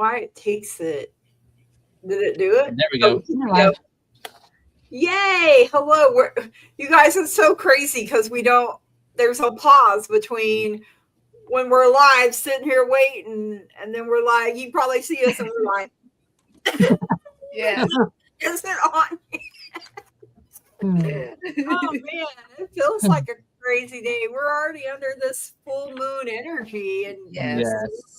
why it takes it. Did it do it? There we Oh, go. We're live. yay! Hello, you guys. It's so crazy because we don't. There's a pause between when we're live, sitting here waiting, and then we're like, you probably see us, and we're like, Yeah. is it on? Oh man, it feels like a crazy day. We're already under this full moon energy, and Yes.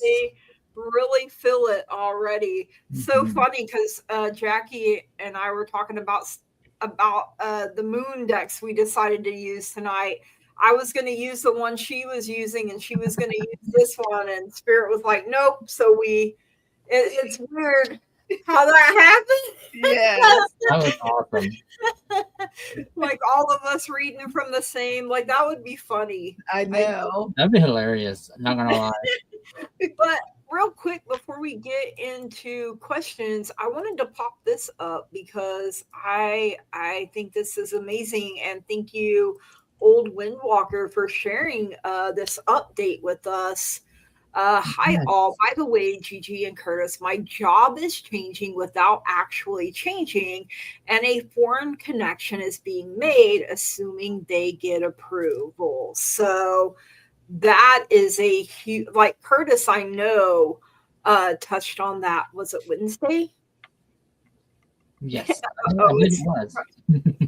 really, really feel it already. So Mhm. funny because Jackie and I were talking about the moon decks we decided to use tonight. I was going to use the one she was using, and she was going to use this one, and Spirit was like, "Nope." So it's weird how that happened. Yes. That was awesome. Like all of us reading from the same, like that would be funny. I know. That'd be hilarious. I'm not gonna lie. But real quick before we get into questions, I wanted to pop this up because I think this is amazing, and thank you, Old Windwalker, for sharing this update with us. Hi Yes. all. By the way, Gigi and Curtis, my job is changing without actually changing, and a foreign connection is being made, assuming they get approval. So that is a huge, like Curtis, I know, touched on that. Was it Wednesday? Yes. I Oh, believe it's it was.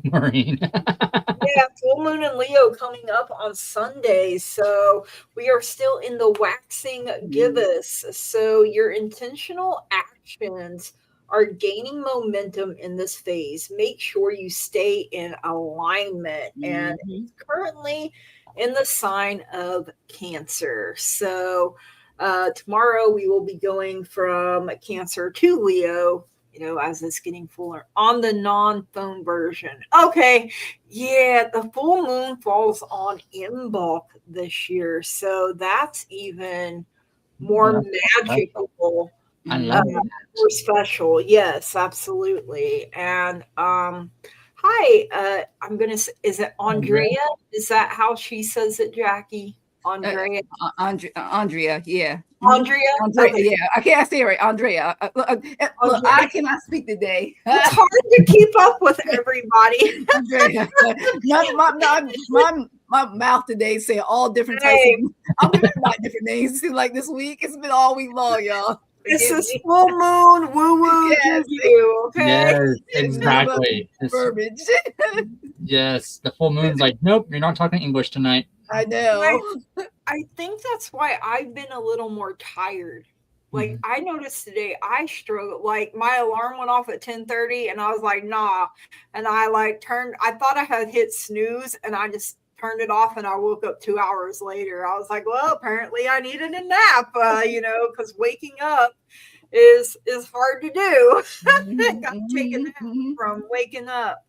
Maureen. yeah, full moon and Leo coming up on Sunday. So we are still in the waxing gibbous. So your intentional actions are gaining momentum in this phase. Make sure you stay in alignment. And Mhm. it's currently in the sign of Cancer. So tomorrow we will be going from Cancer to Leo. As it's getting fuller on the non-phone version. Okay, yeah, the full moon falls on Imbolc this year, so that's even more That's special. magical, I uh, love that. more special. Yes, absolutely. And hi, I'm gonna. Is it Andrea? Andrea? Is that how she says it, Jackie? Andrea. Andrea, yeah. Mhm. Andrea. Andrea, Okay. yeah. I can't say it right. Andrea. Look, Andrea. I cannot speak today. It's hard to keep up with everybody. Andrea. My mouth today saying all different types Hey, of. I'm giving everybody different names. It seems like this week it's been all week long, y'all. this Forgive is me. full moon woo woo Yes. juju, okay? Yes, None of us exactly. verbiage. Yes, the full moon's like, nope, you're not talking English tonight. I know. I think that's why I've been a little more tired. Like Mhm. I noticed today I struggled. Like my alarm went off at 10:30 and I was like, nah. And I I thought I had hit snooze and I just turned it off and I woke up 2 hours later. I was like, well, apparently I needed a nap, because waking up is hard to do. Got to take a nap Mhm. from waking up.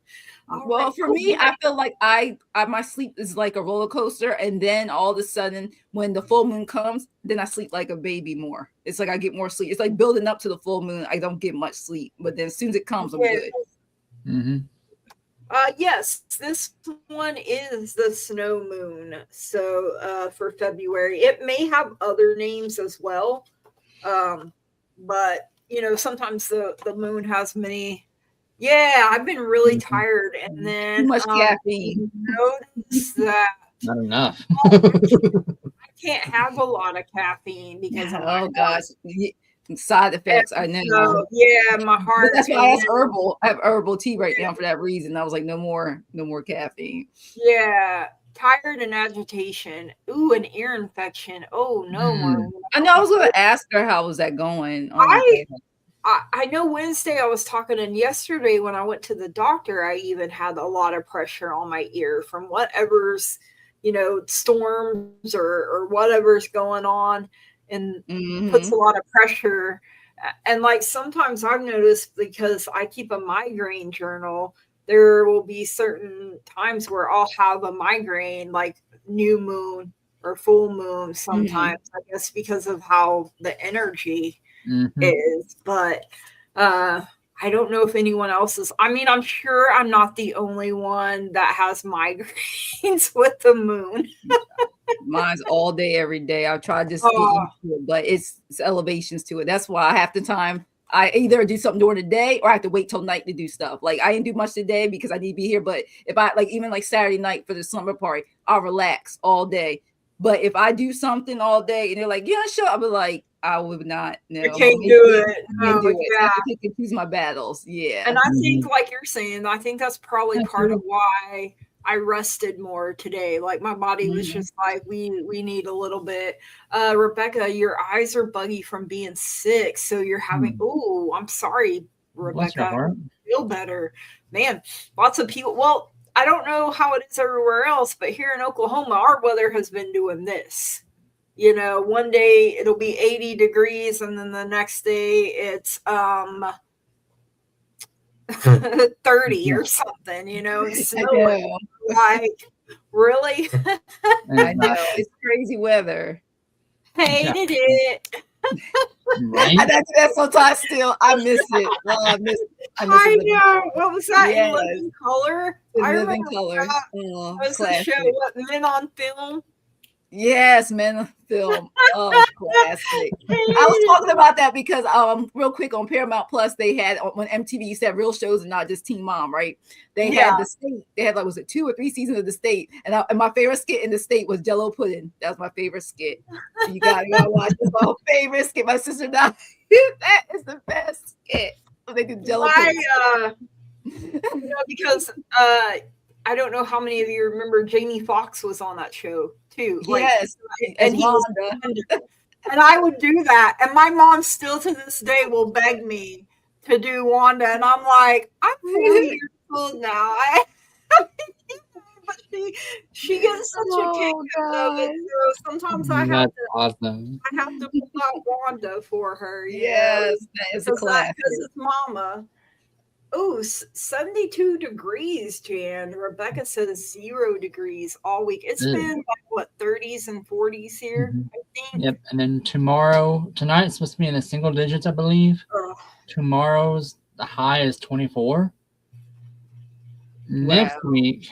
All Well, right. for me, I feel like I my sleep is like a roller coaster, and then all of a sudden, when the full moon comes, then I sleep like a baby more. It's like I get more sleep. It's like building up to the full moon. I don't get much sleep, but then as soon as it comes, I'm Yeah. good. Mm-hmm. Yes, this one is the snow moon. So for February, it may have other names as well. But sometimes the moon has many. Yeah, I've been really tired, and Too then much caffeine. notice that Not enough. I can't have a lot of caffeine because of my Oh gosh, side effects. I know. so yeah, my But heart. that's why I And asked herbal. I have herbal tea right now for that reason. I was like, no more caffeine. yeah, tired and agitation. Ooh, an ear infection. Oh no, Mm. Maureen. I know. I was going to ask her how was that going. Oh my I god. I know Wednesday I was talking, and yesterday when I went to the doctor, I even had a lot of pressure on my ear from whatever's, storms or whatever's going on, and puts Mm-hmm. a lot of pressure. And like sometimes I've noticed because I keep a migraine journal, there will be certain times where I'll have a migraine, like new moon or full moon Mm-hmm. sometimes, I guess because of how the energy Mm-hmm. is, but uh I don't know if anyone else is. I mean, I'm sure I'm not the only one that has migraines with the moon. Mine's all day, every day. I try to just get used to it, but it's elevations to it. That's why half the time I either do something during the day or I have to wait till night to do stuff. Like I didn't do much today because I need to be here. But if I like even like Saturday night for the slumber party, I'll relax all day. But if I do something all day and they're like, yeah, sure, I'll be like, I would not. No, I can't do it. Can't do it. Yeah. I have to pick and choose my battles. Yeah. And I think, like you're saying, I think that's probably part of why I rested more today. Like my body was just like, we need a little bit. Rebecca, your eyes are buggy from being sick, so you're having. Oh, I'm sorry, Rebecca. Feel better, man. Lots of people. Well, I don't know how it is everywhere else, but here in Oklahoma, our weather has been doing this. You know, one day it'll be 80 degrees, and then the next day it's 30 or something, you know, snowing. Like, really? I know. It's crazy weather. Hated it. Right? I do that sometimes still. I miss it. Oh, I miss know. What was that? Yes. Living Color? Living Color. Oh, was the show, what, Men on Film? Yes, Men on Film. Oh, classic. I was talking about that because real quick on Paramount Plus, they had when MTV used to have real shows and not just Teen Mom, right? They had The State. They had like, was it 2 or 3 seasons of The State? And my favorite skit in The State was Jello Pudding. That was my favorite skit. So you gotta watch. It's my favorite skit. My sister and I. That is the best skit. They do Jello Pudding. Because I don't know how many of you remember Jamie Foxx was on that show too. Like, yes, and he was, and I would do that. And my mom still to this day will beg me to do Wanda, and I'm like, I'm 40 years old now. But she gets such a kick out of it. So sometimes I have to. Awesome. I have to pull out Wanda for her. Yes, that is a classic. Because it's Mama. Oh, 72 degrees, Jan. Rebecca says 0 degrees all week. It's been like, what, 30s and 40s here, I think? Yep. And then tonight it's supposed to be in the single digits, I believe. Tomorrow's the high is 24. Next week,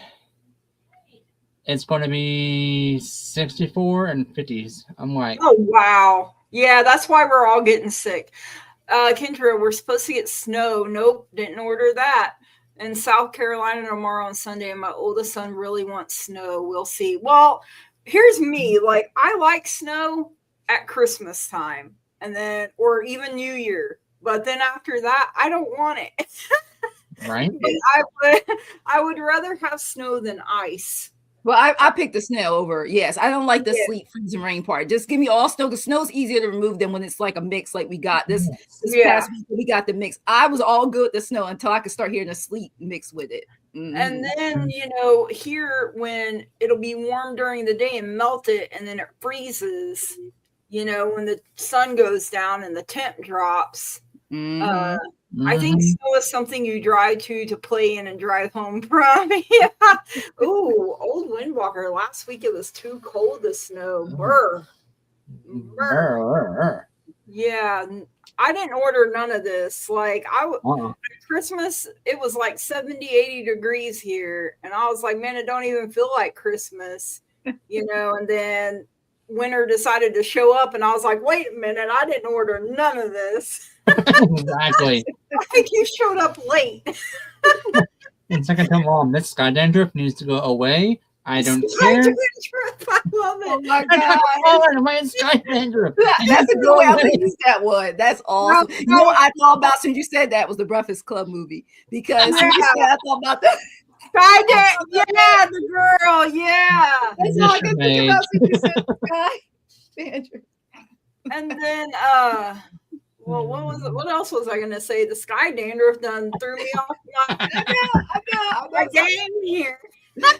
it's going to be 64 and 50s. I'm like, oh, wow. Yeah, that's why we're all getting sick. Kendra, we're supposed to get snow. Nope, didn't order that. In South Carolina tomorrow and Sunday, and my oldest son really wants snow. We'll see. Well, here's me. Like, I like snow at Christmas time, and then, or even New Year. But then after that, I don't want it. Right? I would rather have snow than ice. Well, I picked the snow over. Yes, I don't like the sleet, freeze, and rain part. Just give me all snow. The snow's easier to remove than when it's like a mix. Like we got this past week, we got the mix. I was all good with the snow until I could start hearing the sleet mixed with it. Mm-hmm. And then, you know, here when it'll be warm during the day and melt it, and then it freezes, you know, when the sun goes down and the temp drops. I think snow is something you drive to play in and drive home from. Yeah. Ooh, old Windwalker. Last week it was too cold to snow. Brr. Brr. Yeah. I didn't order none of this. Like Christmas, it was like 70, 80 degrees here. And I was like, man, it don't even feel like Christmas. You know, and then winter decided to show up and I was like, wait a minute, I didn't order none of this. Exactly. I think you showed up late. And second to Mom, this sky dandruff needs to go away. I don't care. I love it. Oh my God. Sky dandruff. That's a good way to use that one. That's awesome. You know what I thought about since you said that was the Breakfast Club movie. Because I thought about that. Sky yeah, the girl, yeah. That's all I can think about since you said sky dandruff. And then well, what else was I gonna say? The sky dandruff done threw me off my game here. I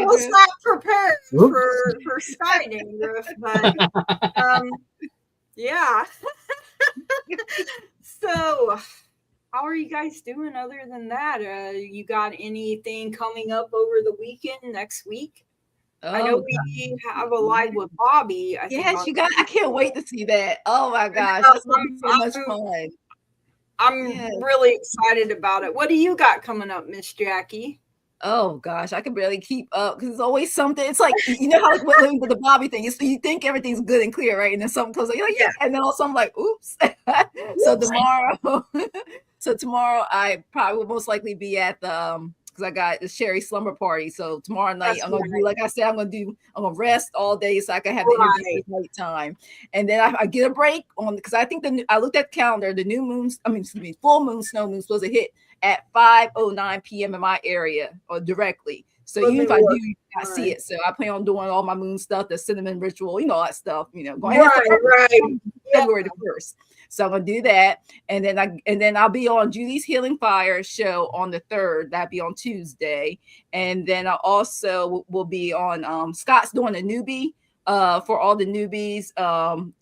was not prepared for sky dandruff, but yeah. So how are you guys doing other than that? You got anything coming up over the weekend next week? I know we have a live with Bobby. Yes, you got. I can't wait to see that. Oh my gosh, that's gonna be so much fun. I'm really excited about it. What do you got coming up, Miss Jackie? Oh gosh, I can barely keep up because it's always something. It's like you know how like with the Bobby thing, you think everything's good and clear, right? And then something comes like, oh yeah, and then also I'm like, oops. So tomorrow, I probably will most likely be at the because I got the Sherry slumber party. So tomorrow night I'm gonna do, like I said, I'm gonna rest all day so I can have the interview at night time, and then I get a break on because I think I looked at the calendar. The new moons, full moon, snow moon supposed to hit at 5:09 p.m. in my area or directly. So even if I do not see it, so I plan on doing all my moon stuff, the cinnamon ritual, all that stuff, going February the 1st. So I'm gonna do that, and then I'll be on Julie's Healing Fire show on the 3rd. That'll be on Tuesday, and then I also will be on Scott's doing a newbie. For all the newbies,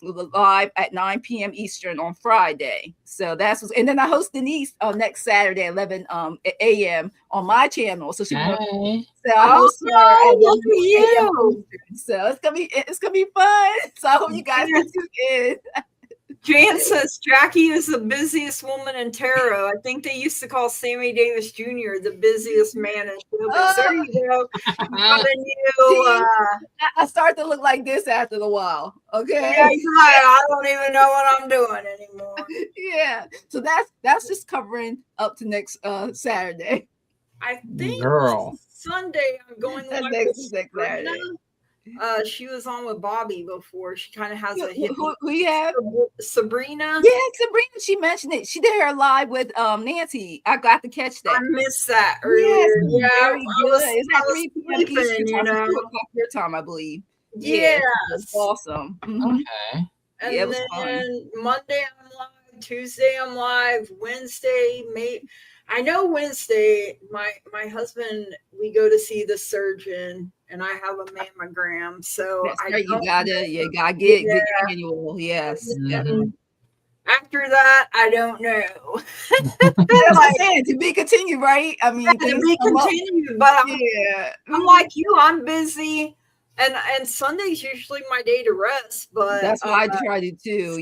live at 9 p.m. Eastern on Friday. So and then I host Denise next Saturday, 11 a.m. on my channel. So I host her. Look at you! So it's gonna be fun. So I hope you guys can tune in. Jan says Jackie is the busiest woman in tarot. I think they used to call Sammy Davis Jr. the busiest man in showbiz. There you go. I start to look like this after a while. Okay. Yeah, I don't even know what I'm doing anymore. Yeah. So that's just covering up to next Saturday. I think Sunday I'm going next Saturday. She was on with Bobby before. She kind of has a hit. Who you have? Sabrina. Yeah, Sabrina. She mentioned it. She did her live with Nancy. I got to catch that. I missed that earlier. Yes, very good. It's at 3 p.m. Eastern time, 2 o'clock your time, I believe. Yeah, awesome. Okay. And then Monday I'm live. Tuesday I'm live. Wednesday, I know Wednesday, my husband, we go to see the surgeon, and I have a mammogram. So you gotta get your annual. Yes. Mm-hmm. After that, I don't know. To be continued, right? I mean, to be continued, but I'm like you. I'm busy, and Sunday's usually my day to rest. But that's what I try to do.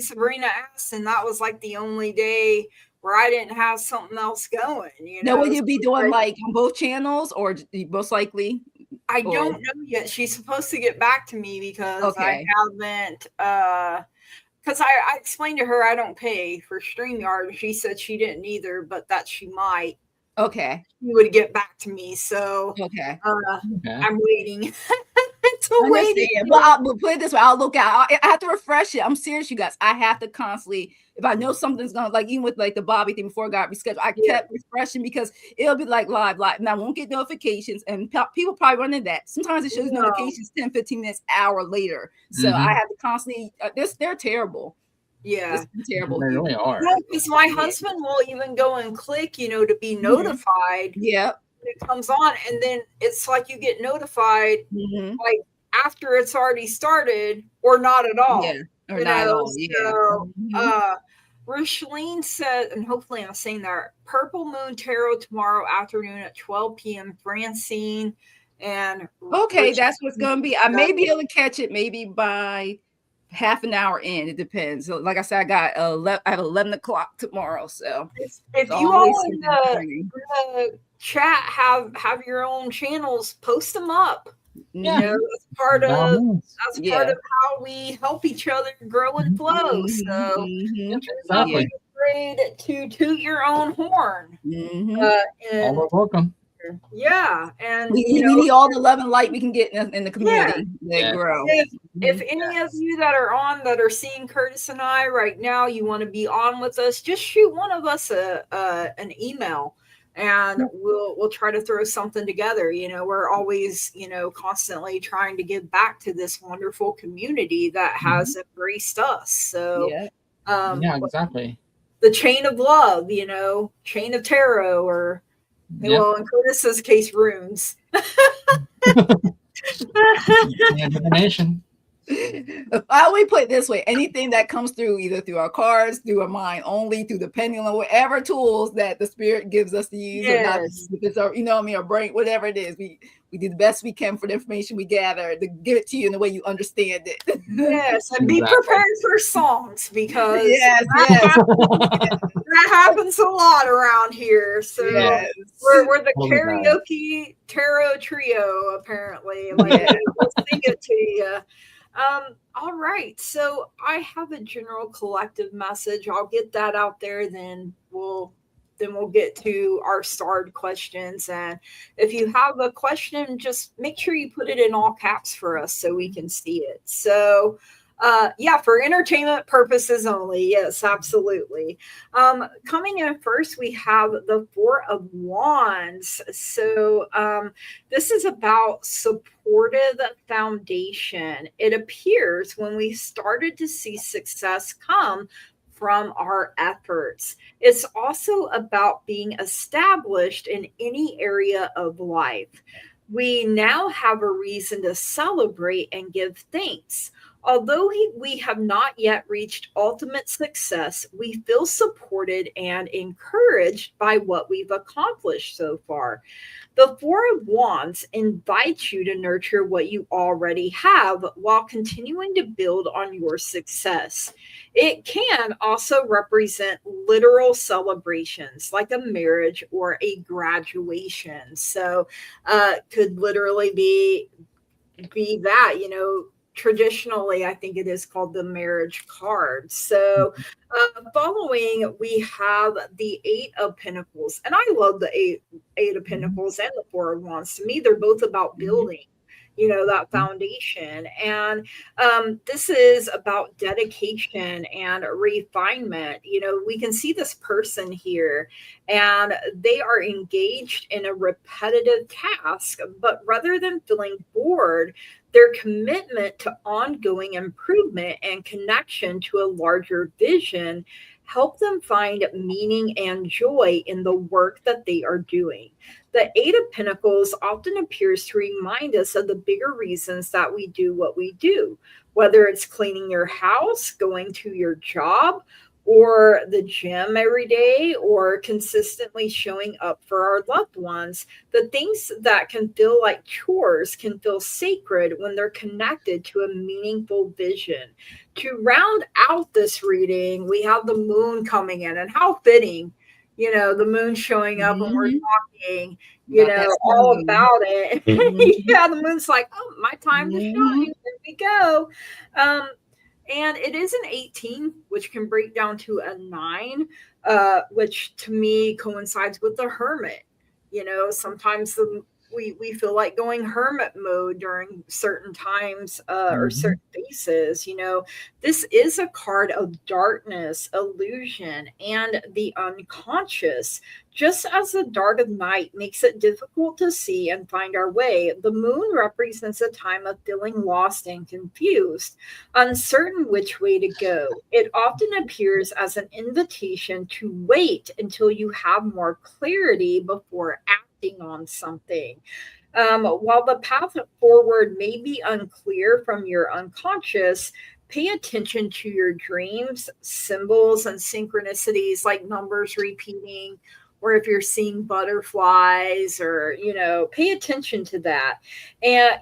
Sabrina asked, and that was like the only day where I didn't have something else going. Now, will you be doing like on both channels, or most likely? I don't know yet. She's supposed to get back to me because I haven't. Because I explained to her I don't pay for StreamYard, and she said she didn't either, but that she might. Okay. She would get back to me. So I'm waiting. Well, I'll put it this way. I'll look out. I have to refresh it. I'm serious, you guys. I have to constantly, if I know something's gonna, like even with like the Bobby thing before it got rescheduled, I kept refreshing because it'll be like live, and I won't get notifications, and people probably run into that. Sometimes it shows notifications 10, 15 minutes, hour later. So I have to constantly. They're terrible. Yeah, it's terrible. They really are. Because my husband will even go and click, to be notified. Yeah. It comes on, and then it's like you get notified like after it's already started or not at all. Yeah, or not at all. So, Rocheline said, and hopefully I'm saying that, Purple Moon Tarot tomorrow afternoon at 12 p.m. Francine and that's what's going to be. I may be able to catch it maybe by half an hour in. It depends. So, like I said, I have 11 o'clock tomorrow. So if you all in the chat have your own channels, post them up. That's part of how we help each other grow and flow. So don't be afraid to toot your own horn. All welcome. Yeah, and we need all the love and light we can get in the community that grow. If any of you that are seeing Curtis and I right now, you want to be on with us, just shoot one of us an email, and we'll try to throw something together. We're always constantly trying to give back to this wonderful community that has embraced us. So exactly. The chain of love, chain of tarot, or well, in Curtis's case, runes. Divination. I always put it this way: anything that comes through, either through our cards, through our mind only, through the pendulum, whatever tools that the spirit gives us to use, or not, if it's our, our brain, whatever it is, we do the best we can for the information we gather to give it to you in the way you understand it. Yes, and be prepared for songs, because that happens a lot around here. So Yes. we're the Totally does. karaoke tarot trio, apparently. Like we'll sing it to you. All right. So I have a general collective message. I'll get that out there, then we'll get to our starred questions. And if you have a question, just make sure you put it in all caps for us so we can see it. So yeah, for entertainment purposes only. Yes, absolutely. Coming in first, we have the Four of Wands. So this is about supportive foundation. It appears when we started to see success come from our efforts. It's also about being established in any area of life. We now have a reason to celebrate and give thanks. Although we have not yet reached ultimate success, we feel supported and encouraged by what we've accomplished so far. The Four of Wands invites you to nurture what you already have while continuing to build on your success. It can also represent literal celebrations like a marriage or a graduation. So, could literally be that, traditionally I think it is called the marriage card. So following we have the Eight of Pentacles, and I love the eight of Pentacles and the Four of Wands. To me, they're both about building that foundation. And this is about dedication and refinement. We can see this person here, and they are engaged in a repetitive task, but rather than feeling bored, their commitment to ongoing improvement and connection to a larger vision help them find meaning and joy in the work that they are doing. The Eight of Pentacles often appears to remind us of the bigger reasons that we do what we do, whether it's cleaning your house, going to your job, or the gym every day, or consistently showing up for our loved ones. The things that can feel like chores can feel sacred when they're connected to a meaningful vision. To round out this reading, we have the moon coming in, and how fitting, the moon showing up when we're talking, all about it. Yeah, the moon's like, oh, my time to shine. There we go. And it is an 18, which can break down to a 9, which to me coincides with the hermit. Sometimes we feel like going hermit mode during certain times or certain phases. This is a card of darkness, illusion, and the unconscious. Just as the dark of night makes it difficult to see and find our way, the moon represents a time of feeling lost and confused, uncertain which way to go. It often appears as an invitation to wait until you have more clarity before acting on something. While the path forward may be unclear from your unconscious, pay attention to your dreams, symbols, and synchronicities like numbers repeating, or if you're seeing butterflies, or, pay attention to that. And,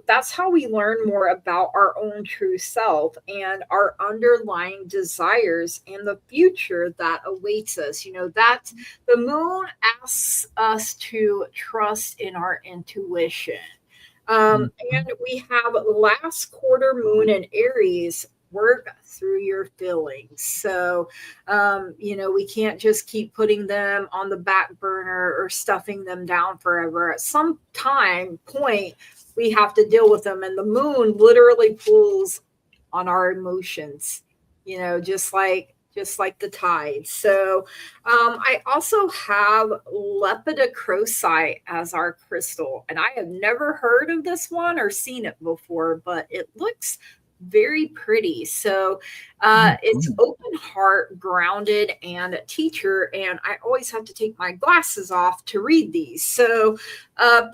that's how we learn more about our own true self and our underlying desires and the future that awaits us. That the moon asks us to trust in our intuition. And we have last quarter moon in Aries. Work through your feelings. So, we can't just keep putting them on the back burner or stuffing them down forever. At some point, we have to deal with them. And the moon literally pulls on our emotions, just like the tide. So I also have lepidocrocite as our crystal. And I have never heard of this one or seen it before, but it looks very pretty. So it's open heart, grounded, and a teacher. And I always have to take my glasses off to read these. So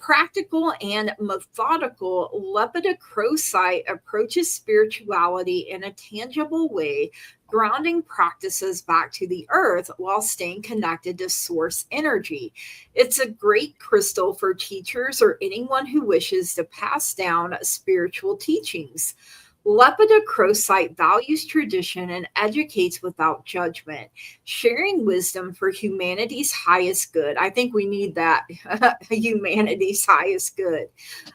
practical and methodical, lepidocrocite approaches spirituality in a tangible way, grounding practices back to the earth while staying connected to source energy. It's a great crystal for teachers or anyone who wishes to pass down spiritual teachings. Lepidocrocite values tradition and educates without judgment, sharing wisdom for humanity's highest good. I think we need that, humanity's highest good.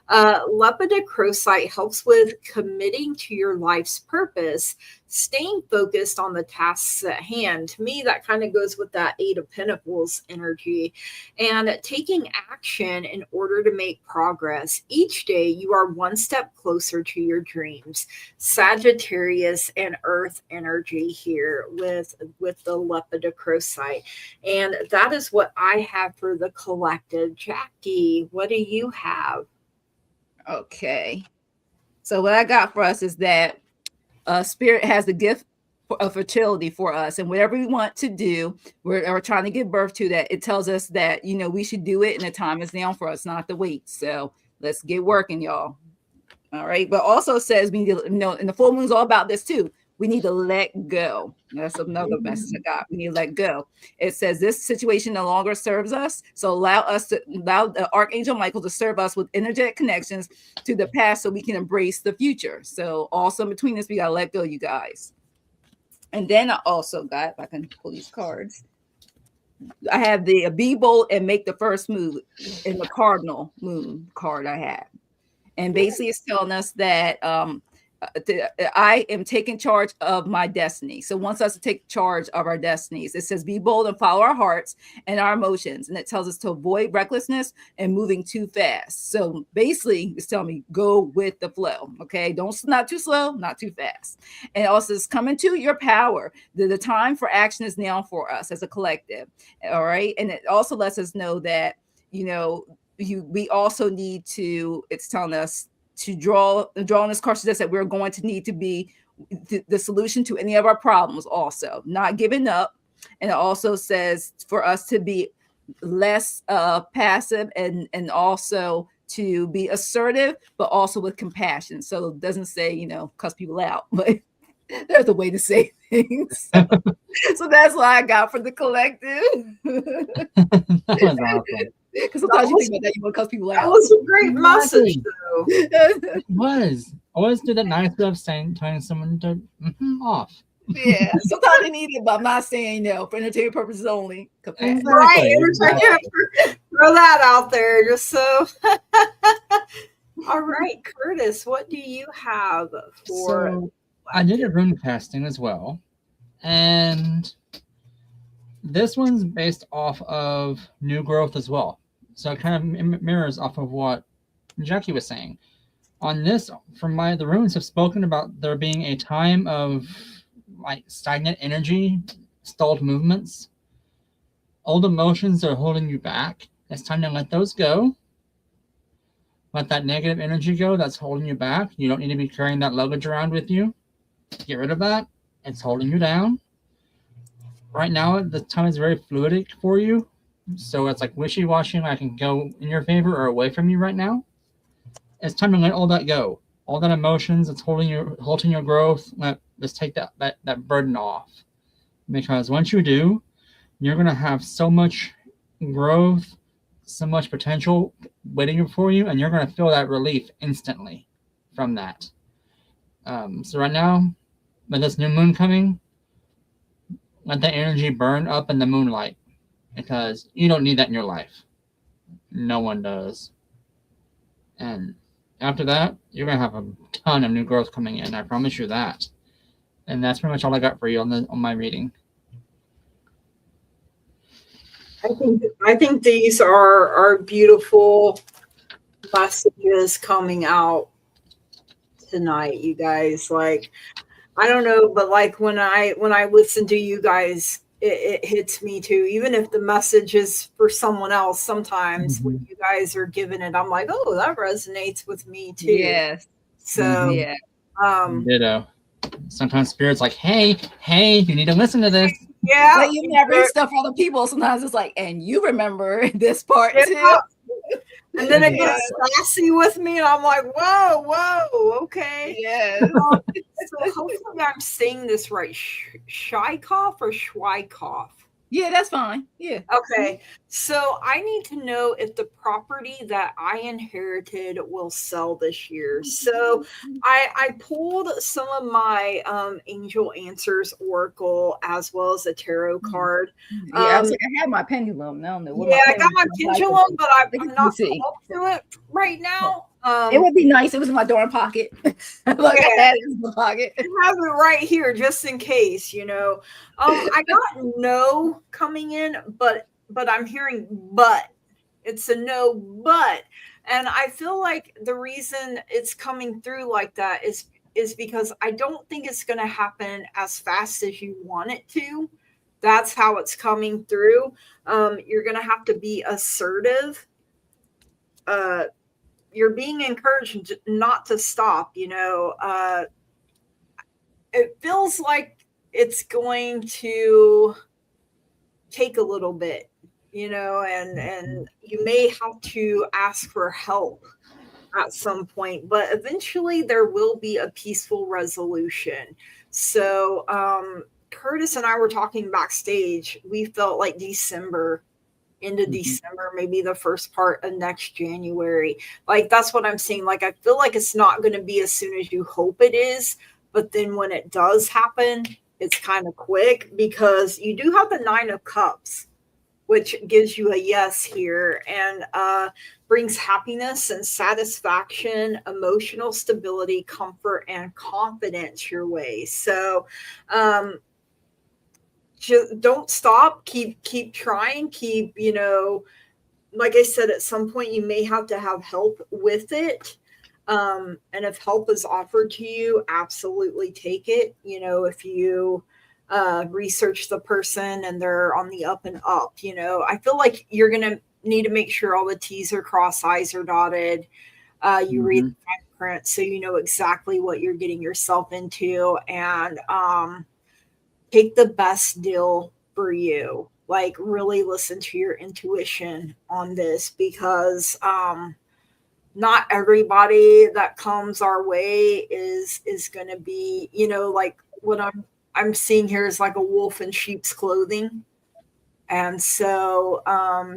Lepidocrocite helps with committing to your life's purpose, staying focused on the tasks at hand. To me, that kind of goes with that Eight of Pentacles energy, and taking action in order to make progress. Each day, you are one step closer to your dreams. Sagittarius and Earth energy here with the Lepidocrocite, and that is what I have for the collective. Jackie, what do you have? Okay. So what I got for us is that Spirit has the gift of fertility for us, and whatever we want to do, we're trying to give birth to that. It tells us that, you know, we should do it, and the time is now for us not to wait. So let's get working, y'all. All right. But also says we need to, you know, and the full moon is all about this too. We need to let go. That's another message I got. We need to let go. It says this situation no longer serves us. So allow the Archangel Michael to serve us with energetic connections to the past so we can embrace the future. So also in between this, we gotta let go, you guys. And then I also got, if I can pull these cards, I have the be bold and make the first move in the Cardinal Moon card I have. And basically it's telling us that I am taking charge of my destiny. So wants us to take charge of our destinies. It says be bold and follow our hearts and our emotions. And it tells us to avoid recklessness and moving too fast. So basically it's telling me go with the flow. Okay. Not too slow, not too fast. And it also says come into your power. The time for action is now for us as a collective. All right. And it also lets us know that, you know, we also need to, it's telling us to draw on this card suggests that we're going to need to be the solution to any of our problems, also not giving up. And it also says for us to be less passive and also to be assertive, but also with compassion. So it doesn't say, you know, cuss people out, but there's a way to say things. So that's what I got for the collective. That was awesome. Because sometimes you think about that, you want to cuss people out. That was a great message, though. It was. Always do that nice way of telling someone to off. Yeah, sometimes they need it, but I'm not saying no for entertainment purposes only. Exactly. Right, throw that out there, just so. All right, Curtis, what do you have for? So, I did a rune casting as well, and this one's based off of new growth as well. So it kind of mirrors off of what Jackie was saying. On this, the runes have spoken about there being a time of like stagnant energy, stalled movements, old emotions that are holding you back. It's time to let those go. Let that negative energy go that's holding you back. You don't need to be carrying that luggage around with you. Get rid of that. It's holding you down. Right now, the time is very fluidic for you. So it's like wishy-washy. I can go in your favor or away from you right now. It's time to let all that go. All that emotions that's holding your growth. Let's take that burden off. Because once you do, you're going to have so much growth, so much potential waiting for you, and you're going to feel that relief instantly from that. So right now, with this new moon coming, let that energy burn up in the moonlight, because you don't need that in your life. No one does. And after that, you're going to have a ton of new growth coming in. I promise you that. And that's pretty much all I got for you on my reading. I think these are beautiful messages coming out tonight, you guys. Like, I don't know, but like when I listen to you guys, it hits me too. Even if the message is for someone else, sometimes when you guys are giving it, I'm like, oh, that resonates with me too. Yes. So yeah. Ditto. Sometimes Spirit's like, hey, you need to listen to this. Yeah. But you never read stuff for other people. Sometimes it's like, and you remember this part too. And then it gets sassy with me, and I'm like, whoa, okay. Yes. So hopefully I'm saying this right. Shykoff or Schweikoff? Yeah, that's fine. Yeah. Okay, so I need to know if the property that I inherited will sell this year. So I pulled some of my Angel Answers Oracle as well as a tarot card. Yeah, I was like, I have my pendulum. I don't know what Yeah, my I got my pendulum. pendulum, but Let I'm me not see. up to it right now. It would be nice. It was in my door pocket. Look, I had it in my pocket. I have it right here just in case, you know. I got no coming in, but I'm hearing but. It's a no but. And I feel like the reason it's coming through like that is because I don't think it's going to happen as fast as you want it to. That's how it's coming through. You're going to have to be assertive. You're being encouraged not to stop, you know. It feels like it's going to take a little bit, you know, and you may have to ask for help at some point, but eventually there will be a peaceful resolution. So Curtis and I were talking backstage. We felt like December, into December, maybe the first part of next January. Like that's what I'm seeing. Like I feel like it's not going to be as soon as you hope it is, but then when it does happen, it's kind of quick because you do have the 9 of Cups, which gives you a yes here and brings happiness and satisfaction, emotional stability, comfort, and confidence your way. So just don't stop. Keep trying. Keep, you know, like I said, at some point you may have to have help with it. And if help is offered to you, absolutely take it. You know, if you research the person and they're on the up and up, you know, I feel like you're going to need to make sure all the T's are crossed, I's are dotted. You read the fine print so you know exactly what you're getting yourself into, and take the best deal for you. Like really listen to your intuition on this because not everybody that comes our way is going to be, you know, like what I'm seeing here is like a wolf in sheep's clothing. And so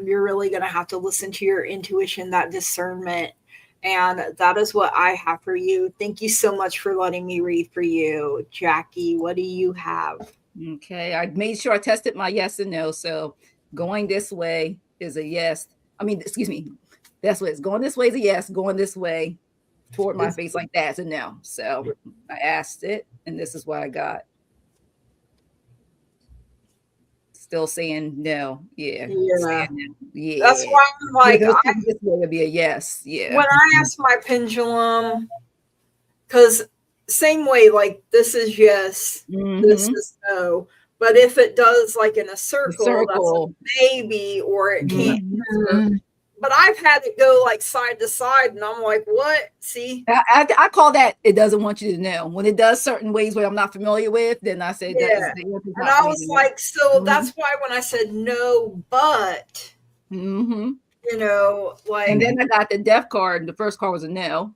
you're really going to have to listen to your intuition, that discernment. And that is what I have for you. Thank you so much for letting me read for you. Jackie, what do you have? Okay, I made sure I tested my yes and no. So going this way is a yes. I mean, excuse me, that's what it's going this way is a yes. Going this way toward my face like that is a no. So I asked it, and this is what I got. Still saying no. Yeah. Yeah. No. Yeah. That's why I'm like, this way would be a yes. Yeah. When I asked my pendulum, because same way, like this is yes, this is no. But if it does like in a circle, that's a maybe, or it can't. But I've had it go like side to side, and I'm like, what? See? I call that it doesn't want you to know. When it does certain ways where I'm not familiar with, then I say yeah. And I was like, so that's why when I said no, but you know, like, and then I got the death card. The first card was a no.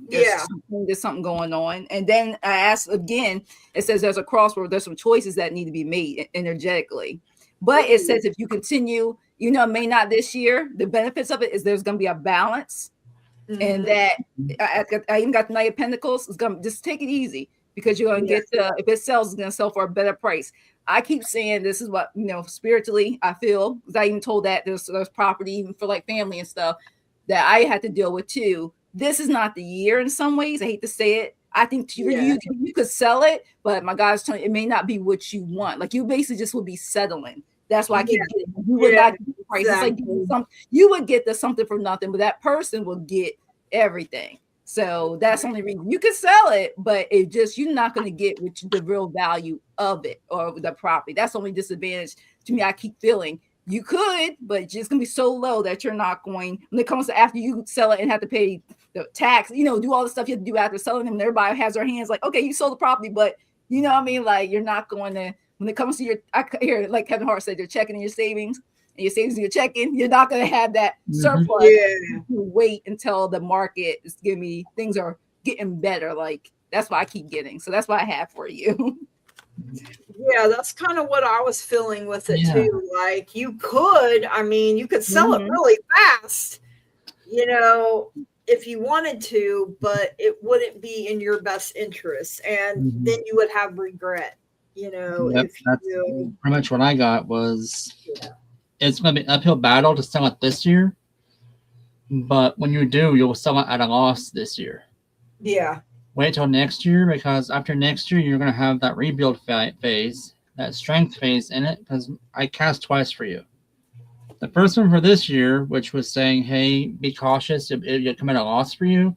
There's something going on. And then I asked again, it says there's a crossroad, there's some choices that need to be made energetically. But it says if you continue, you know, may not this year, the benefits of it is there's going to be a balance. And that I even got the Knight of Pentacles. It's going to just take it easy because you're going to get if it sells, it's going to sell for a better price. I keep saying this is what, you know, spiritually I feel, because I even told that there's property even for like family and stuff that I had to deal with too. This is not the year in some ways. I hate to say it. I think you could sell it, but my God's telling you, it may not be what you want. Like you basically just would be settling. That's why I keep getting, you would not get the price. Exactly. It's like you would get the something for nothing, but that person will get everything. So that's the only reason you can sell it, but it just, you're not going to get the real value of it or the property. That's the only disadvantage to me. I keep feeling you could, but it's just going to be so low that you're not going, when it comes to after you sell it and have to pay the tax, you know, do all the stuff you have to do after selling them. And everybody has their hands like, okay, you sold the property, but you know what I mean? Like you're not going to, when it comes to your, I hear like Kevin Hart said, you're checking in your savings and your savings and your checking, you're not going to have that surplus. You wait until the market is things are getting better. Like that's what I keep getting. So that's what I have for you. Yeah, that's kind of what I was feeling with it Yeah. too. Like you could, I mean, you could sell it really fast, you know, if you wanted to, but it wouldn't be in your best interest. And Mhm. then you would have regret, you know, Yep, if that's you, pretty much what I got was yeah. it's going to be an uphill battle to sell it this year, but when you do, you'll sell it at a loss this year. Yeah. Wait till next year because after next year, you're going to have that rebuild phase, that strength phase in it because I cast twice for you. The first one for this year, which was saying, hey, be cautious, it'll come at a loss for you.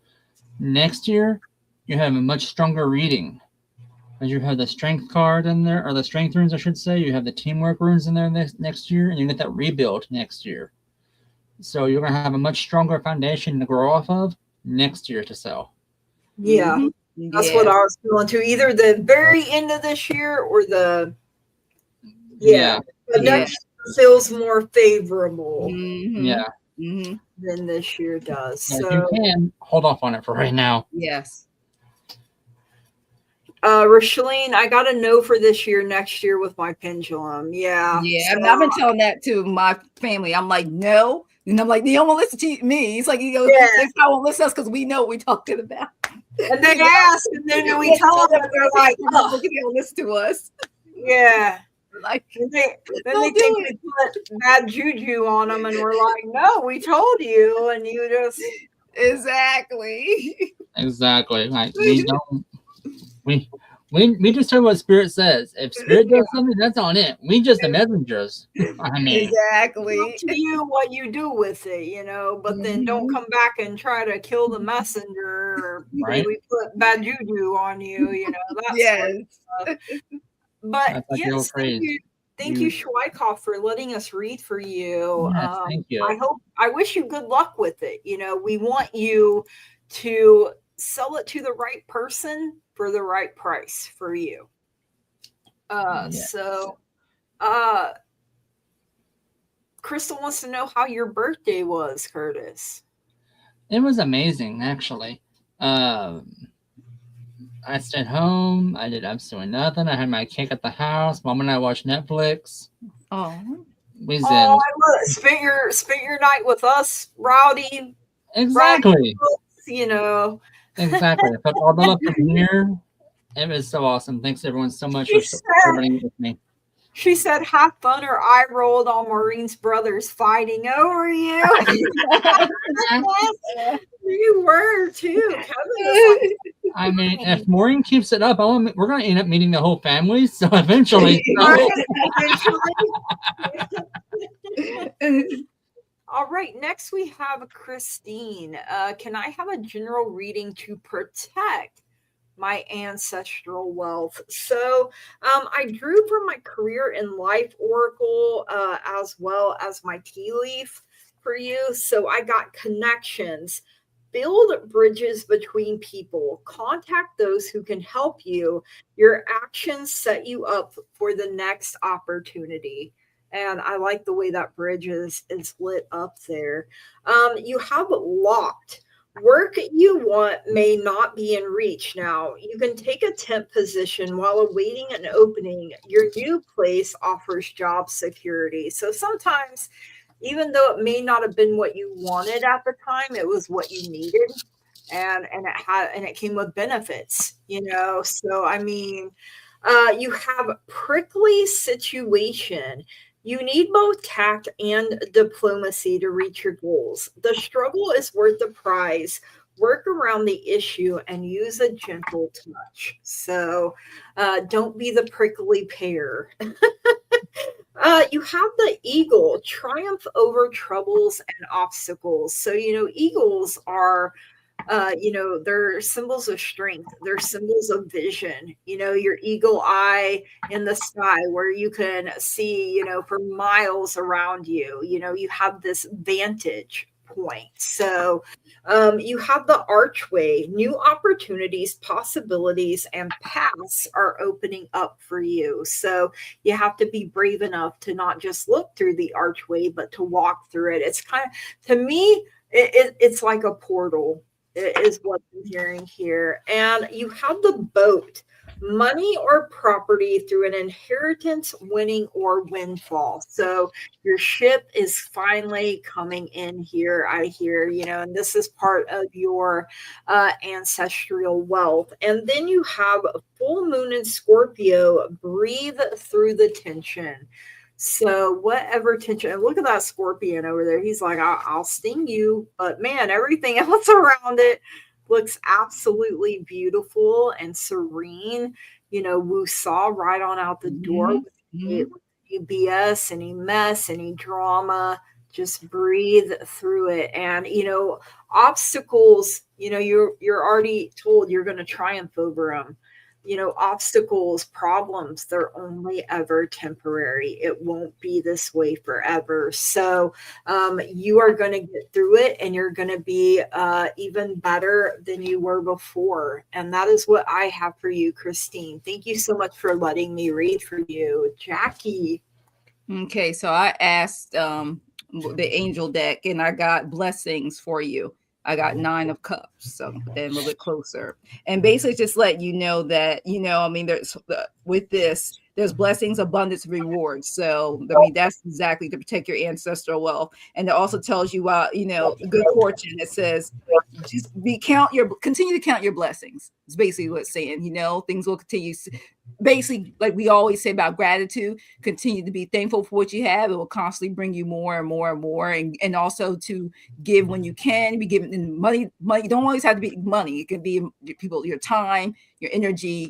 Next year, you have a much stronger reading. As you have the strength card in there, or the strength runes, I should say. You have the teamwork runes in there next year, and you get that rebuild next year. So you're going to have a much stronger foundation to grow off of next year to sell. Yeah. That's what I was feeling too. Either the very end of this year or the next year feels more favorable than this year does. Yeah, so if you can hold off on it for right now. Yes. Rocheline, I got a no for this year, next year with my pendulum. Yeah. Yeah. So, I've been telling that to my family. I'm like, no. And I'm like, they don't want to listen to me. It's like, you know, they won't listen to us because we know what we're talking about. And they ask, and then we tell them, and they're like, oh, they don't listen to us. Yeah. Like, then they think we put bad juju on them, and we're like, no, we told you, and you just exactly. Like we don't we just heard what Spirit says. If Spirit does something, that's on it. We just the messengers. I mean, exactly. It's up to you what you do with it, you know. But then don't come back and try to kill the messenger. Or right? We put bad juju on you, you know. That's sort of stuff. But yes, thank you, Schweikoff, for letting us read for you. Yes, thank you. I wish you good luck with it. You know, we want you to sell it to the right person for the right price for you. So Crystal wants to know how your birthday was, Curtis. It was amazing, actually. I stayed home. I did absolutely nothing. I had my cake at the house. Mom and I watched Netflix. Oh, we zen. I love it. Spent your night with us, Rowdy. Exactly. Rowdy, you know. Exactly. I felt all the love from here. It was so awesome. Thanks everyone so much for celebrating with me. She said, "Have fun," or I rolled on Maureen's brothers fighting over you. You were too. Kevin was like, I mean, if Maureen keeps it up, we're going to end up meeting the whole family. So eventually. All right. Next, we have Christine. Can I have a general reading to protect my ancestral wealth? So I drew from my career and life oracle as well as my tea leaf for you. So I got connections. Build bridges between people. Contact those who can help you. Your actions set you up for the next opportunity. And I like the way that bridge is lit up there. You have locked. Work you want may not be in reach now. You can take a temp position while awaiting an opening. Your new place offers job security. So sometimes, even though it may not have been what you wanted at the time, it was what you needed, and it came with benefits, you know. So I mean, you have prickly situation. You need both tact and diplomacy to reach your goals. The struggle is worth the prize. Work around the issue and use a gentle touch. So don't be the prickly pear. You have the eagle, triumph over troubles and obstacles. So, you know, eagles are, they're symbols of strength. They're symbols of vision. You know, your eagle eye in the sky where you can see, you know, for miles around you. You know, you have this vantage point. So you have the archway, new opportunities, possibilities, and paths are opening up for you. So you have to be brave enough to not just look through the archway, but to walk through it. It's kind of, to me, it's like a portal is what I'm hearing here. And you have the boat. money or property through an inheritance, winning, or windfall. So your ship is finally coming in here, I hear, and this is part of your ancestral wealth. And then you have full moon in Scorpio, breathe through the tension. So whatever tension, and look at that scorpion over there. He's like, I'll sting you, but man, everything else around it looks absolutely beautiful and serene. Wu Saw right on out the door with any BS, any mess, any drama. Just breathe through it. And obstacles, you're already told you're going to triumph over them. Obstacles, problems, they're only ever temporary. It won't be this way forever. So you are going to get through it, and you're going to be even better than you were before. And that is what I have for you, Christine. Thank you so much for letting me read for you. Jackie. Okay, so I asked the angel deck, and I got blessings for you. I got 9 of cups, so then a little bit closer. And basically just let you know that, there's with this, there's blessings, abundance, rewards. So, that's exactly to protect your ancestral wealth. And it also tells you, good fortune. It says, just continue to count your blessings. It's basically what it's saying, things will continue. Basically, like we always say about gratitude, continue to be thankful for what you have. It will constantly bring you more and more and more. And also to give when you can, be giving money. Money don't always have to be money. It can be people, your time, your energy,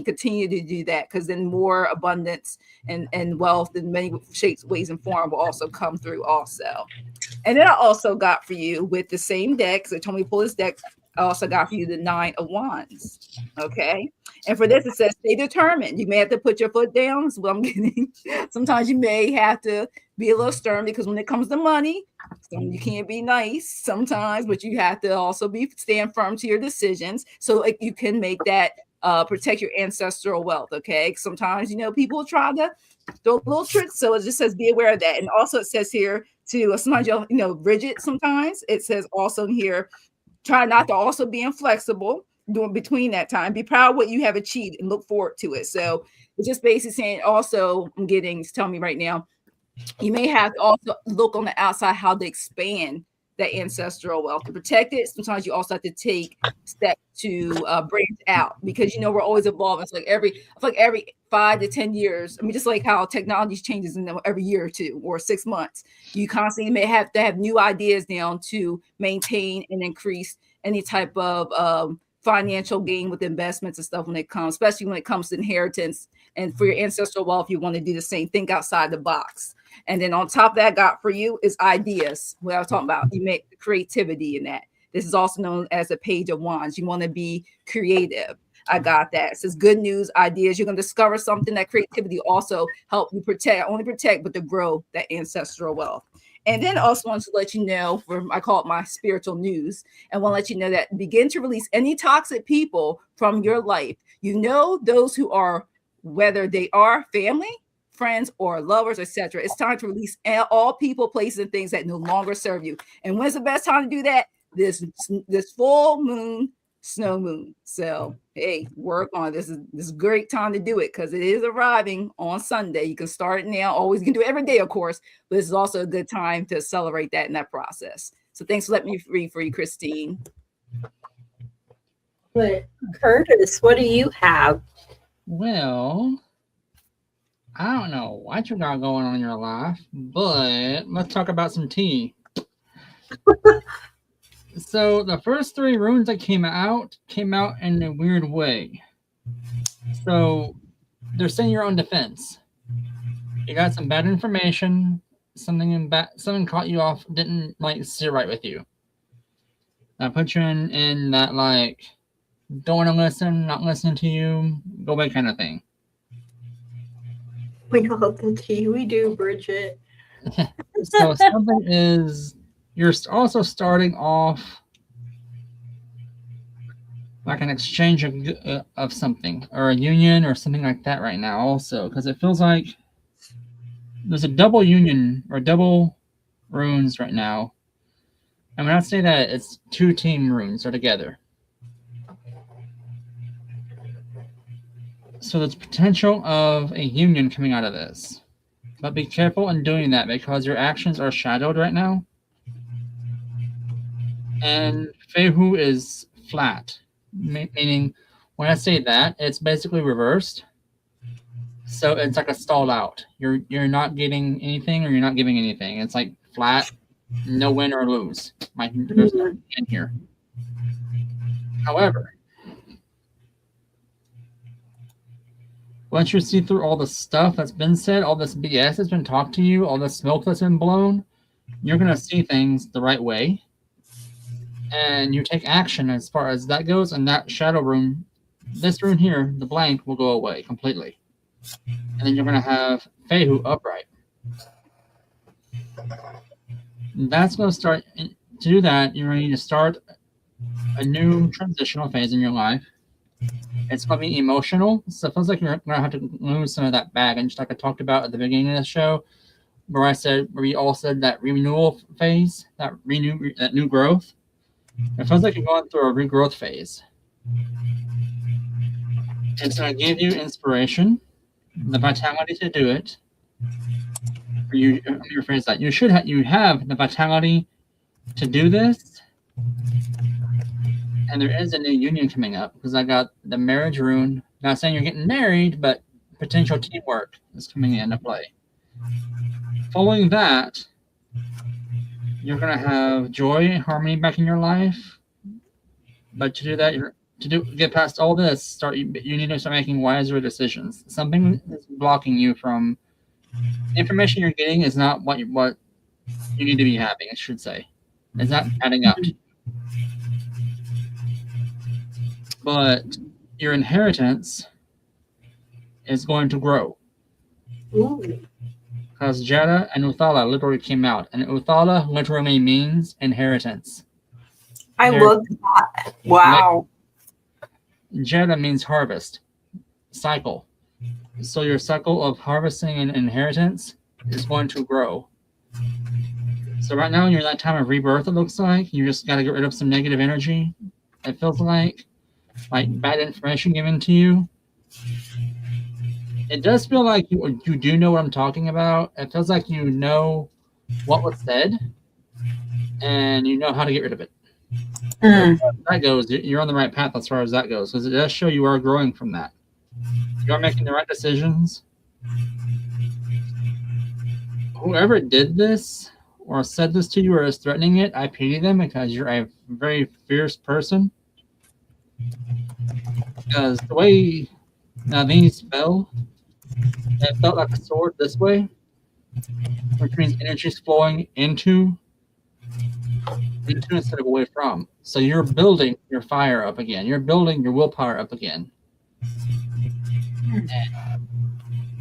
continue to do that, because then more abundance and wealth in many shapes, ways, and form will also come through also. And then I also got for you with the same deck, because they told me to pull this deck, I also got for you the 9 of Wands. Okay. And for this, it says, stay determined. You may have to put your foot down. That's what I'm getting. Sometimes you may have to be a little stern, because when it comes to money, you can't be nice sometimes, but you have to also stand firm to your decisions, so you can make that protect your ancestral wealth. Okay. Sometimes, people try to throw little tricks. So it just says, be aware of that. And also it says here to sometimes rigid. Sometimes it says also here, try not to also be inflexible doing between that time. Be proud of what you have achieved and look forward to it. So it's just basically saying, also it's telling me right now, you may have to also look on the outside how to expand that ancestral wealth. To protect it, sometimes you also have to take steps to branch out, because we're always evolving. It's like every 5 to 10 years. Just like how technology changes in every year or 2 or 6 months, you constantly may have to have new ideas now to maintain and increase any type of financial gain with investments and stuff especially when it comes to inheritance. And for your ancestral wealth, you want to do the same. Think outside the box. And then on top of that, got for you is ideas. What I was talking about, you make creativity in that. This is also known as a page of wands. You want to be creative. I got that. It says good news, ideas. You're going to discover something. That creativity also help you only protect, but to grow that ancestral wealth. And then also wants to let you know, I call it my spiritual news, and want to let you know that begin to release any toxic people from your life. Those who are, whether they are family, friends, or lovers, etc. It's time to release all people, places, and things that no longer serve you. And when's the best time to do that? This full moon, snow moon. So hey, work on it. This is a great time to do it, because it is arriving on Sunday. You can start it now. Always, you can do it every day, of course, but this is also a good time to celebrate that in that process. So thanks for letting me read for you, Christine. But Curtis, what do you have? Well, I don't know what you got going on in your life, but let's talk about some tea. So the first 3 runes that came out in a weird way. So they're saying your own defense. You got some bad information, something caught you off, didn't sit right with you. I put you in that don't want to listen, not listening to you, go away kind of thing. We love the tea. We do, Bridget. So something is, you're also starting off like an exchange of something, or a union or something like that right now also, because it feels like there's a double union or double runes right now. And when I say that, it's 2 team runes are together. So there's potential of a union coming out of this. But be careful in doing that because your actions are shadowed right now. And Fehu is flat. Meaning, when I say that, it's basically reversed. So it's like a stalled out. You're not getting anything or you're not giving anything. It's like flat, no win or lose. There's nothing in here. However, once you see through all the stuff that's been said, all this BS that's been talked to you, all the smoke that's been blown, you're going to see things the right way. And you take action as far as that goes. And that shadow room, this room here, the blank, will go away completely. And then you're going to have Fehu upright. And that's going to start. To do that, you're going to need to start a new transitional phase in your life. It's going to be emotional. So it feels like you're going to have to lose some of that baggage, like I talked about at the beginning of the show, where we all said that renewal phase, that new growth. It feels like you're going through a regrowth phase. It's going to give you inspiration, the vitality to do it. Let me rephrase that. You have the vitality to do this. And there is a new union coming up because I got the marriage rune. Not saying you're getting married, but potential teamwork is coming into play. Following that, you're going to have joy and harmony back in your life. But to do that, get past all this, you need to start making wiser decisions. Something is blocking you from information you're getting is not what you need to be having, I should say. It's not adding up. But your inheritance is going to grow. Ooh. Because Jada and Uthala literally came out. And Uthala literally means inheritance. I love that. Wow. Jada means harvest, cycle. So your cycle of harvesting and inheritance is going to grow. So right now you're in that time of rebirth, it looks like. You just got to get rid of some negative energy. It feels like bad information given to you. It does feel like you do know what I'm talking about. It feels like you know what was said, and you know how to get rid of it. As far as that goes, you're on the right path as far as that goes, because it does show you are growing from that. You are making the right decisions. Whoever did this or said this to you or is threatening it, I pity them because you're a very fierce person. Because the way these fell, it felt like a sword this way, which means energy is flowing into instead of away from. So you're building your fire up again. You're building your willpower up again.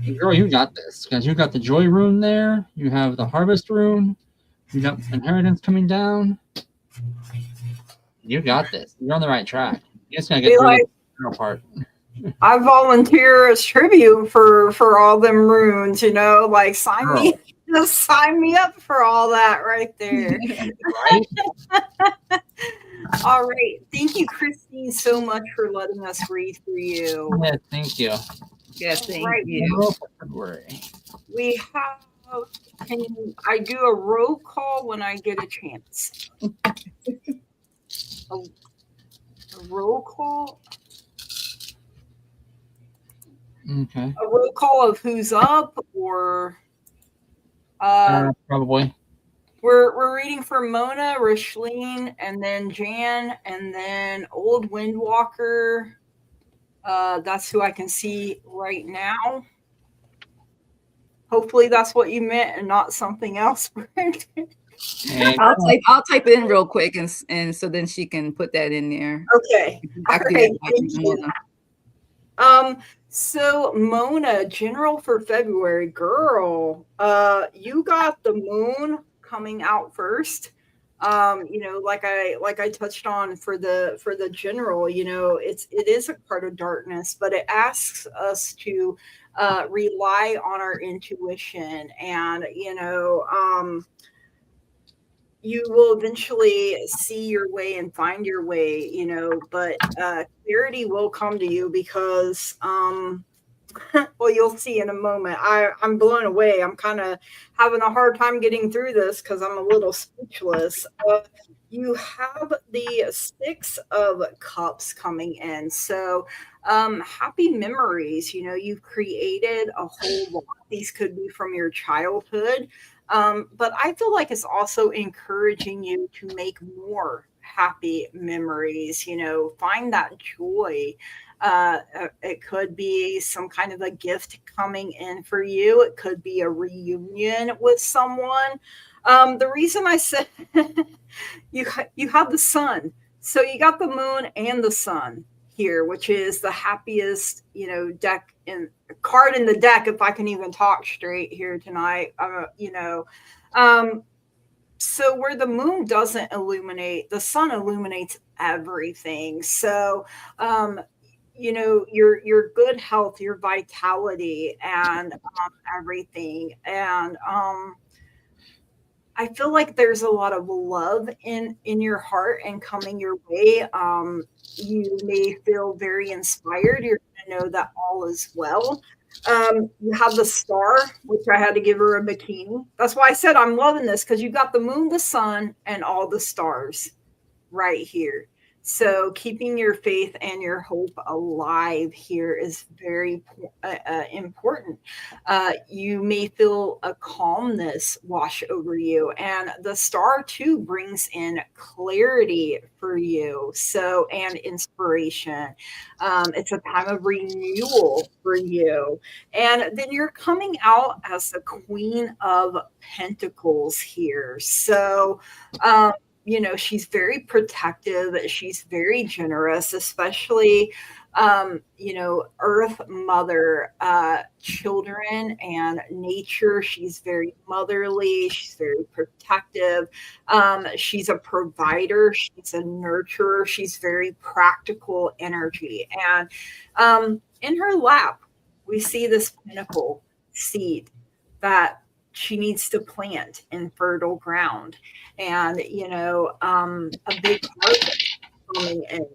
And girl, you got this, because you got the joy rune there. You have the harvest rune. You got inheritance coming down. You got this. You're on the right track. You just gotta get through the part. I volunteer as tribute for all them runes, sign me. Just sign me up for all that right there. Right? All right. Thank you, Christine, so much for letting us read for you. Yeah, thank you. Yes, thank you. We have, I do a roll call when I get a chance? A roll call? Okay. A roll call of who's up, or probably. We're reading for Mona, Rashleen, and then Jan, and then Old Windwalker. That's who I can see right now. Hopefully that's what you meant and not something else. I'll type it in real quick, and so then she can put that in there. Okay. All right. Thank you. So Mona, general for February, girl, you got the moon coming out first. Like I touched on for the general, it is a part of darkness, but it asks us to rely on our intuition, and you will eventually see your way and find your way, but clarity will come to you because Well, you'll see in a moment. I'm blown away. I'm kind of having a hard time getting through this because I'm a little speechless. You have the Six of Cups coming in. So, happy memories. You know, you've created a whole lot. These could be from your childhood. But I feel like it's also encouraging you to make more happy memories, you know, find that joy. It could be some kind of a gift coming in for you. It could be a reunion with someone. The reason I said you have the sun, so you got the moon and the sun here, which is the happiest, you know, deck in card in the deck. If I can even talk straight here tonight, um, so where the moon doesn't illuminate, the sun illuminates everything. So um, you know, your good health, your vitality, and everything. And I feel like there's a lot of love in your heart and coming your way. You may feel very inspired. You're going to know that all is well. You have the star, which I had to give her a bikini. That's why I said I'm loving this, because you got the moon, the sun, and all the stars right here. So keeping your faith and your hope alive here is very important. You may feel a calmness wash over you, and the star too brings in clarity for you. So, and inspiration. It's a time of renewal for you, and then you're coming out as the Queen of Pentacles here. So. You know, she's very protective, she's very generous, especially you know, earth mother, children and nature. She's very motherly, she's very protective, she's a provider, she's a nurturer, she's very practical energy. And in her lap we see this pinnacle seed that she needs to plant in fertile ground. And you know, a big harvest coming in.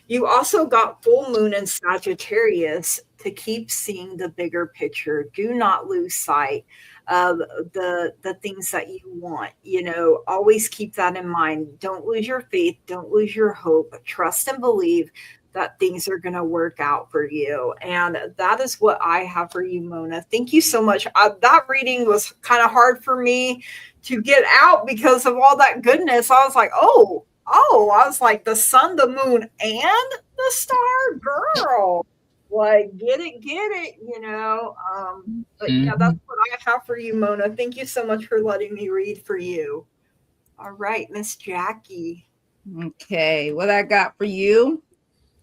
You also got full moon in Sagittarius to keep seeing the bigger picture. Do not lose sight of the things that you want. You know, always keep that in mind. Don't lose your faith, don't lose your hope. Trust and believe that things are going to work out for you. And that is what I have for you, Mona. Thank you so much. That reading was kind of hard for me to get out because of all that goodness. I was like, I was like, the sun, the moon, and the star, girl. Like, get it, you know. But yeah, that's what I have for you, Mona. Thank you so much for letting me read for you. All right, Miss Jackie. Okay, what I got for you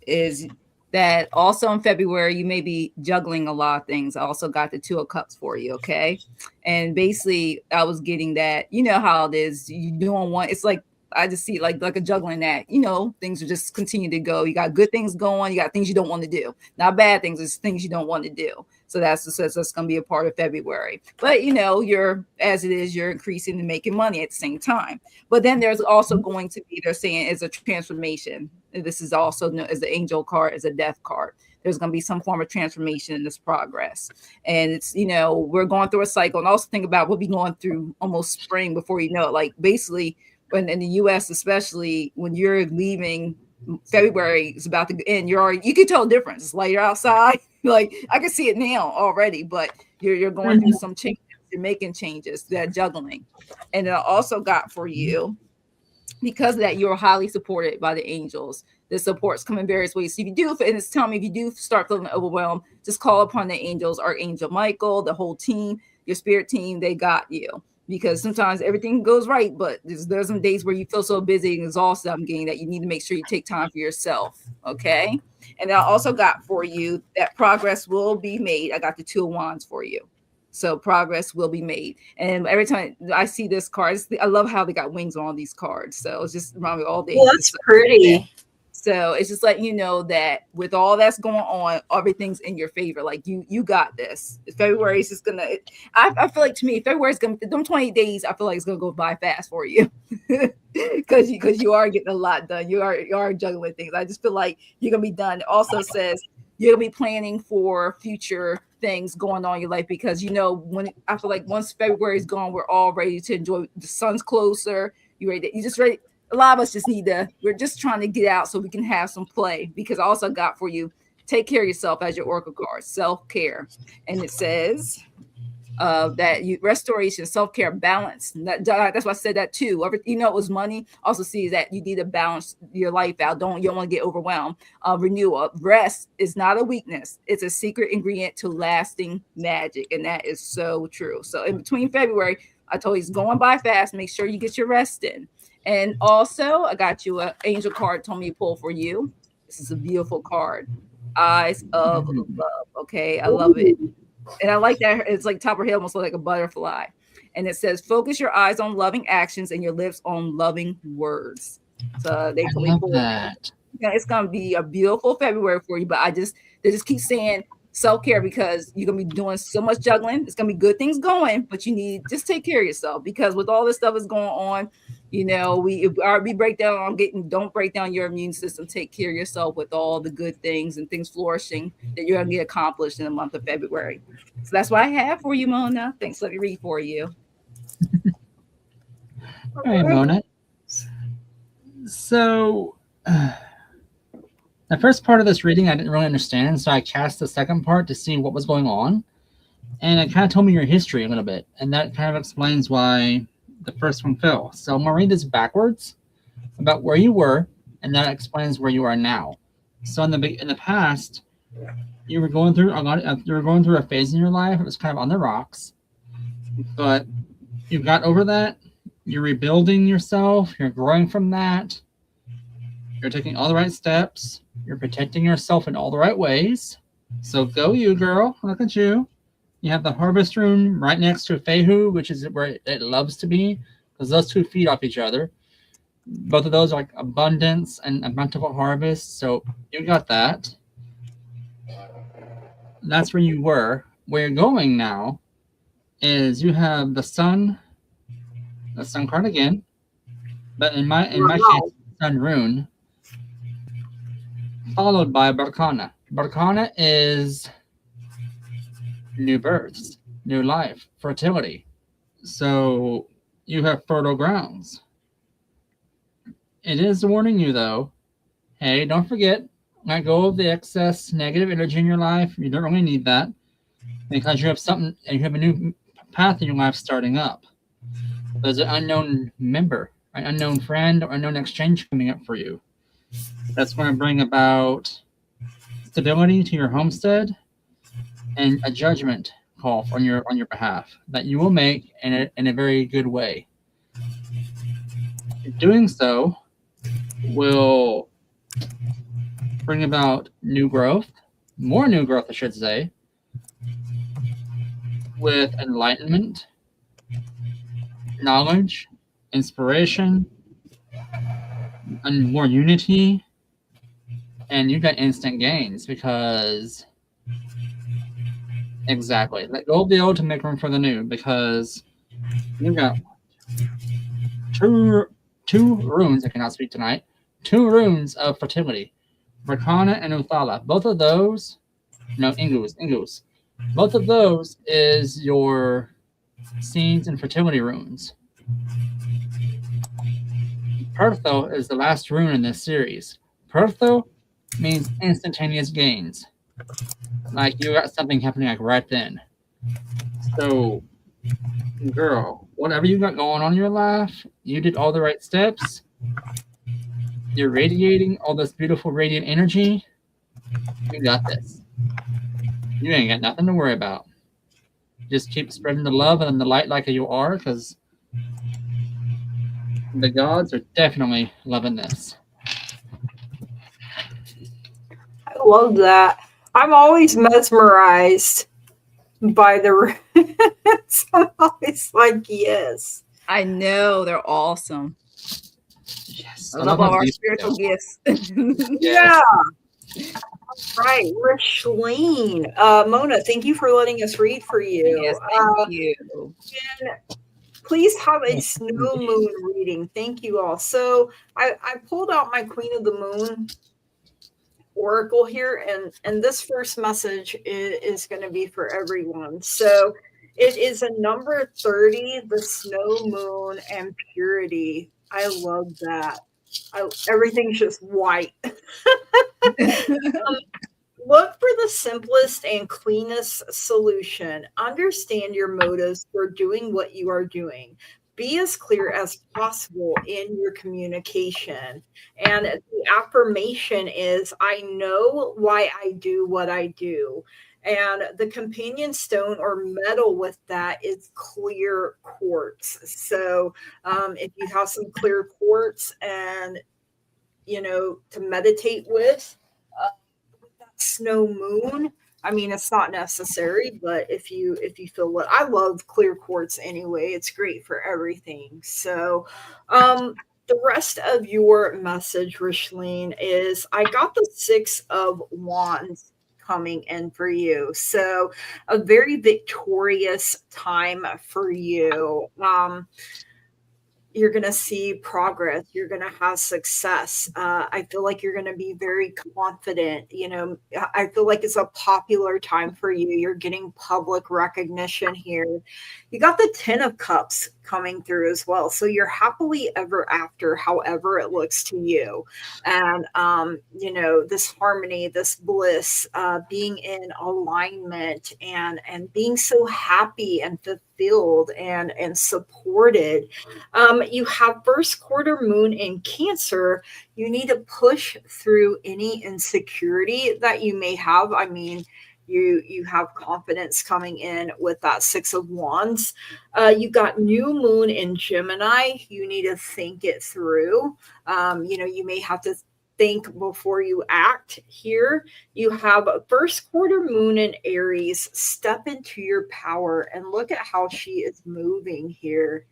is that also in February, you may be juggling a lot of things. I also got the Two of Cups for you, okay? And basically, I was getting that, you know how it is. You don't want, it's like, I just see like a juggling act, you know, things will just continue to go. You got good things going, you got things you don't want to do. Not bad things, it's things you don't want to do. So that's going to be a part of February. But, you know, you're, as it is, you're increasing and making money at the same time. But then there's also going to be, they're saying, is a transformation. This is also known as the angel card, as a death card. There's going to be some form of transformation in this progress. And it's, you know, we're going through a cycle. And also think about we'll be going through almost spring before you know it. Like basically, when in the US, especially when you're leaving, February is about to end. You can tell the difference. It's lighter outside. Like I can see it now already, but you're going through some changes. You're making changes, that juggling. And I also got for you, because of that, you're highly supported by the angels. The support's come in various ways. So if you do, and it's telling me if you do start feeling overwhelmed, just call upon the angels, Archangel Michael, the whole team, your spirit team, they got you. Because sometimes everything goes right, but there's some days where you feel so busy and exhausted, I'm getting, that you need to make sure you take time for yourself, okay? And I also got for you that progress will be made. I got the Two of Wands for you. So progress will be made. And every time I see this card, I love how they got wings on all these cards. So it's just around me all day. Well, that's pretty. So it's just letting you know that with all that's going on, everything's in your favor. Like you got this. February is just gonna. I feel like, to me, February's gonna. Them 28 days, I feel like it's gonna go by fast for you, because you are getting a lot done. You are juggling things. I just feel like you're gonna be done. It also says you're gonna be planning for future things going on in your life, because when I feel like once February is gone, we're all ready to enjoy. The sun's closer. You just ready. A lot of us just we're just trying to get out so we can have some play, because I also got for you, take care of yourself as your oracle card, self-care. And it says that restoration, self-care, balance. That's why I said that too. It was money. Also see that you need to balance your life out. You don't want to get overwhelmed. Renewal. Rest is not a weakness. It's a secret ingredient to lasting magic. And that is so true. So in between February, I told you it's going by fast. Make sure you get your rest in. And also, I got you an angel card told me to pull for you. This is a beautiful card. Eyes of love. Okay, I love it. And I like that it's like top of her head almost like a butterfly. And it says, focus your eyes on loving actions and your lips on loving words. So they told me that. It's gonna be a beautiful February for you. But they just keep saying self-care, because you're gonna be doing so much juggling. It's gonna be good things going, but you need just take care of yourself, because with all this stuff that's going on, we break down on don't break down your immune system. Take care of yourself with all the good things and things flourishing that you're gonna get accomplished in the month of February. So that's what I have for you, Mona. Thanks. Let me read for you. All right, Mona. So the first part of this reading I didn't really understand, so I cast the second part to see what was going on. And it kind of told me your history a little bit. And that kind of explains why the first one fell. So I'm going to read this backwards about where you were, and that explains where you are now. So in the past, you were going through a phase in your life. It was kind of on the rocks. But you got over that. You're rebuilding yourself. You're growing from that. You're taking all the right steps. You're protecting yourself in all the right ways. So go you, girl. Look at you. You have the harvest rune right next to Fehu, which is where it loves to be, because those two feed off each other. Both of those are like abundance and a bountiful harvest. So you got that. That's where you were. Where you're going now is you have the sun card again. But in my case, sun rune, followed by Barkana. Barkana is new births, new life, fertility. So you have fertile grounds. It is warning you, though. Hey, don't forget, let go of the excess negative energy in your life. You don't really need that, because you have a new path in your life starting up. There's an unknown member, an unknown friend, or unknown exchange coming up for you. That's going to bring about stability to your homestead and a judgment call on your behalf that you will make in a very good way. Doing so will bring about new growth, more new growth, I should say, with enlightenment, knowledge, inspiration, and more unity. And you got instant gains because exactly. Let go of the old to make room for the new, because you got two runes, I cannot speak tonight, 2 runes of fertility, Rakana and Uthala. Both of those, no, Ingus. Both of those is your seeds and fertility runes. Pertho is the last rune in this series. Pertho means instantaneous gains. Like you got something happening like right then. So, girl, whatever you got going on in your life, you did all the right steps. You're radiating all this beautiful radiant energy. You got this. You ain't got nothing to worry about. Just keep spreading the love and the light like you are, because the gods are definitely loving this. I love that. I'm always mesmerized by the runes. I'm always like, yes. I know, they're awesome. Yes. I love all our spiritual gifts. Yeah. Right. We're Shalene. Mona, thank you for letting us read for you. Yes, thank you. And please have a snow moon reading. Thank you all. So I pulled out my Queen of the Moon oracle here, and this first message is going to be for everyone. So it is a number 30, the snow moon and purity. I love that. Everything's just white. Look for the simplest and cleanest solution. Understand your motives for doing what you are doing. Be as clear as possible in your communication. And the affirmation is I know why I do what I do. And the companion stone or metal with that is clear quartz. So if you have some clear quartz and, to meditate with, snow moon, I mean, it's not necessary, but if you feel what I love clear quartz anyway, it's great for everything. So the rest of your message, Rishlene, is I got the 6 of Wands coming in for you. So a very victorious time for you. You're going to see progress. You're going to have success. I feel like you're going to be very confident. I feel like it's a popular time for you. You're getting public recognition here. You got the 10 of Cups coming through as well. So you're happily ever after, however it looks to you. And, this harmony, this bliss, being in alignment and being so happy and fulfilled and supported. You have first quarter moon in Cancer. You need to push through any insecurity that you may have. I mean, you have confidence coming in with that 6 of Wands. You got new moon in Gemini. You need to think it through. You may have to think before you act here. You have a first quarter moon in Aries. Step into your power and look at how she is moving here.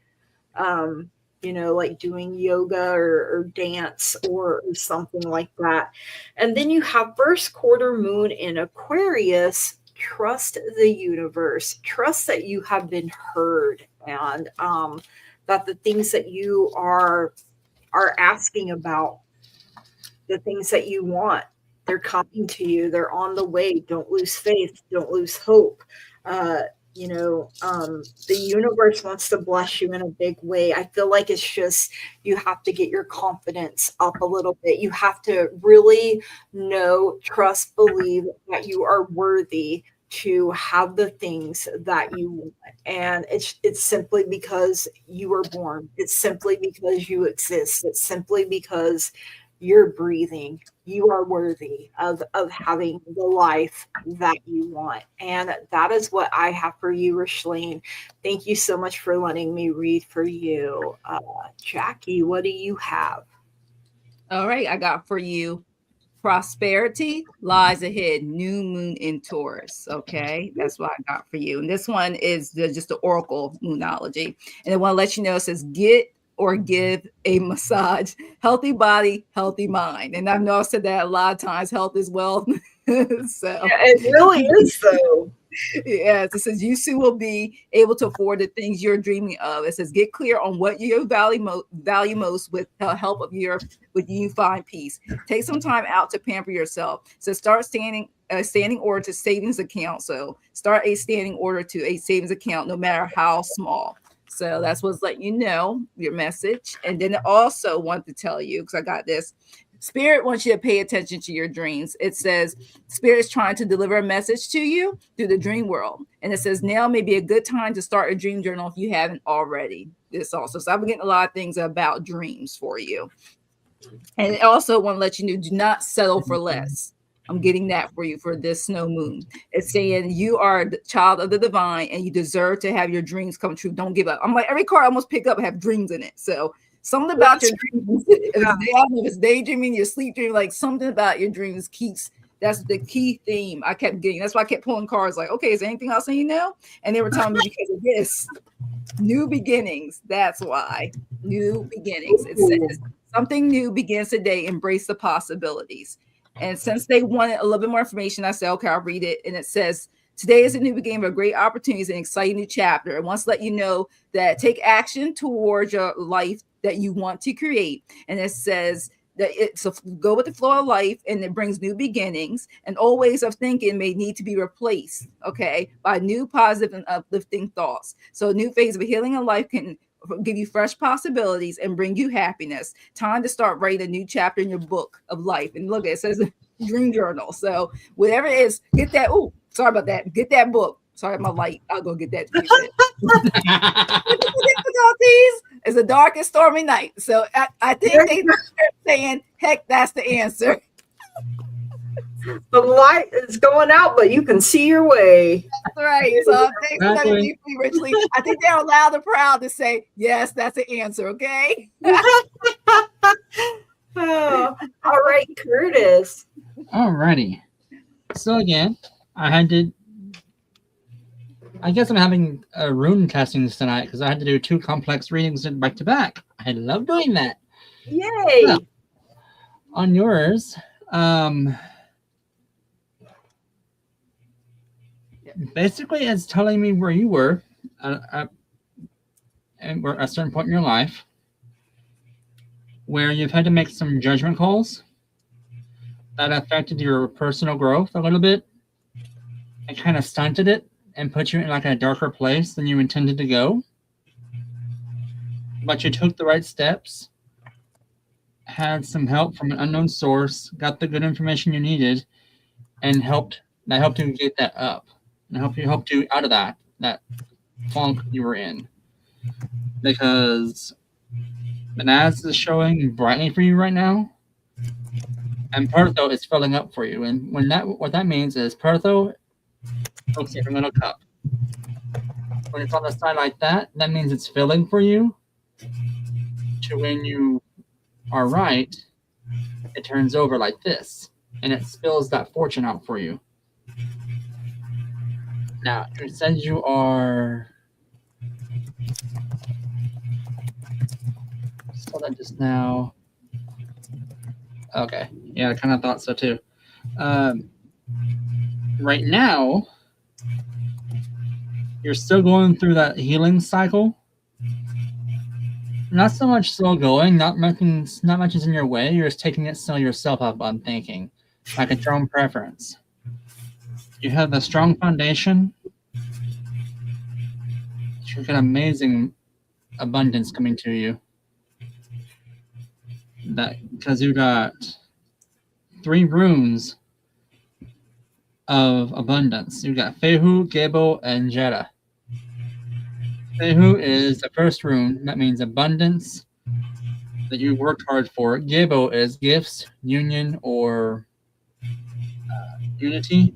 Like doing yoga or dance or something like that. And then you have first quarter moon in Aquarius. Trust the universe. Trust that you have been heard and that the things that you are asking about, the things that you want, they're coming to you. They're on the way. Don't lose faith. Don't lose hope. The universe wants to bless you in a big way. I feel like it's just, you have to get your confidence up a little bit. You have to really know, trust, believe that you are worthy to have the things that you want. And it's simply because you were born. It's simply because you exist. It's simply because you're breathing. You are worthy of having the life that you want. And that is what I have for you, Rishlene. Thank you so much for letting me read for you. Jackie, what do you have? All right, I got for you prosperity lies ahead, new moon in Taurus. Okay, that's what I got for you. And this one is just the oracle moonology. And I want to let you know, it says get or give a massage, healthy body, healthy mind. And I know I've said that a lot of times, health is wealth. So yeah, it really is though. Yes, it says you soon will be able to afford the things you're dreaming of. It says get clear on what you value most with the help of with you find peace. Take some time out to pamper yourself. So start standing order to savings account. So start a standing order to a savings account, no matter how small. So that's what's letting you know your message. And then I also want to tell you, because I got this, Spirit wants you to pay attention to your dreams. It says Spirit is trying to deliver a message to you through the dream world. And it says now may be a good time to start a dream journal if you haven't already. This also. So I've been getting a lot of things about dreams for you. And it also want to let you know, do not settle for less. I'm getting that for you for this snow moon. It's saying you are the child of the divine and you deserve to have your dreams come true. Don't give up. I'm like, every card I almost pick up have dreams in it. So something about your dreams, if it's daydreaming, your sleep dream, like something about your dreams keeps, that's the key theme I kept getting. That's why I kept pulling cards like, okay, is there anything else I need to know? And they were telling me because of this, new beginnings. That's why, new beginnings. It says something new begins today. Embrace the possibilities. And since they wanted a little bit more information, I said, okay, I'll read it. And it says, today is a new beginning of great opportunities and exciting new chapter. It wants to let you know that take action towards your life that you want to create. And it says, that it's a go with the flow of life, and it brings new beginnings, and old ways of thinking may need to be replaced, okay, by new positive and uplifting thoughts. So a new phase of healing in life can give you fresh possibilities and bring you happiness. Time to start writing a new chapter in your book of life. And look, it says dream journal. So whatever it is, get that. Oh, sorry about that. Get that book. Sorry, my light. I'll go get that. Difficulties. It's a dark and stormy night. So I think they're saying, heck, that's the answer. The light is going out, but you can see your way. That's right. So thanks for letting me deeply, richly. I think they're loud and proud to say, yes, that's the answer. Okay. Oh, all right, Curtis. Alrighty. So again, I guess I'm having rune castings tonight because I had to do 2 complex readings back to back. I love doing that. Yay! So, on yours, basically it's telling me where you were at a certain point in your life where you've had to make some judgment calls that affected your personal growth a little bit and kind of stunted it and put you in like a darker place than you intended to go. But you took the right steps, had some help from an unknown source, got the good information you needed, and helped you get that up. And helped you out of that funk you were in. Because Manaz is showing brightly for you right now. And Pertho is filling up for you. And what that means is Pertho looks at your little cup. When it's on the side like that, that means it's filling for you. To when you are right, it turns over like this. And it spills that fortune out for you. Now, it says you are... Saw that just now. Okay. Yeah, I kind of thought so too. Right now, you're still going through that healing cycle. Not so much slow going, not much is in your way. You're just taking it slow yourself up on thinking, like a your own preference. You have a strong foundation. You've got amazing abundance coming to you. That because you got 3 runes of abundance. You got Fehu, Gebo, and Jetta. Fehu is the first rune. That means abundance that you worked hard for. Gebo is gifts, union, or unity.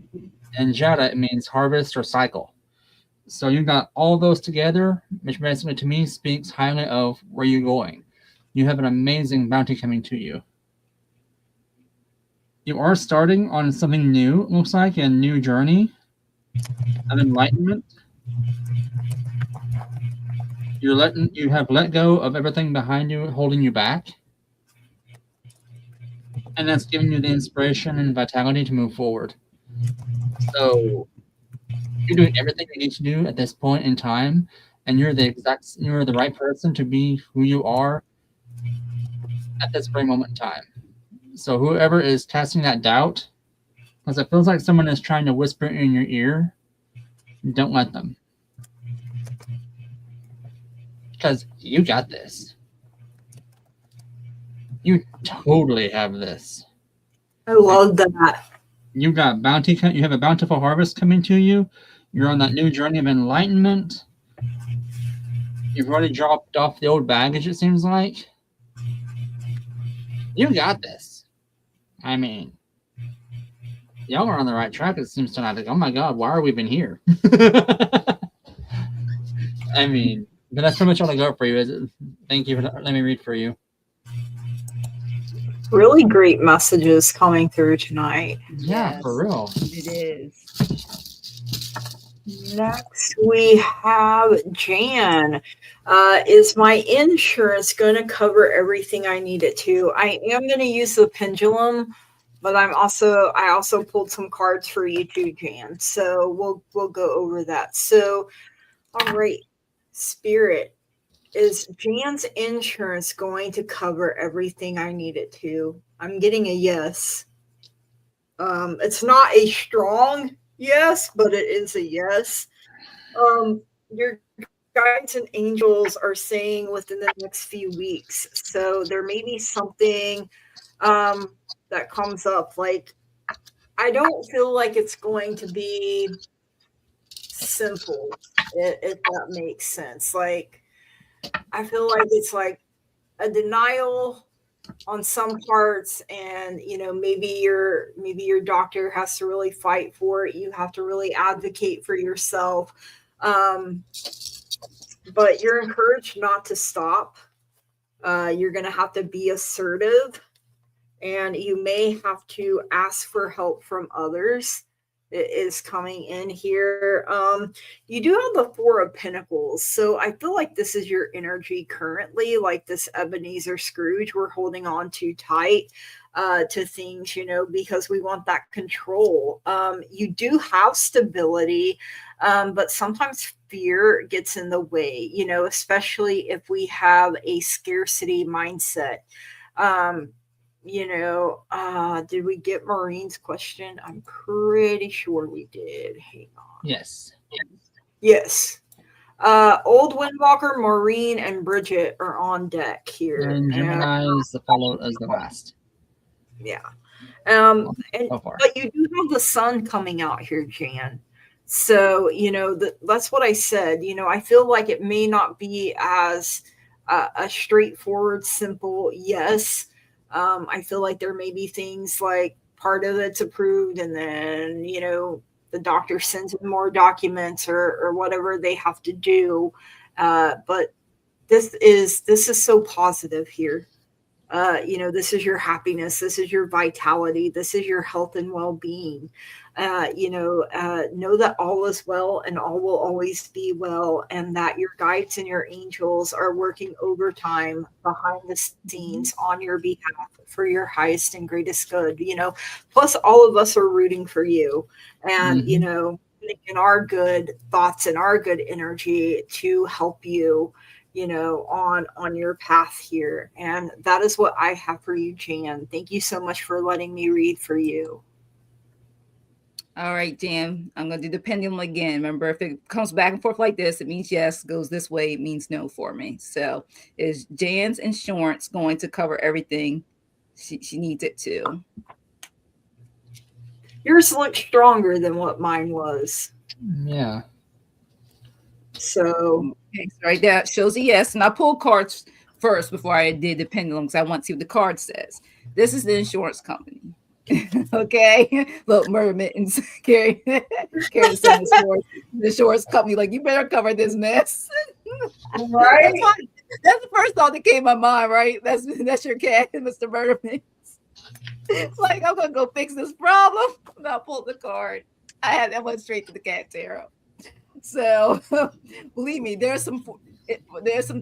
And Jetta, it means harvest or cycle. So you got all those together, which basically to me speaks highly of where you're going. You have an amazing bounty coming to you. You are starting on something new, it looks like, a new journey of enlightenment. You have let go of everything behind you holding you back. And that's giving you the inspiration and vitality to move forward. So you're doing everything you need to do at this point in time, and you're the right person to be who you are at this very moment in time. So whoever is casting that doubt, because it feels like someone is trying to whisper in your ear, don't let them. Because you got this. You totally have this. I love that. You got bounty. You have a bountiful harvest coming to you. You're on that new journey of enlightenment. You've already dropped off the old baggage, it seems like. You got this. I mean, y'all are on the right track, it seems tonight. Like, oh my God, why are we even here? I mean, but that's pretty much all I got for you. Thank you for letting me read for you. Really great messages coming through tonight. Yeah, Yes, for real. it is. Next, we have Jan. Is my insurance going to cover everything I need it to? I am going to use the pendulum, but I also pulled some cards for you too, Jan. So we'll go over that. So, all right, Spirit, is Jan's insurance going to cover everything I need it to? I'm getting a yes. It's not a strong yes, but it is a yes. Your guides and angels are saying within the next few weeks. So there may be something um, that comes up. Like, I don't feel like it's going to be simple, if that makes sense. Like, I feel like it's like a denial on some parts, and maybe your doctor has to really fight for it. You have to really advocate for yourself. Um, but you're encouraged not to stop. You're going to have to be assertive, and you may have to ask for help from others. It is coming in here. You do have the Four of Pentacles, so I feel like this is your energy currently, like this Ebenezer Scrooge. We're holding on too tight to things, because we want that control. You do have stability, but sometimes fear gets in the way, especially if we have a scarcity mindset. Um, did we get Maureen's question? I'm pretty sure we did. Hang on. Yes. Yes. Old Windwalker, Maureen, and Bridget are on deck here. And Gemini is the follow as the last. Yeah. So far. But you do have the sun coming out here, Jan. So, that's what I said. I feel like it may not be as a straightforward, simple yes. I feel like there may be things like part of it's approved, and then, the doctor sends in more documents, or whatever they have to do. But this is so positive here. This is your happiness, this is your vitality, this is your health and well-being. Know that all is well, and all will always be well, and that your guides and your angels are working overtime behind the scenes on your behalf for your highest and greatest good. Plus all of us are rooting for you, and in our good thoughts and our good energy to help you, on your path here. And that is what I have for you, Jan. Thank you so much for letting me read for you. All right, Jan, I'm going to do the pendulum again. Remember, if it comes back and forth like this, it means yes. Goes this way, it means no for me. So is Jan's insurance going to cover everything she needs it to? Yours looks stronger than what mine was. Yeah. So, okay, so right there shows a yes. And I pulled cards first before I did the pendulum, because I want to see what the card says. This is the insurance company. Okay, look, mermaids carry the insurance company. Like, you better cover this mess. right? That's the first thought that came to my mind. Right? That's your cat, Mr. Mermaid. It's like, I'm gonna go fix this problem. And I pulled the card. I went straight to the cat tarot. So believe me, there's some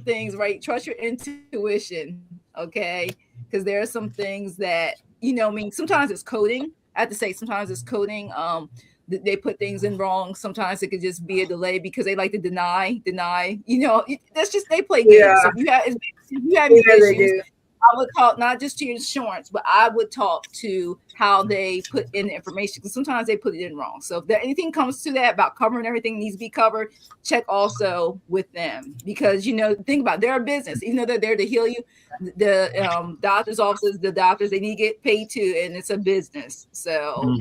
things, right? Trust your intuition, okay? Because there are some things that, sometimes it's coding. I have to say, sometimes it's coding. They put things in wrong. Sometimes it could just be a delay because they like to deny. That's just, they play games. Yeah. So if you have issues, I would talk not just to your insurance, but I would talk to how they put in the information, because sometimes they put it in wrong. So if anything comes to that about covering everything needs to be covered, check also with them, because think about it, they're a business. Even though they're there to heal you, the doctor's offices, the doctors, they need to get paid too, and it's a business. So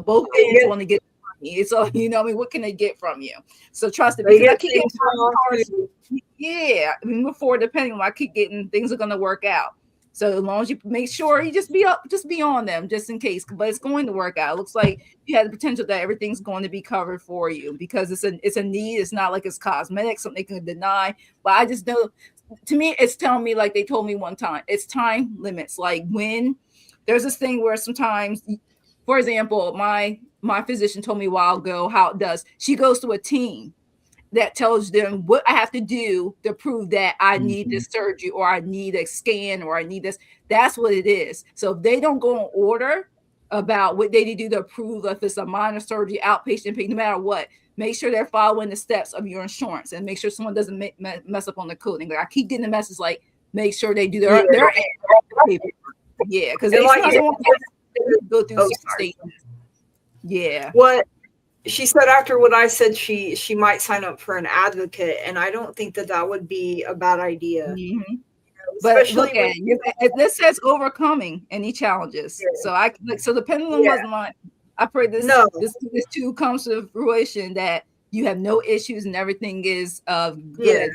both ends want to get money. So what can they get from you? So trust it. Because I keep getting before, depending on, I keep getting things are going to work out. So as long as you make sure you just be on them, just in case. But it's going to work out. It looks like you have the potential that everything's going to be covered for you, because it's a need. It's not like it's cosmetic, something they can deny. But I just know, to me, it's telling me, like they told me one time, it's time limits. Like, when there's this thing where sometimes, for example, my physician told me a while ago how it does. She goes to a team that tells them what I have to do to prove that I need this surgery, or I need a scan, or I need this. That's what it is. So if they don't go in order about what they need to do to prove if it's a minor surgery, outpatient, no matter what, make sure they're following the steps of your insurance, and make sure someone doesn't mess up on the coding. Like I keep getting the message like, make sure they do their paper. Yeah, because they sometimes want to go through statements. Yeah. What she said after what I said, she might sign up for an advocate, and I don't think that would be a bad idea. Mm-hmm. But look at it. This says overcoming any challenges. Yeah. So the pendulum was mine. I pray this too comes to fruition, that you have no issues and everything is good. Yeah.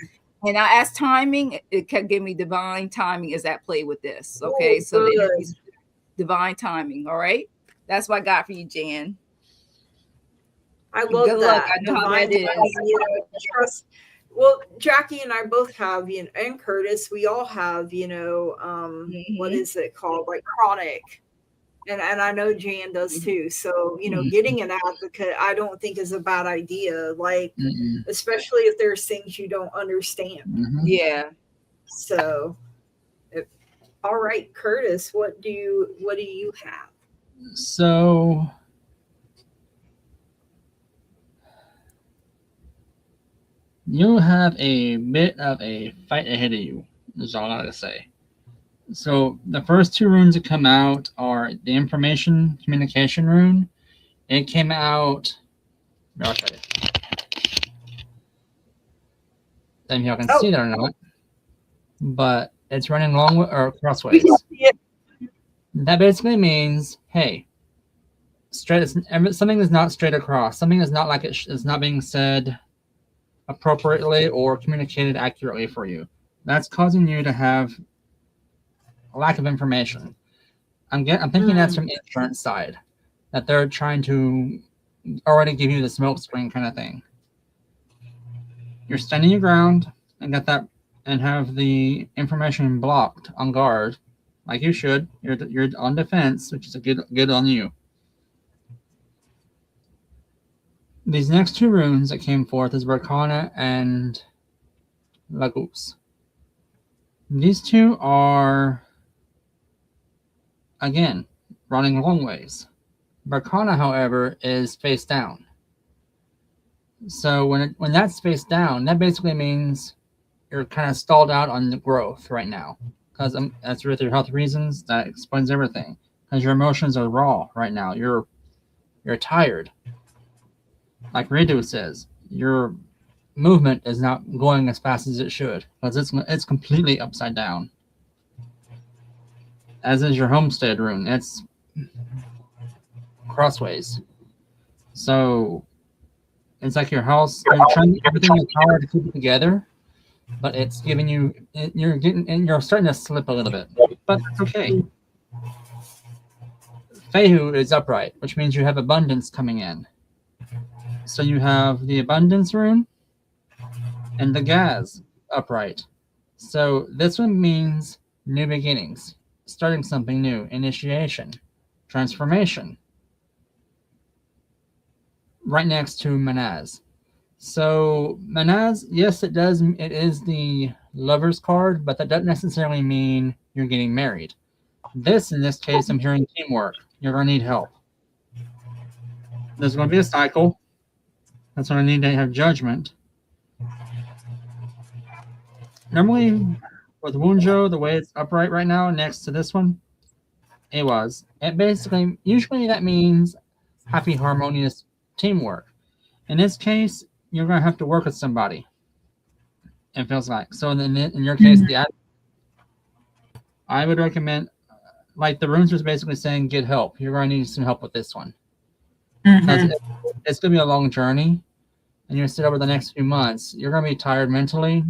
And I asked timing. It kept giving me divine timing is at play with this. Okay, so divine timing. All right, that's what I got for you, Jan. I love good that. Luck. I know how that is. Trust. Well, Jackie and I both have, and Curtis, we all have, what is it called? Like chronic. And I know Jan does too. So, getting an advocate, I don't think is a bad idea. Like, especially if there's things you don't understand. Mm-hmm. Yeah. So, all right, Curtis, what do you have? So, you have a bit of a fight ahead of you, is all I gotta say. So the first two runes that come out are the information communication rune. It came out. I'll try it. I don't know if y'all can see that or not, but it's running long or crossways. Yeah. That basically means, hey, something is not straight across. Something is not like it's not being said appropriately or communicated accurately for you. That's causing you to have a lack of information. I'm thinking that's from the insurance side, that they're trying to already give you the smoke screen kind of thing. You're standing your ground and have the information blocked on guard, like you should. You're on defense, which is a good on you. These next two runes that came forth is Barkana and Lagos. These two are, again, running long ways. Barkana, however, is face down. So when that's face down, that basically means you're kind of stalled out on the growth right now. Because that's with your health reasons. That explains everything. Because your emotions are raw right now. You're tired. Like Redu says, your movement is not going as fast as it should because it's completely upside down. As is your homestead rune, it's crossways. So it's like your house. You're trying everything in your power to keep it together, but it's giving you. You're starting to slip a little bit, but it's okay. Fehu is upright, which means you have abundance coming in. So you have the abundance rune and the Gaz upright. So this one means new beginnings, starting something new, initiation, transformation. Right next to Manaz. So Manaz, yes, it is the lover's card, but that doesn't necessarily mean you're getting married. In this case, I'm hearing teamwork. You're going to need help. There's going to be a cycle. That's when I need to have judgment. Normally, with Wunjo, the way it's upright right now next to this one, usually that means happy, harmonious teamwork. In this case, you're going to have to work with somebody. It feels like. So in your case, I would recommend, like the runes was basically saying, get help. You're going to need some help with this one. Mm-hmm. It's going to be a long journey. And you're sit over the next few months, you're going to be tired mentally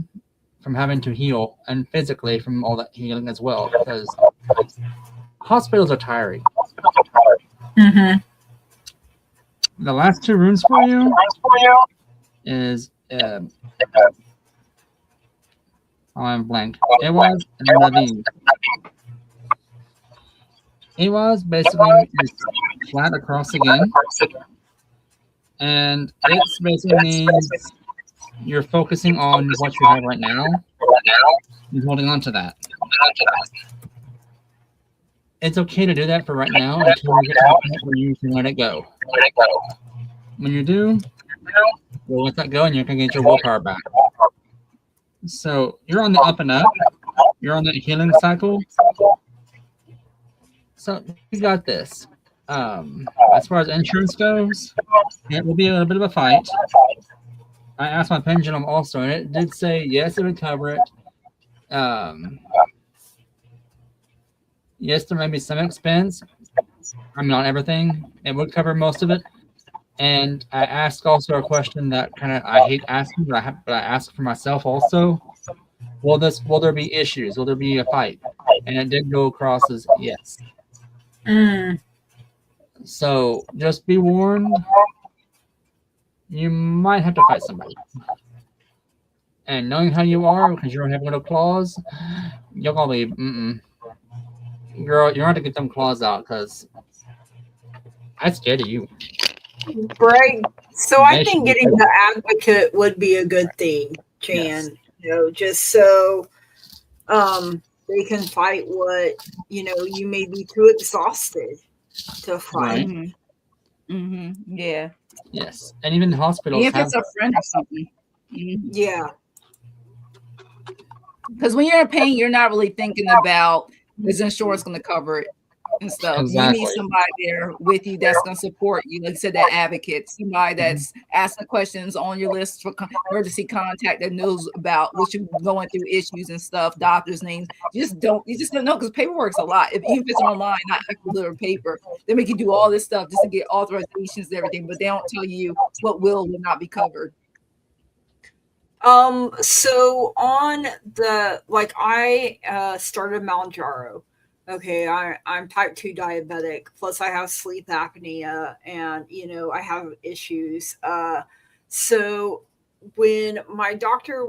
from having to heal and physically from all that healing as well, because hospitals are tiring. Mm-hmm. The last two runes for you is I'm blank. Ewaz and Naveen. Ewaz basically is flat across again. And it basically means you're focusing on what you have right now and holding on to that. It's okay to do that for right now until you get to the point where you can let it go. When you do, We'll let that go, and you can get your willpower back. So you're on the up and up. You're on the healing cycle. So you got this. As far as insurance goes, it will be a little bit of a fight. I asked my pendulum also, and it did say yes, it would cover it. Yes, there may be some expense. I mean, not everything. It would cover most of it. And I asked also a question that kind of I hate asking, but I ask for myself also. Will there be issues? Will there be a fight? And it did go across as yes. So just be warned. You might have to fight somebody. And knowing how you are, because you don't have little claws, you'll probably girl, you're going to get them claws out because I'm scared of you. Right. So I think getting the advocate would be a good thing, Jan. Yes. Just so they can fight what you may be too exhausted to fight. Right. Yeah. Yes, and even the hospitals. If it's a friend or something. Yeah. Because when you're in pain, you're not really thinking about is insurance going to cover it and stuff. Exactly. You need somebody there with you that's going to support you. Like you said, that advocate, somebody that's asking questions on your list for emergency contact that knows about what you're going through, issues and stuff, doctors' names. You just don't know because paperwork's a lot. Even if it's online, not actual little paper, they make you do all this stuff just to get authorizations and everything, but they don't tell you what will not be covered. So on the I started Mounjaro. Okay, I'm type 2 diabetic, plus I have sleep apnea and I have issues. So when my doctor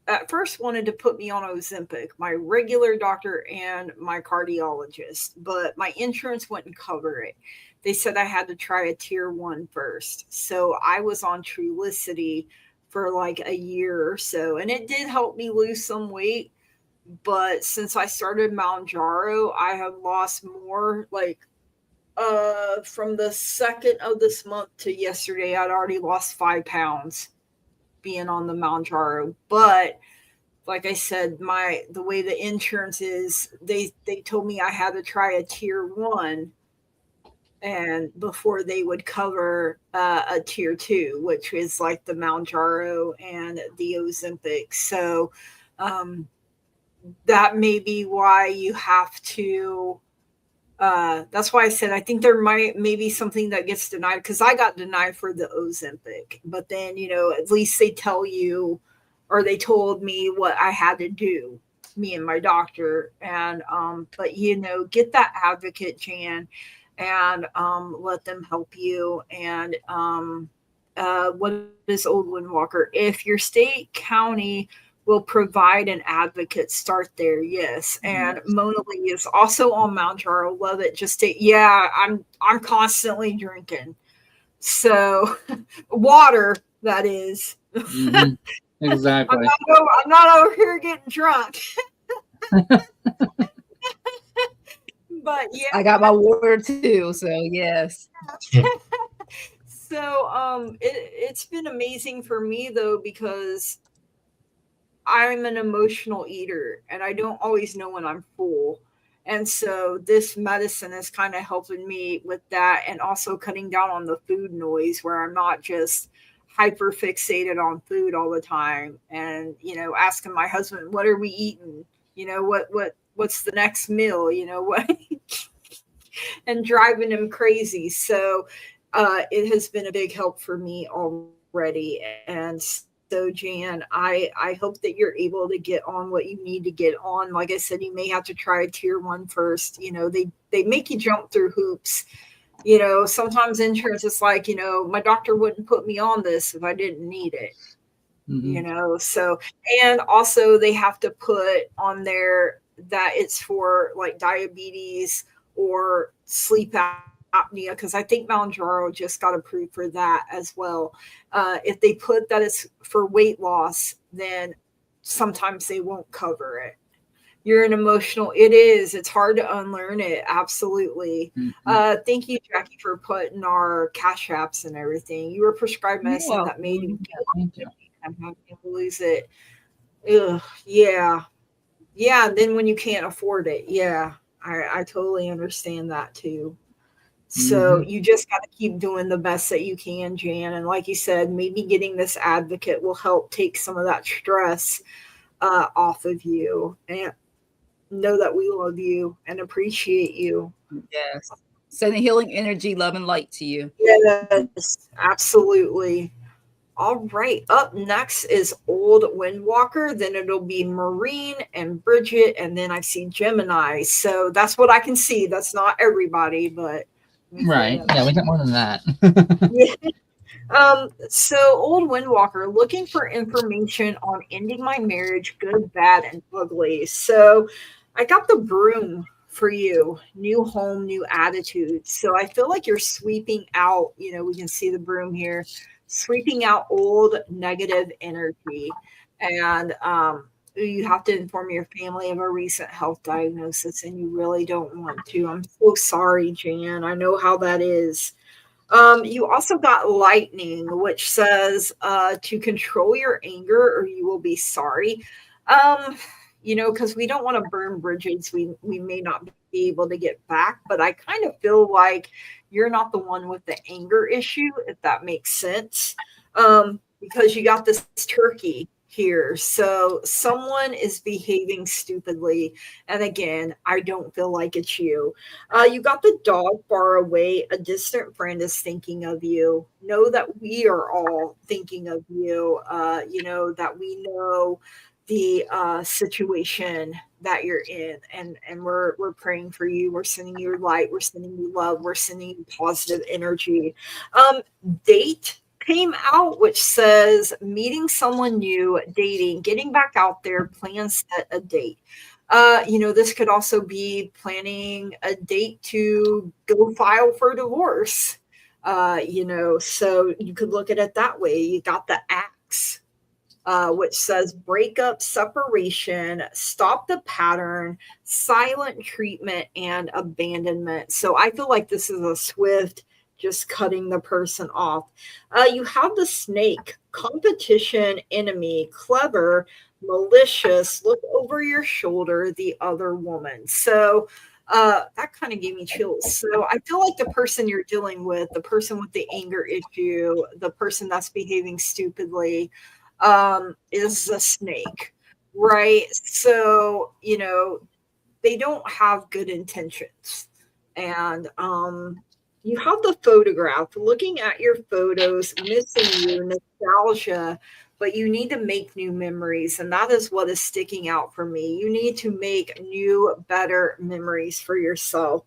at first wanted to put me on Ozempic, my regular doctor and my cardiologist, but my insurance wouldn't cover it. They said I had to try a tier 1 first. So I was on Trulicity for like a year or so, and it did help me lose some weight. But since I started Mounjaro, I have lost more. From the 2nd of this month to yesterday, I'd already lost 5 pounds being on the Mounjaro. But like I said, the way the insurance is, they told me I had to try a tier 1 and before they would cover a tier 2, which is like the Mounjaro and the Ozempic. So that may be why you have to. That's why I said I think there may be something that gets denied, because I got denied for the Ozempic, but then at least they tell you, or they told me what I had to do, me and my doctor, and but get that advocate, Jan, and let them help you. And what is Old Windwalker? If your state, county will provide an advocate, start there. Yes. And Mona Lee is also on Mounjaro. Love it. I'm constantly drinking. So water, that is. Exactly. I'm not over here getting drunk. But yeah, I got my water too, so yes. So it's been amazing for me though, because I'm an emotional eater and I don't always know when I'm full. And so this medicine is kind of helping me with that, and also cutting down on the food noise, where I'm not just hyper fixated on food all the time, and asking my husband, what are we eating? What's the next meal? What and driving him crazy. So it has been a big help for me already. And so, Jan, I hope that you're able to get on what you need to get on. Like I said, you may have to try a tier 1 first. They make you jump through hoops. Sometimes insurance is like, my doctor wouldn't put me on this if I didn't need it. So, and also they have to put on there that it's for like diabetes or sleep apnea, because I think Mounjaro just got approved for that as well. If they put that it's for weight loss, then sometimes they won't cover it. You're an emotional. It is. It's hard to unlearn it. Absolutely. Mhm. Thank you, Jackie, for putting our cash apps and everything. You were prescribed You're medicine that made you welcome. Yeah, thank you. I'm having to lose it. Ugh, yeah. Yeah. And then when you can't afford it, yeah. I totally understand that too. So Hmm. you just got to keep doing the best that you can, Jan. And like you said, maybe getting this advocate will help take some of that stress off of you. And know that we love you and appreciate you. Yes. Sending healing energy, love, and light to you. Yes, absolutely. All right. Up next is Old Windwalker. Then it'll be Marine and Bridget. And then I see Gemini. So that's what I can see. That's not everybody, but Right. Yeah, we got more than that. yeah. So Old Windwalker looking for information on ending my marriage, good, bad, and ugly. So I got the broom for you. New home, new attitude. So I feel like you're sweeping out, we can see the broom here, sweeping out old negative energy. And you have to inform your family of a recent health diagnosis, and you really don't want to. I'm so sorry, Jan. I know how that is. You also got lightning, which says to control your anger or you will be sorry. Because we don't want to burn bridges we may not be able to get back. But I kind of feel like you're not the one with the anger issue, if that makes sense. Because you got this turkey here. So someone is behaving stupidly. And again, I don't feel like it's you. You got the dog far away. A distant friend is thinking of you. Know that we are all thinking of you. That we know the situation that you're in, and we're praying for you. We're sending you light. We're sending you love. We're sending you positive energy. Um, Date came out, which says meeting someone new, dating, getting back out there, plan, set a date. This could also be planning a date to go file for divorce. So you could look at it that way. You got the axe, which says breakup, separation, stop the pattern, silent treatment, and abandonment. So I feel like this is a swift, just cutting the person off. You have the snake, competition, enemy, clever, malicious, look over your shoulder, the other woman. So that kind of gave me chills. So I feel like the person you're dealing with, the person with the anger issue, the person that's behaving stupidly, is a snake, right? So, they don't have good intentions. And you have the photograph, looking at your photos, missing you, nostalgia, but you need to make new memories. And that is what is sticking out for me. You need to make new, better memories for yourself.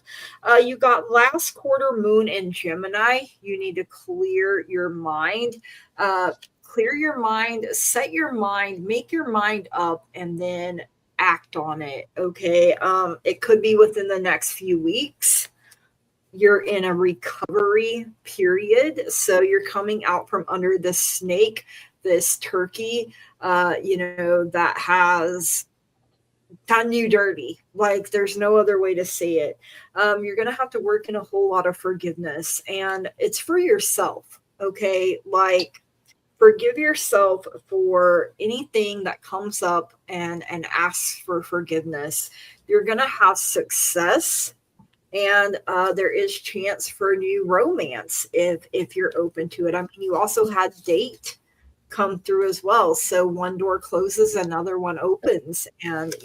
You got last quarter moon in Gemini. You need to clear your mind. Clear your mind, set your mind, make your mind up, and then act on it. Okay. It could be within the next few weeks. You're in a recovery period. So you're coming out from under this snake, this turkey, that has done you dirty. Like there's no other way to say it. You're going to have to work in a whole lot of forgiveness, and it's for yourself. Okay. Like, forgive yourself for anything that comes up and asks for forgiveness. You're going to have success, and there is chance for new romance if you're open to it. I mean, you also had date come through as well. So one door closes, another one opens, and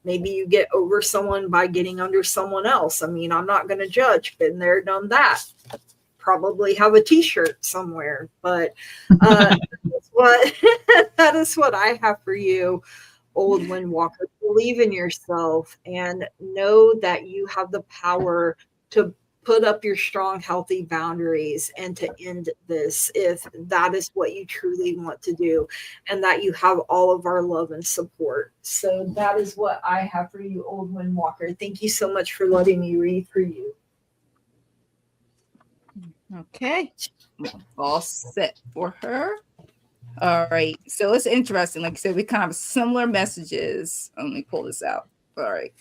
maybe you get over someone by getting under someone else. I mean, I'm not going to judge. Been there, done that. Probably have a t-shirt somewhere, but that's what that is what I have for you, Old Windwalker. Believe in yourself and know that you have the power to put up your strong, healthy boundaries and to end this if that is what you truly want to do, and that you have all of our love and support. So that is what I have for you, Old Windwalker. Thank you so much for letting me read for you. Okay. All set for her. All right. So it's interesting. Like I said, we kind of have similar messages. Let me pull this out. All right.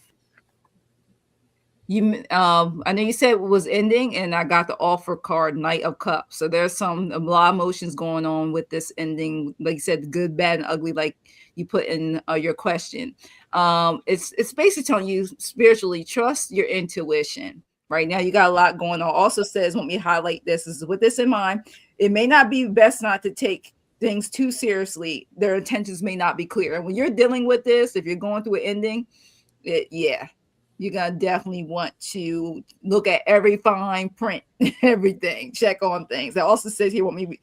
I know you said it was ending, and I got the offer card, Knight of Cups. So there's a lot of emotions going on with this ending. Like you said, good, bad, and ugly, like you put in your question. It's basically telling you spiritually, trust your intuition. Right now, you got a lot going on. Also says, want me to highlight this, is with this in mind, it may not be best not to take things too seriously. Their intentions may not be clear. And when you're dealing with this, if you're going through an ending, you're gonna definitely want to look at every fine print, everything, check on things. It also says here what me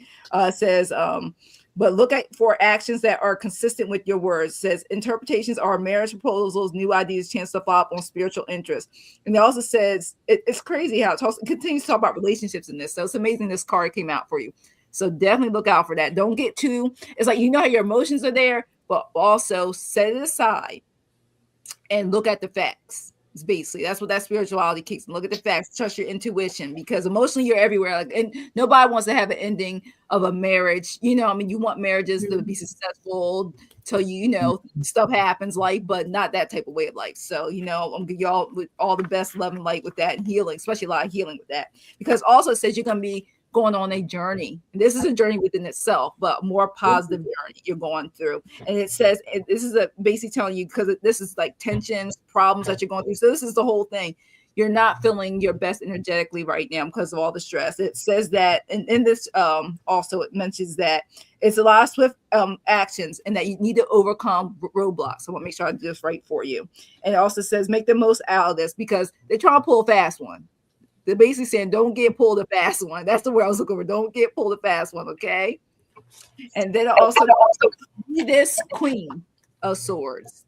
says, but look at for actions that are consistent with your words. It says interpretations are marriage proposals, new ideas, chance to follow up on spiritual interest. And it also says it's crazy how it continues to talk about relationships in this. So it's amazing this card came out for you. So definitely look out for that. Don't get too. It's like how your emotions are there, but also set it aside and look at the facts. It's basically that's what that spirituality kicks in. Look at the facts, trust your intuition, because emotionally you're everywhere. Like, and nobody wants to have an ending of a marriage. You want marriages to be successful till stuff happens, but not that type of way of life. So, I'm gonna give y'all with all the best love and light with that and healing, especially a lot of healing with that. Because also it says you're gonna be going on a journey. This is a journey within itself, but more positive journey you're going through. And it says this is basically telling you, because this is like tensions, problems that you're going through. So this is the whole thing. You're not feeling your best energetically right now because of all the stress. It says that, and in this also it mentions that it's a lot of swift actions and that you need to overcome roadblocks. So I want to make sure I do this right for you. And it also says make the most out of this, because they're trying to pull a fast one. They're basically saying, don't get pulled a fast one. That's the word I was looking for. Don't get pulled a fast one, okay? And then also be this Queen of Swords.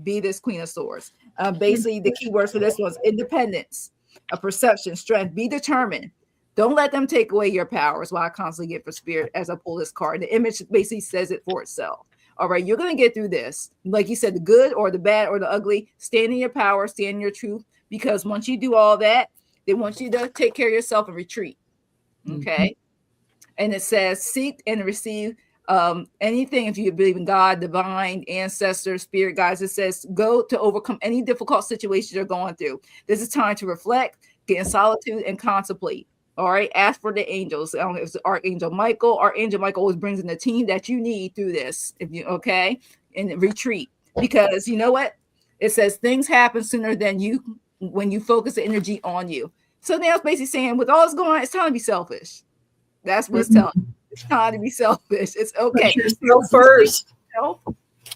Be this Queen of Swords. Basically, the key words for this was independence, a perception, strength. Be determined. Don't let them take away your power, is what I constantly get for spirit as I pull this card. The image basically says it for itself. All right, you're going to get through this. Like you said, the good or the bad or the ugly, stand in your power, stand in your truth, because once you do all that, they want you to take care of yourself and retreat. Okay. And it says, seek and receive anything if you believe in God, divine, ancestors, spirit guides. It says, go to overcome any difficult situations you're going through. This is time to reflect, get in solitude, and contemplate. All right. Ask for the angels. I don't know if it's Archangel Michael. Archangel Michael always brings in the team that you need through this. And retreat. Because you know what? It says things happen sooner than when you focus the energy on you. So now it's basically saying, with all this going on, it's time to be selfish. That's what it's telling you. It's time to be selfish. It's okay. Put yourself first.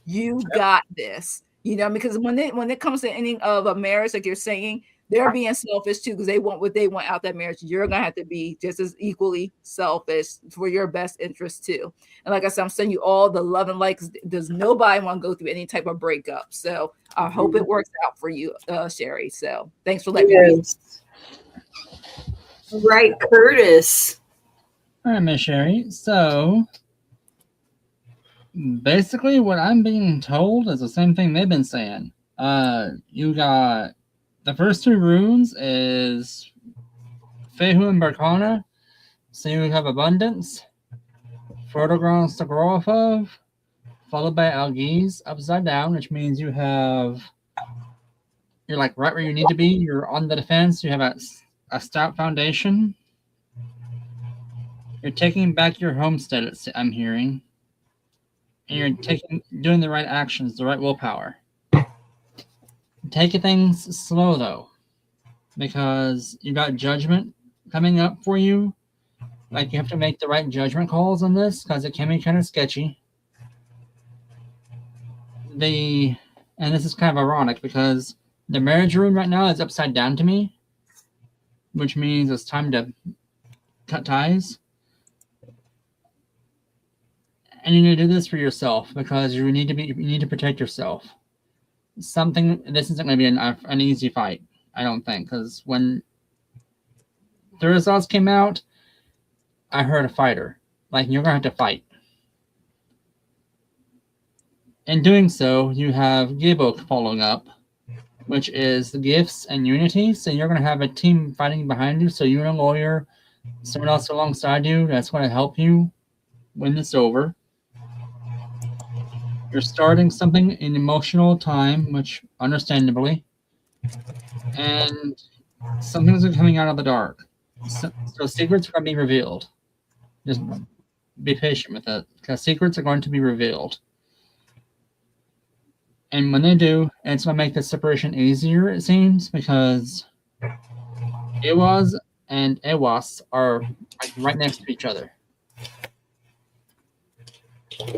You got this. Because when it comes to the ending of a marriage, like you're saying, they're being selfish too, because they want what they want out that marriage. You're gonna have to be just as equally selfish for your best interest too. And like I said, I'm sending you all the love and light, because does nobody want to go through any type of breakup. So I hope it works out for you, Sherry. So thanks for letting me be. Right, Curtis. All right, Miss Sherry. So basically what I'm being told is the same thing they've been saying. You got the first two runes is Fehu and Barkana. So you have abundance, fertile grounds to grow off of, followed by Algiz upside down, which means you're like right where you need to be. You're on the defense. You have a stout foundation. You're taking back your homestead, I'm hearing. And you're doing the right actions, the right willpower. Taking things slow though, because you got judgment coming up for you. Like you have to make the right judgment calls on this, because it can be kind of sketchy. And this is kind of ironic, because the marriage rune right now is upside down to me, which means it's time to cut ties. And you need to do this for yourself, because you need to protect yourself. This isn't going to be an easy fight, I don't think, because when the results came out, I heard a fighter. Like, you're going to have to fight. In doing so, you have Gibok following up, which is the gifts and unity. So you're going to have a team fighting behind you. So you and a lawyer, someone else alongside you, that's going to help you when it's over. You're starting something in emotional time, which understandably, and some things are coming out of the dark. So secrets are going to be revealed. Just be patient with it, because secrets are going to be revealed. And when they do, it's going to make the separation easier, it seems, because Iwas and Ewas are like right next to each other.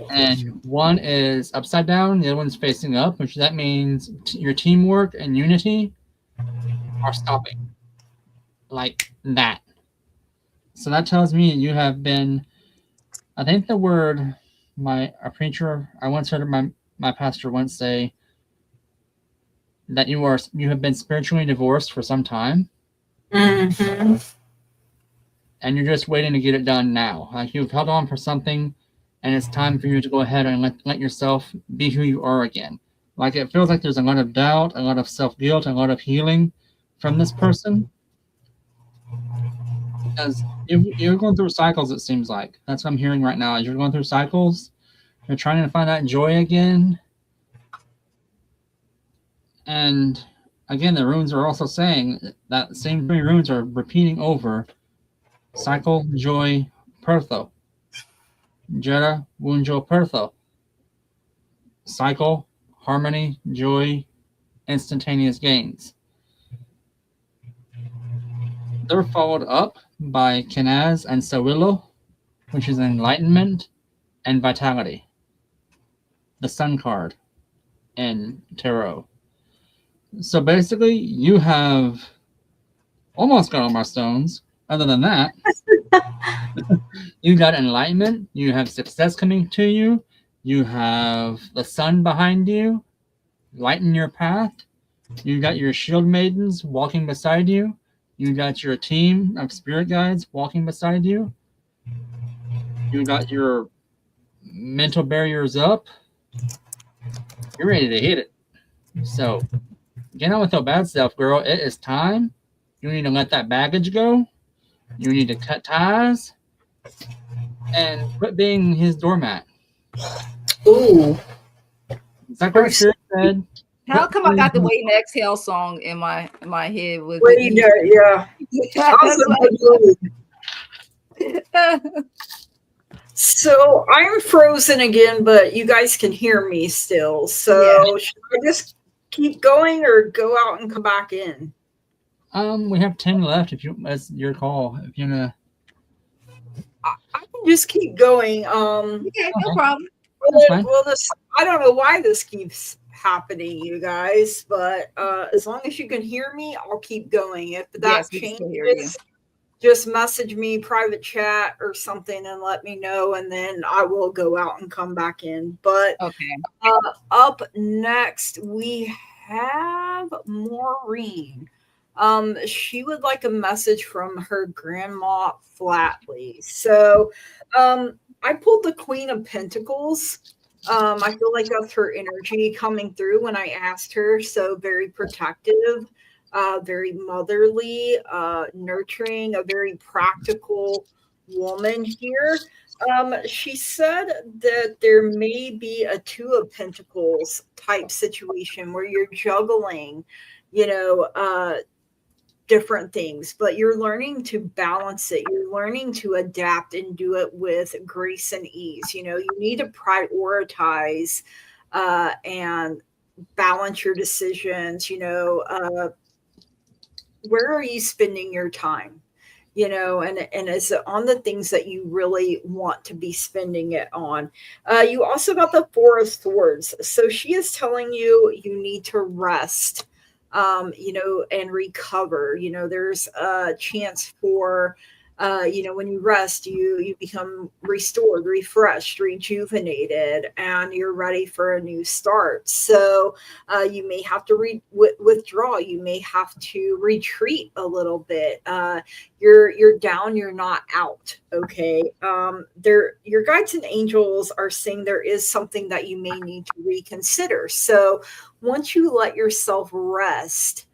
And one is upside down, the other one's facing up, which that means your teamwork and unity are stopping. Like that. So that tells me you have been, I think the word, a preacher, I once heard my pastor once say that you have been spiritually divorced for some time. Mm-hmm. And you're just waiting to get it done now. Like you've held on for something, and it's time for you to go ahead and let yourself be who you are again. Like it feels like there's a lot of doubt, a lot of self-guilt, a lot of healing from this person. Because you're going through cycles, it seems like. That's what I'm hearing right now. As you're going through cycles, you're trying to find that joy again. And again, the runes are also saying that same three runes are repeating over cycle, joy, Pertho. Jera, Wunjo, Pertho. Cycle, harmony, joy, instantaneous gains. They're followed up by Kenaz and Sawillo, which is enlightenment and vitality. The Sun card in Tarot. So basically, you have almost got all my stones. Other than that, you got enlightenment, you have success coming to you, you have the sun behind you, lighten your path, you got your shield maidens walking beside you, you got your team of spirit guides walking beside you, you got your mental barriers up, you're ready to hit it. So get on with your bad self, girl. It is time. You need to let that baggage go. You need to cut ties and quit being his doormat. Ooh. Is that what Spirit said? How come I got the Wait and Exhale song in my head with What do you do? Yeah. So I'm frozen again, but you guys can hear me still. So should I just keep going or go out and come back in? We have 10 left. If you, that's your call. If you're gonna, I can just keep going. Okay, no problem. Well, I don't know why this keeps happening, you guys, but as long as you can hear me, I'll keep going. If that changes, just message me, private chat or something, and let me know, and then I will go out and come back in. But up next, we have Maureen. She would like a message from her grandma Flatley. So I pulled the Queen of Pentacles. I feel like that's her energy coming through when I asked her. So very protective, very motherly, nurturing, a very practical woman here. She said that there may be a Two of Pentacles type situation where you're juggling, different things, but you're learning to balance it. You're learning to adapt and do it with grace and ease. You need to prioritize and balance your decisions. Where are you spending your time? And is it on the things that you really want to be spending it on? You also got the Four of Swords. So she is telling you need to rest, and recover. There's a chance for, when you rest, you become restored, refreshed, rejuvenated, and you're ready for a new start. So you may have to withdraw. You may have to retreat a little bit. You're down, you're not out. Okay. Your guides and angels are saying there is something that you may need to reconsider. So once you let yourself rest,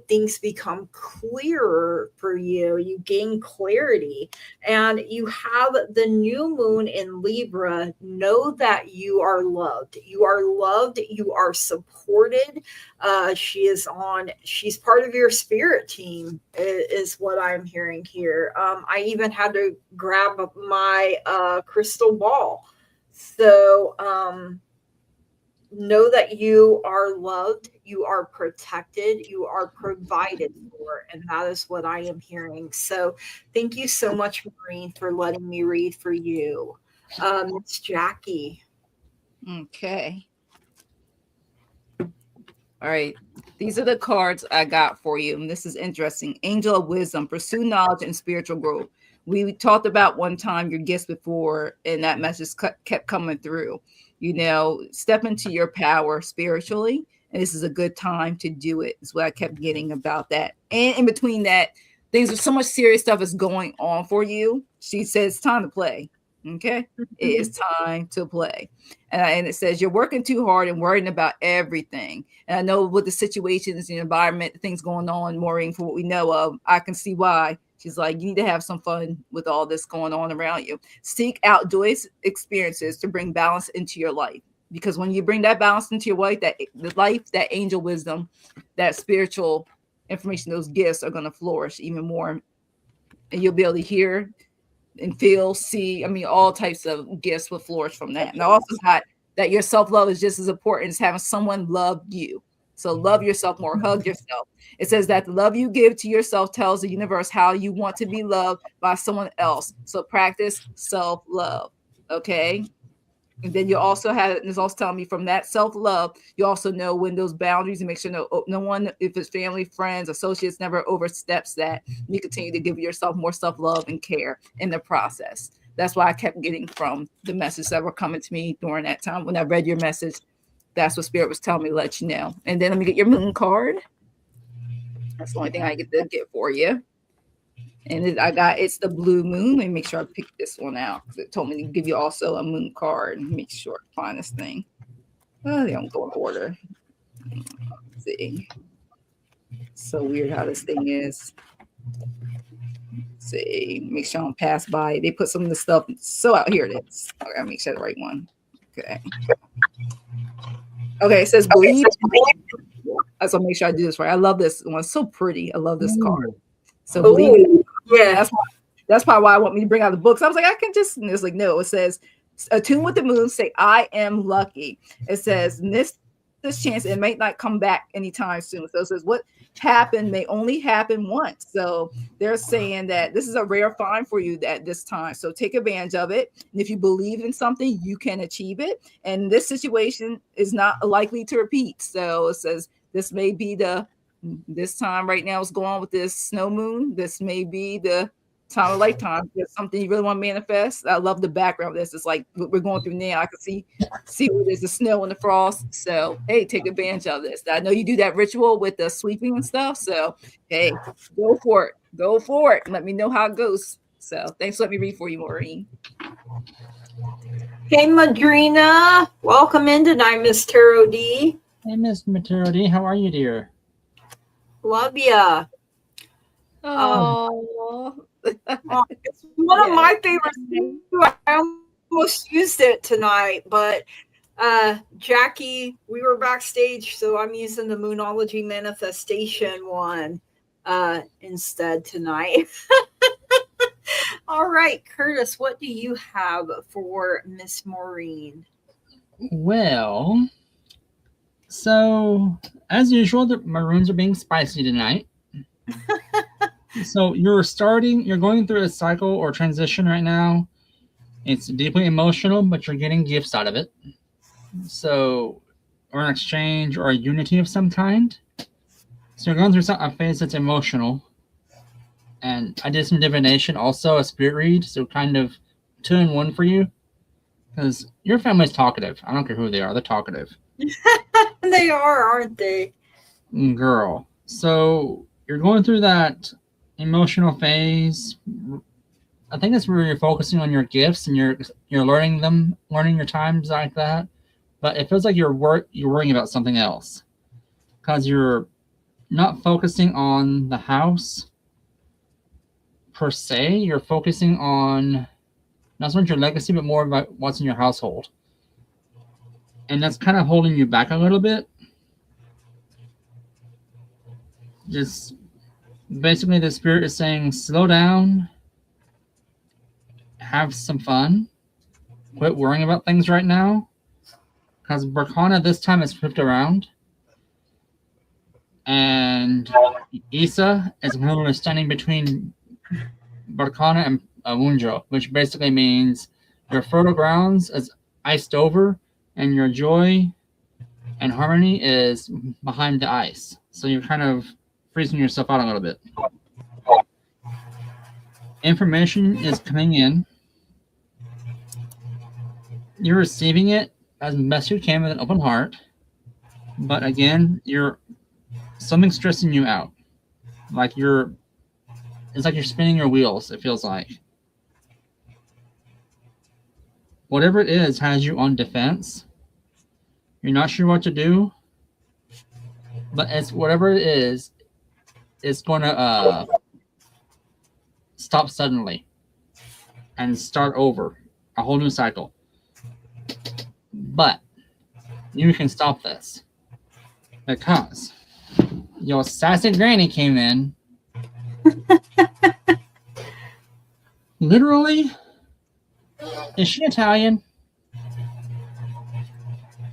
things become clearer for you. You gain clarity, and you have the new moon in Libra. Know that you are loved. You are loved. You are supported. She's part of your spirit team, is what I'm hearing here. I even had to grab my crystal ball. So, know that you are loved, you are protected, you are provided for, and that is what I am hearing. So thank you so much, Maureen, for letting me read for you. It's Jackie. Okay. All right. These are the cards I got for you. And this is interesting. Angel of Wisdom, pursue knowledge and spiritual growth. We talked about one time your gifts before, and that message kept coming through. Step into your power spiritually. And this is a good time to do it, is what I kept getting about that. And in between that, there's so much serious stuff is going on for you. She says it's time to play. Okay. It is time to play. And it says you're working too hard and worrying about everything. And I know with the situations, the environment, the things going on, Maureen, for what we know of, I can see why. She's like, you need to have some fun with all this going on around you. Seek out joyous experiences to bring balance into your life. Because when you bring that balance into your life, that angel wisdom, that spiritual information, those gifts are going to flourish even more. And you'll be able to hear and feel, see, all types of gifts will flourish from that. And I also got that your self-love is just as important as having someone love you. So love yourself more, hug yourself. It says that the love you give to yourself tells the universe how you want to be loved by someone else. So practice self-love. Okay. And then you also have, and it's also telling me from that self-love, you also know when those boundaries, and make sure no one, if it's family, friends, associates, never oversteps that. You continue to give yourself more self-love and care in the process. That's why I kept getting from the message that were coming to me during that time. When I read your message, that's what Spirit was telling me to let you know. And then let me get your moon card. That's the only thing I get to get for you. And it's the blue moon. Let me make sure I pick this one out, because it told me to give you also a moon card. Make sure I find this thing. Oh, they don't go in order. Let's see. So weird how this thing is. Let's see. Make sure I don't pass by. They put some of the stuff so out here. It is. I gotta make sure the right one. Okay. Okay, it says believe. So make sure I do this right. I love this one. It's so pretty. I love this card. So believe. Yeah, that's probably why I want me to bring out the books. I was like, I can just, and it's like, no, it says, attune with the moon, say, I am lucky. It says, this chance, it may not come back anytime soon. So it says, what happened may only happen once. So they're saying that this is a rare find for you at this time. So take advantage of it. And if you believe in something, you can achieve it. And this situation is not likely to repeat. So it says, this may be this time right now is going on with this snow moon. This may be the time of lifetime. There's something you really want to manifest. I love the background of this. It's like what we're going through now. I can see where there's the snow and the frost. So hey, take advantage of this. I know you do that ritual with the sweeping and stuff. So hey, go for it. Go for it. Let me know how it goes. So thanks for letting me read for you, Maureen. Hey, Madrina. Welcome in tonight, Miss Tarot D. Hey, Miss Tarot D. How are you, dear? Love ya. Oh, it's one of my favorites too. I almost used it tonight, but Jackie, we were backstage, so I'm using the Moonology Manifestation one instead tonight. All right, Curtis, what do you have for Miss Maureen? Well, so as usual, the maroons are being spicy tonight. So you're going through a cycle or transition right now. It's deeply emotional, but you're getting gifts out of it. So, or an exchange or a unity of some kind. So you're going through a phase that's emotional. And I did some divination, also a spirit read, so kind of 2-in-1 for you. Because your family's talkative. I don't care who they are, they're talkative. They are, aren't they? Girl. So you're going through that emotional phase. I think that's where you're focusing on your gifts and you're learning your times like that. But it feels like you're worrying about something else, because you're not focusing on the house per se. You're focusing on not so much your legacy, but more about what's in your household. And that's kind of holding you back a little bit. Just basically, the spirit is saying, slow down, have some fun, quit worrying about things right now. Because Barkana this time is flipped around. And Issa is currently standing between Barkana and Wunjo, which basically means your fertile grounds is iced over, and your joy and harmony is behind the ice. So you're kind of freezing yourself out a little bit. Information is coming in. You're receiving it as best you can with an open heart. But again, something's stressing you out. It's like you're spinning your wheels, it feels like. Whatever it is has you on defense. You're not sure what to do. But it's whatever it is, it's going to stop suddenly and start over. A whole new cycle. But you can stop this. Because your sassy granny came in. Literally, is she Italian?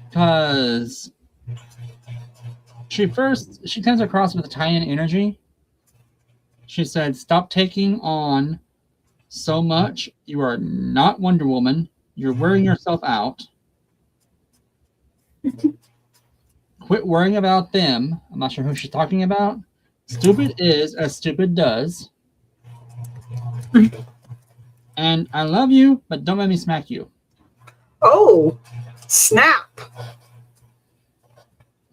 Because she comes across with Italian energy. She said, stop taking on so much. You are not Wonder Woman. You're wearing yourself out. Quit worrying about them. I'm not sure who she's talking about. Stupid is as stupid does. And I love you, but don't let me smack you. Oh, snap.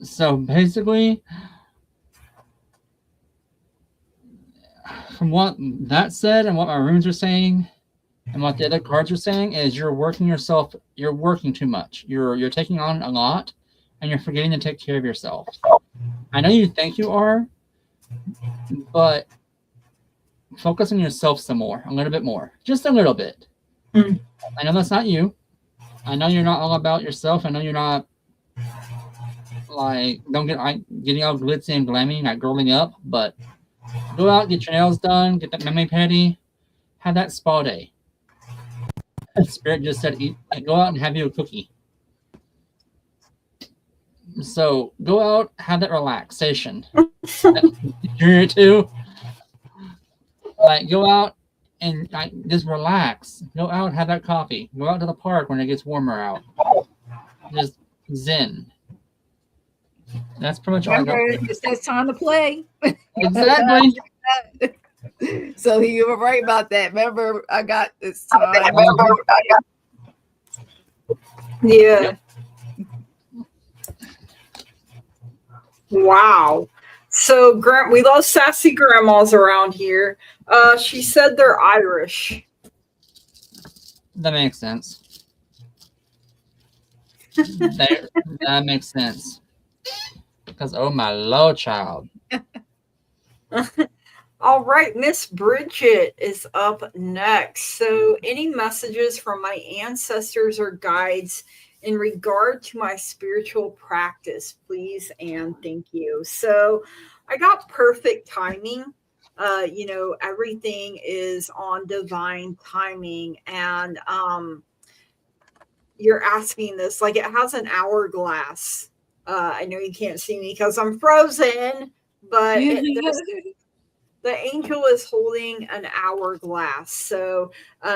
So basically, from what that said and what my runes are saying and what the other cards are saying is you're working too much. You're taking on a lot and you're forgetting to take care of yourself. I know you think you are, but focus on yourself some more, a little bit more, just a little bit. I know that's not you. I know you're not all about yourself. I know you're not getting all glitzy and glammy, like girling up, but go out, get your nails done, get that meme petty, have that spa day. Spirit just said, go out and have you a cookie. So go out, have that relaxation. You're too. Like go out and just relax. Go out, have that coffee. Go out to the park when it gets warmer out. Just zen. That's pretty much all I got. It's that time to play. Exactly. So you were right about that. Remember, I got this time. Yeah. Yep. Wow. So we love sassy grandmas around here. She said they're Irish. That makes sense. That makes sense. Because, oh my Lord, child. All right, Miss Bridget is up next. So, any messages from my ancestors or guides in regard to my spiritual practice, please and thank you. So, I got perfect timing. Everything is on divine timing, and you're asking this like it has an hourglass. I know you can't see me because I'm frozen, but the angel is holding an hourglass. So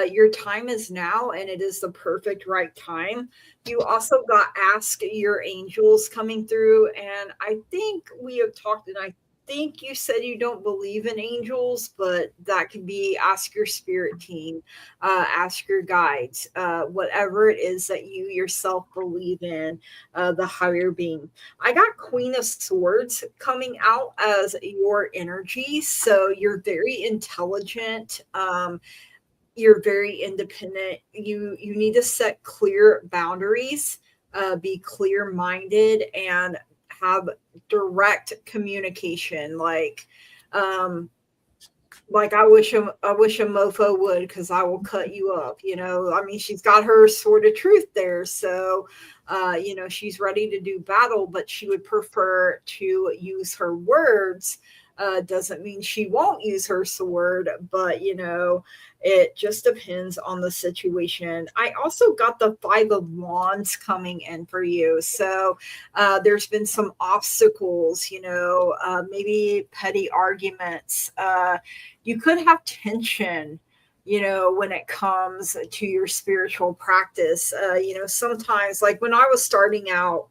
your time is now, and it is the perfect right time. You also got ask your angels coming through, and I think we have talked, and I think you said you don't believe in angels, but that could be ask your spirit team, ask your guides, whatever it is that you yourself believe in, the higher being. I got Queen of Swords coming out as your energy. So you're very intelligent. You're very independent. You need to set clear boundaries, be clear minded, and have direct communication, like I wish a mofo would, because I will cut you up. I mean, she's got her sword of truth there, so she's ready to do battle, but she would prefer to use her words. Doesn't mean she won't use her sword, but it just depends on the situation. I also got the Five of Wands coming in for you. So there's been some obstacles, maybe petty arguments. You could have tension, when it comes to your spiritual practice. Sometimes, like when I was starting out,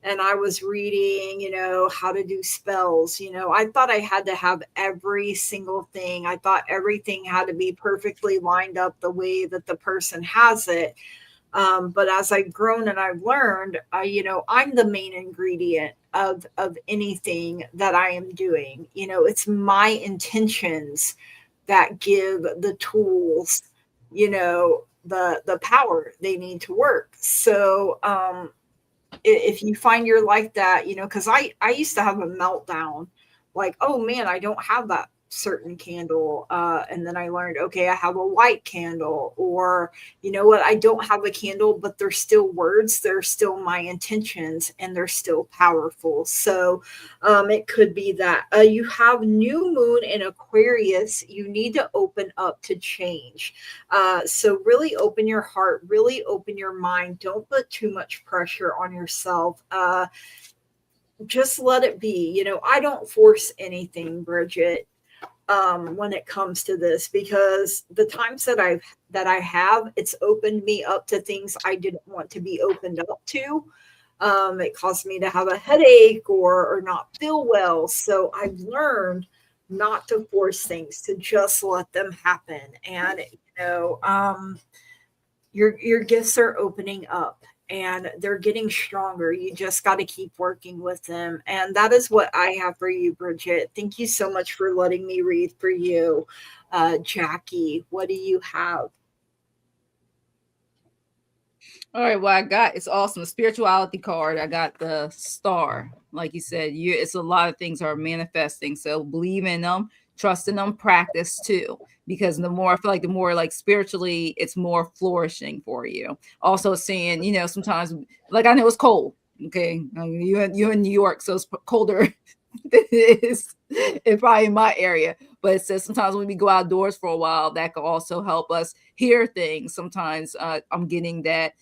and I was reading, how to do spells. I thought I had to have every single thing. I thought everything had to be perfectly lined up the way that the person has it. But as I've grown and I've learned, I'm the main ingredient of anything that I am doing. It's my intentions that give the tools, the power they need to work. So, if you find you're like that, because I used to have a meltdown, like, oh man, I don't have that certain candle. And then I learned, okay, I have a white candle, or you know what, I don't have a candle, but they're still words, they're still my intentions, and they're still powerful. So it could be that you have new moon in Aquarius. You need to open up to change. So really open your heart, really open your mind. Don't put too much pressure on yourself. Just let it be. I don't force anything, Bridget, when it comes to this, because the times that I have, it's opened me up to things I didn't want to be opened up to. It caused me to have a headache or not feel well. So I've learned not to force things, to just let them happen. And your gifts are opening up and they're getting stronger. You just got to keep working with them. And that is what I have for you, Bridget. Thank you so much for letting me read for you. Jackie, what do you have? All right, well, I got, it's awesome. The spirituality card, I got the star. Like you said, it's a lot of things are manifesting. So believe in them, trust in them, practice too. Because the more, I feel like the more like spiritually, it's more flourishing for you. Also saying, sometimes, like I know it's cold. Okay. You're in New York, so it's colder than it is probably in my area. But it says sometimes when we go outdoors for a while, that can also help us hear things. Sometimes I'm getting that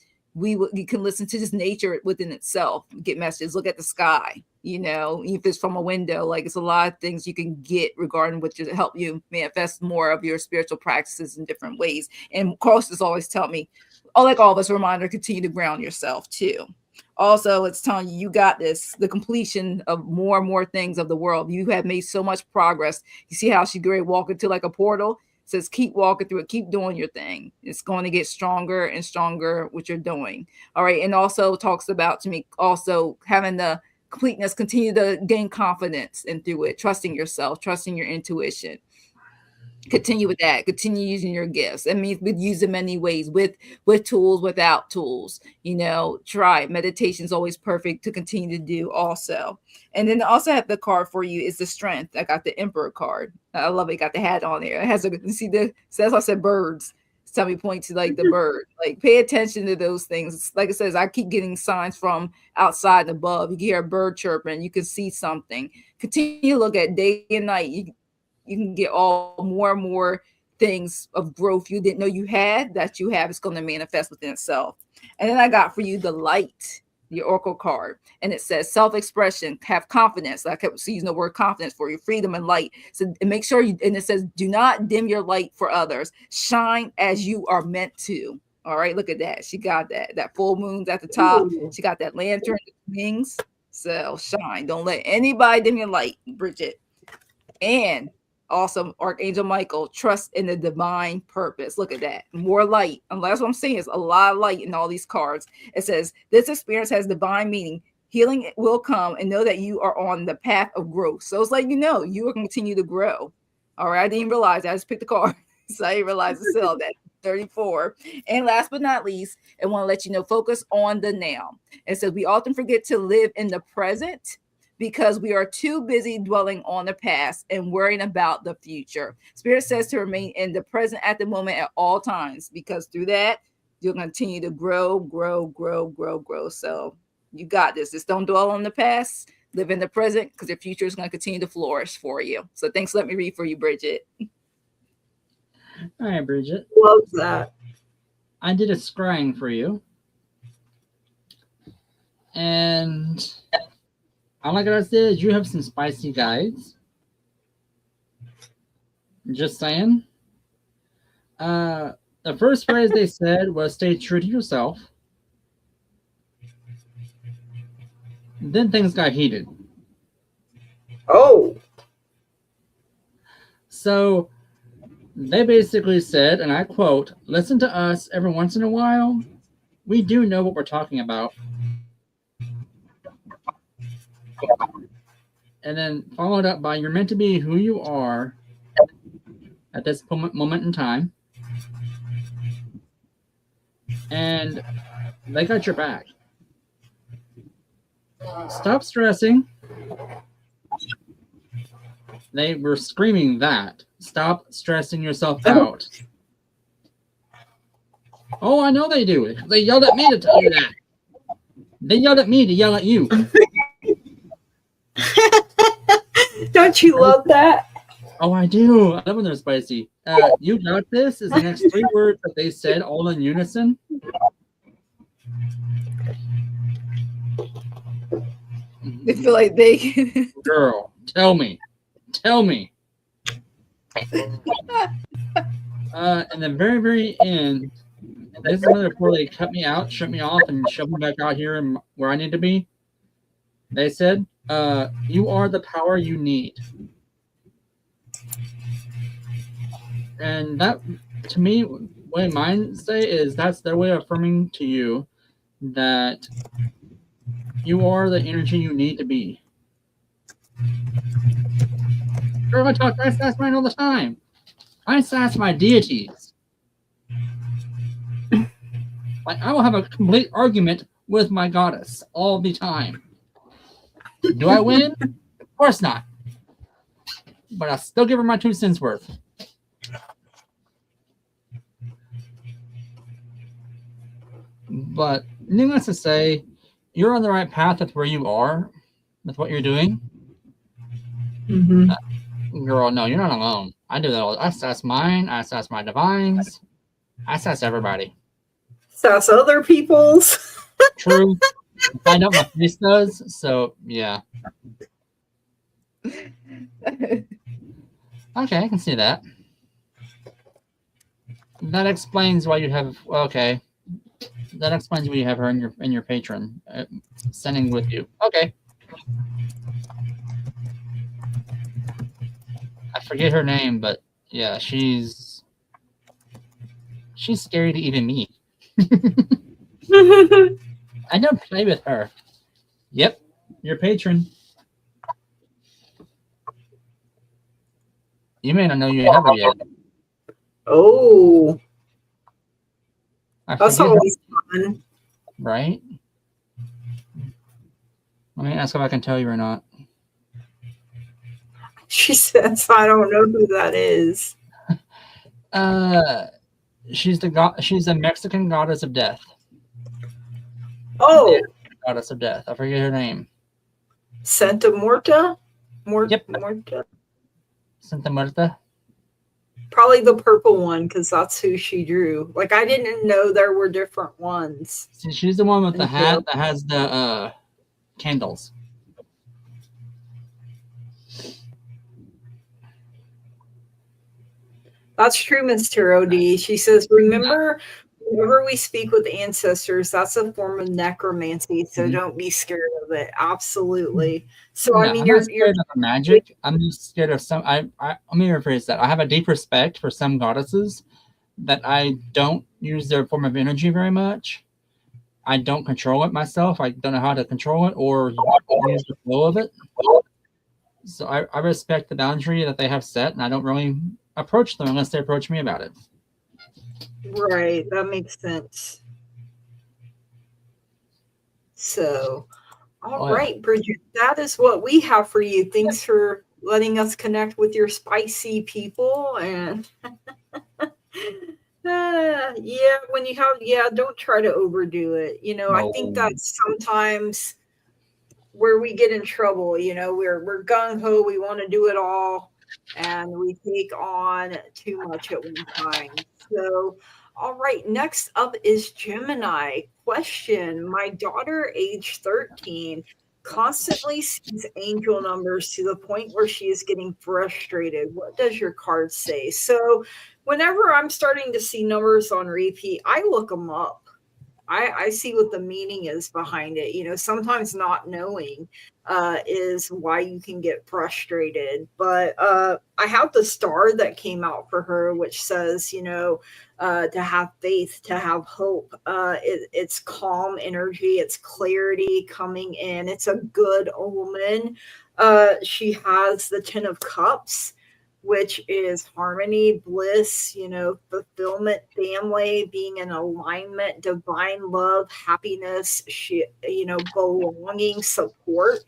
you can listen to just nature within itself, get messages, look at the sky, if it's from a window, like it's a lot of things you can get regarding what to help you manifest more of your spiritual practices in different ways. And of course, it's always tell me, like all of us, a reminder, continue to ground yourself too. Also, it's telling you, you got this, the completion of more and more things of the world. You have made so much progress. You see how she great walk into like a portal? Says keep walking through it, keep doing your thing. It's going to get stronger and stronger what you're doing. All right. And also talks about, to me, also having the completeness, continue to gain confidence and through it, trusting yourself, trusting your intuition. Continue with that. Continue using your gifts. That means we use them many ways, with tools, without tools. Try. Meditation is always perfect to continue to do also. And then also have the card for you is the strength. I got the Emperor card. I love it. Got the hat on there. It has that's why I said birds. Tell me point to like the bird. Like pay attention to those things. Like it says, I keep getting signs from outside and above. You can hear a bird chirping. You can see something. Continue to look at day and night. You can get all more and more things of growth you didn't know you had that you have. It's going to manifest within itself. And then I got for you the light, your oracle card, and it says self-expression, have confidence. I kept using the word confidence for you, freedom and light. So and make sure and it says, do not dim your light for others. Shine as you are meant to. All right, look at that. She got that full moon's at the top. Ooh. She got that lantern wings. So shine. Don't let anybody dim your light, Bridget. And awesome, Archangel Michael, trust in the divine purpose. Look at that. More light. And that's what I'm saying, is a lot of light in all these cards. It says, this experience has divine meaning. Healing will come, and know that you are on the path of growth. So it's like, you will continue to grow. All right. I didn't realize that. I just picked the card. So I didn't realize to sell that. 34. And last but not least, I want to let you know, focus on the now. It says we often forget to live in the present. because we are too busy dwelling on the past and worrying about the future. Spirit says to remain in the present at the moment at all times, because through that, you'll continue to grow. So you got this. Just don't dwell on the past. Live in the present, because the future is going to continue to flourish for you. So thanks. Let me read for you, Bridget. All right, Bridget. Love that. I did a scrying for you. And all I gotta say is you have some spicy guides. Just saying. The first phrase they said was stay true to yourself. Then things got heated. Oh. So they basically said, and I quote, listen to us every once in a while. We do know what we're talking about. And then followed up by, you're meant to be who you are at this moment in time. And they got your back. Stop stressing. They were screaming that. Stop stressing yourself out. Oh, I know they do. They yelled at me to tell you that. They yelled at me to yell at you. Don't you love that? Oh, I do. I love when they're spicy. You got this is the next 3 words that they said all in unison. I feel like they Girl, tell me. And the very, very end, this is before they cut me out, shut me off, and shoved me back out here and where I need to be. They said, you are the power you need. And that, to me, what mine say is that's their way of affirming to you that you are the energy you need to be. Girl, I talk I sass mine all the time. I sass my deities. Like, I will have a complete argument with my goddess all the time. Do I win? Of course not. But I still give her my 2 cents worth. But needless to say, you're on the right path with where you are, with what you're doing. Mm-hmm. Girl, no, you're not alone. I do that all. I sass mine. I sass my divines. I sass everybody. Sass other people's. True. I know my face does, so yeah. Okay, I can see that. That explains why you have. Okay, that explains why you have her in your patron, sending with you. Okay. I forget her name, but yeah, she's scary to even me. I don't play with her. Yep, your patron. You may not know you have her yet. Oh. I That's forget always fun. right? Let me ask if I can tell you or not. She says, I don't know who that is. She's the Mexican goddess of death. Oh. Yeah, goddess of death. I forget her name. Santa Muerta? Yep. Muerta? Santa Muerta. Probably the purple one, because that's who she drew. Like, I didn't know there were different ones. See, she's the one with the hat that has the candles. That's true, Miss Tarot D. She says, remember, whenever we speak with ancestors, that's a form of necromancy, so don't be scared of it. Absolutely. So, No, I mean, I'm not scared of magic. I'm just scared of some. Let me rephrase that. I have a deep respect for some goddesses that I don't use their form of energy very much. I don't control it myself. I don't know how to control it or use the flow of it. So I respect the boundary that they have set, and I don't really approach them unless they approach me about it. Right, that makes sense. So, All Oh, yeah. right, Bridget, that is what we have for you. Thanks for letting us connect with your spicy people. And yeah, when you have, yeah, don't try to overdo it. I think No. that's sometimes where we get in trouble. We're gung ho, we want to do it all, and we take on too much at one time. So, all right, next up is Gemini. Question: My daughter, age 13, constantly sees angel numbers to the point where she is getting frustrated. What does your card say? So, whenever I'm starting to see numbers on repeat, I look them up. I see what the meaning is behind it. Sometimes not knowing is why you can get frustrated. But I have the star that came out for her, which says, to have faith, to have hope. It's calm energy, it's clarity coming in, it's a good omen. She has the Ten of Cups, which is harmony, bliss, fulfillment, family, being in alignment, divine love, happiness, belonging, support.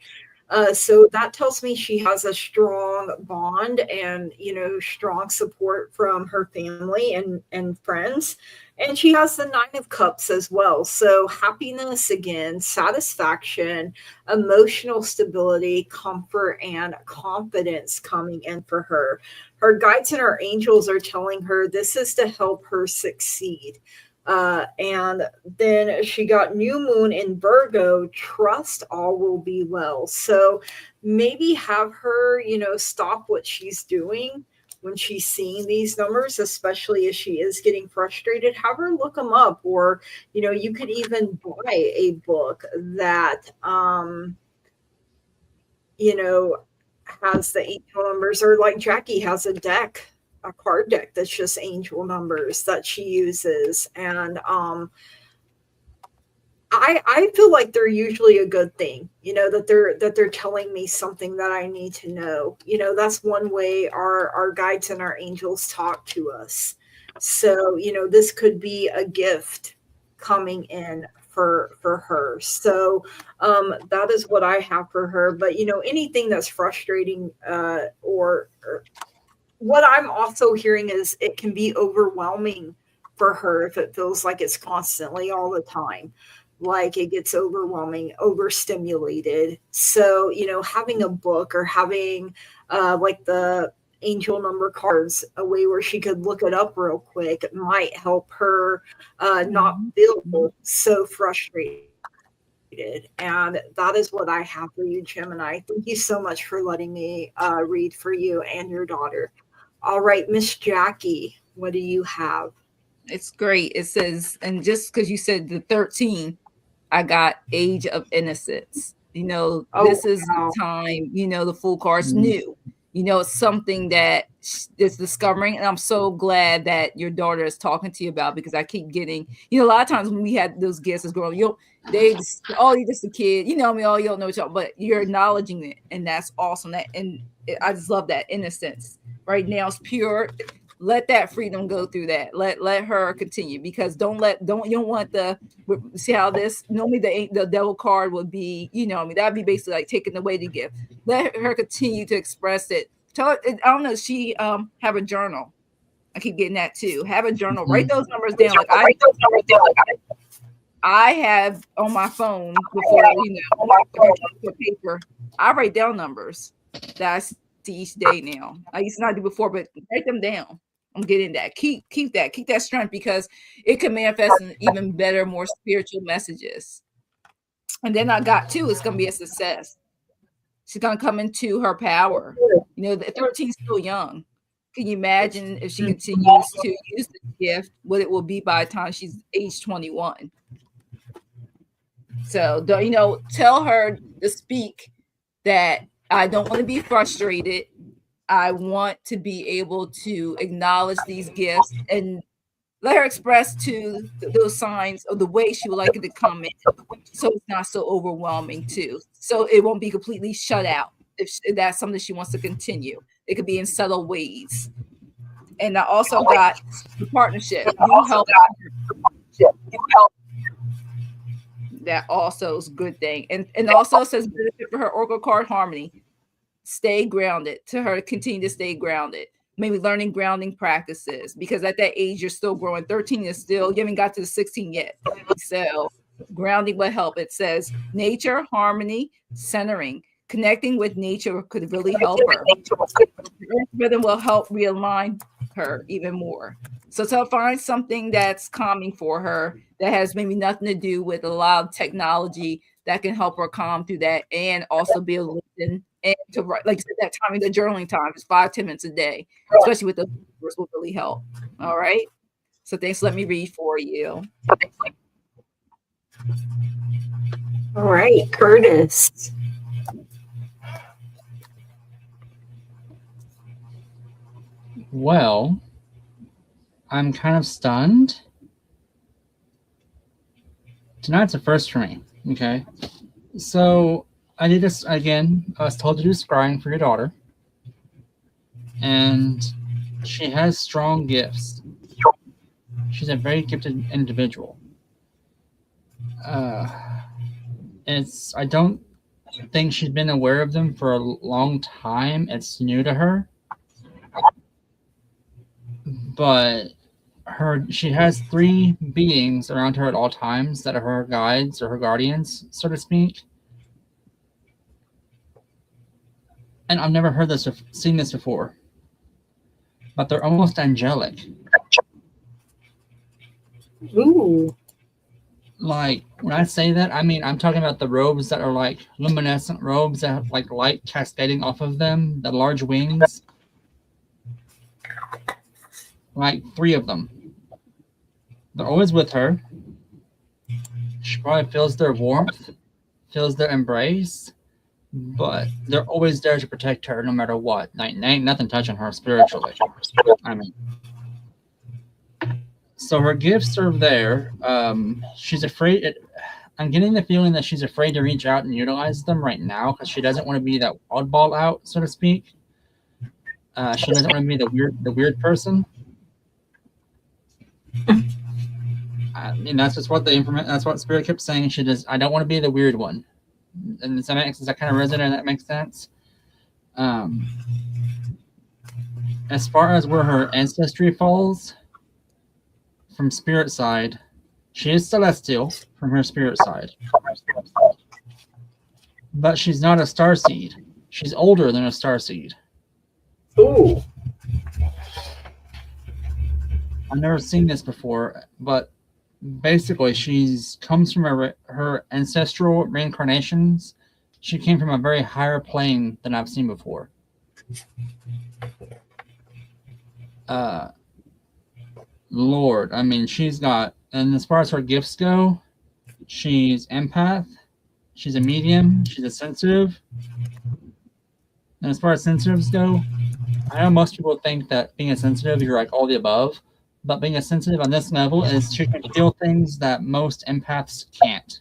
So that tells me she has a strong bond and strong support from her family and friends. And she has the Nine of Cups as well. So happiness again, satisfaction, emotional stability, comfort, and confidence coming in for her. Her guides and her angels are telling her this is to help her succeed. And then she got new moon in Virgo, trust all will be well. So maybe have her, stop what she's doing when she's seeing these numbers, especially as she is getting frustrated. Have her look them up, or, you could even buy a book that, you know, has the angel numbers, or like Jackie has a card deck that's just angel numbers that she uses. And I feel like they're usually a good thing, that they're telling me something that I need to know. That's one way our guides and our angels talk to us. So, this could be a gift coming in for her. So that is what I have for her. But anything that's frustrating, or what I'm also hearing is it can be overwhelming for her if it feels like it's constantly all the time. Like it gets overwhelming, overstimulated. So, having a book or having like the angel number cards, a way where she could look it up real quick, might help her not feel so frustrated. And that is what I have for you, Gemini. Thank you so much for letting me read for you and your daughter. All right, Miss Jackie, what do you have? It's great. It says, and just because you said the 13, I got age of innocence. Oh, This is the wow. time, the full car's new. It's something that is discovering. And I'm so glad that your daughter is talking to you about, because I keep getting, a lot of times when we had those guests as growing, they just, oh, you're just a kid, I mean, oh, you don't know each other, but you're acknowledging it. And that's awesome. I just love that innocence. Right now it's pure. Let that freedom go through that. Let her continue, because you don't want the, see how this normally the devil card would be, I mean, that'd be basically like taking away the gift. Let her continue to express it. Tell her, I don't know, she have a journal. I keep getting that too. Have a journal. Write those numbers down. Like I have on my phone before, paper. I write down numbers that I see each day now. I used to not do before, but write them down. I'm getting that. Keep that strength, because it can manifest in even better, more spiritual messages. And then I got two, it's gonna be a success. She's gonna come into her power. The 13's still young. Can you imagine if she continues to use the gift, what it will be by the time she's age 21? So, tell her to speak that I don't want to be frustrated. I want to be able to acknowledge these gifts, and let her express to those signs of the way she would like it to come in, so it's not so overwhelming too. So it won't be completely shut out if that's something she wants to continue. It could be in subtle ways. And I also got the partnership. You help. that also is a good thing. And also says benefit for her Oracle card harmony. Stay grounded, to her continue to stay grounded. Maybe learning grounding practices, because at that age you're still growing. 13 is still, you haven't got to the 16 yet. So grounding will help. It says nature, harmony, centering. Connecting with nature could really help her. The rhythm will help realign her even more. So to find something that's calming for her, that has maybe nothing to do with a lot of technology, that can help her calm through that, and also be able to listen and to write, like you said, that time, the journaling time is 5-10 minutes a day, especially with the numbers, will really help. All right. So thanks. Let me read for you. All right, Curtis. Well, I'm kind of stunned. Tonight's a first for me. Okay. So I did this again. I was told to do scrying for your daughter. And she has strong gifts. She's a very gifted individual. I don't think she's been aware of them for a long time. It's new to her. But she has 3 beings around her at all times that are her guides or her guardians, so to speak. And I've never seen this before. But they're almost angelic. Ooh. Like, when I say that, I mean, I'm talking about the robes that are like luminescent robes that have like light cascading off of them, the large wings. Like 3 of them. They're always with her. She probably feels their warmth, feels their embrace, but they're always there to protect her no matter what. Ain't nothing touching her spiritually. I mean, so her gifts are there. She's afraid. I'm getting the feeling that she's afraid to reach out and utilize them right now because she doesn't want to be that oddball out, so to speak. She doesn't want to be the weird person. I mean, that's just what that's what Spirit kept saying. She does. I don't want to be the weird one. And does that kind of resonate? And that makes sense. As far as where her ancestry falls, from spirit side, she is celestial from her spirit side. But she's not a starseed. She's older than a starseed. Ooh. I've never seen this before, but basically she's comes from her ancestral reincarnations. She came from a very higher plane than I've seen before. Lord, I mean, she's got, and as far as her gifts go, she's empath, she's a medium, she's a sensitive. And as far as sensitives go, I know most people think that being a sensitive, you're like all the above, but being a sensitive on this level is she can feel things that most empaths can't.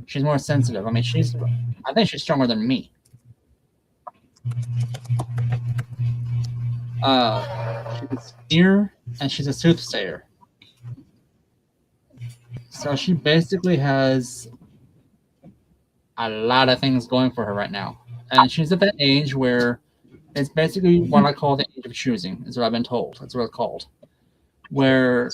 She's more sensitive. I mean, I think she's stronger than me. She's a seer and she's a soothsayer. So she basically has a lot of things going for her right now. And she's at that age where it's basically what I call the age of choosing, is what I've been told. That's what it's called. Where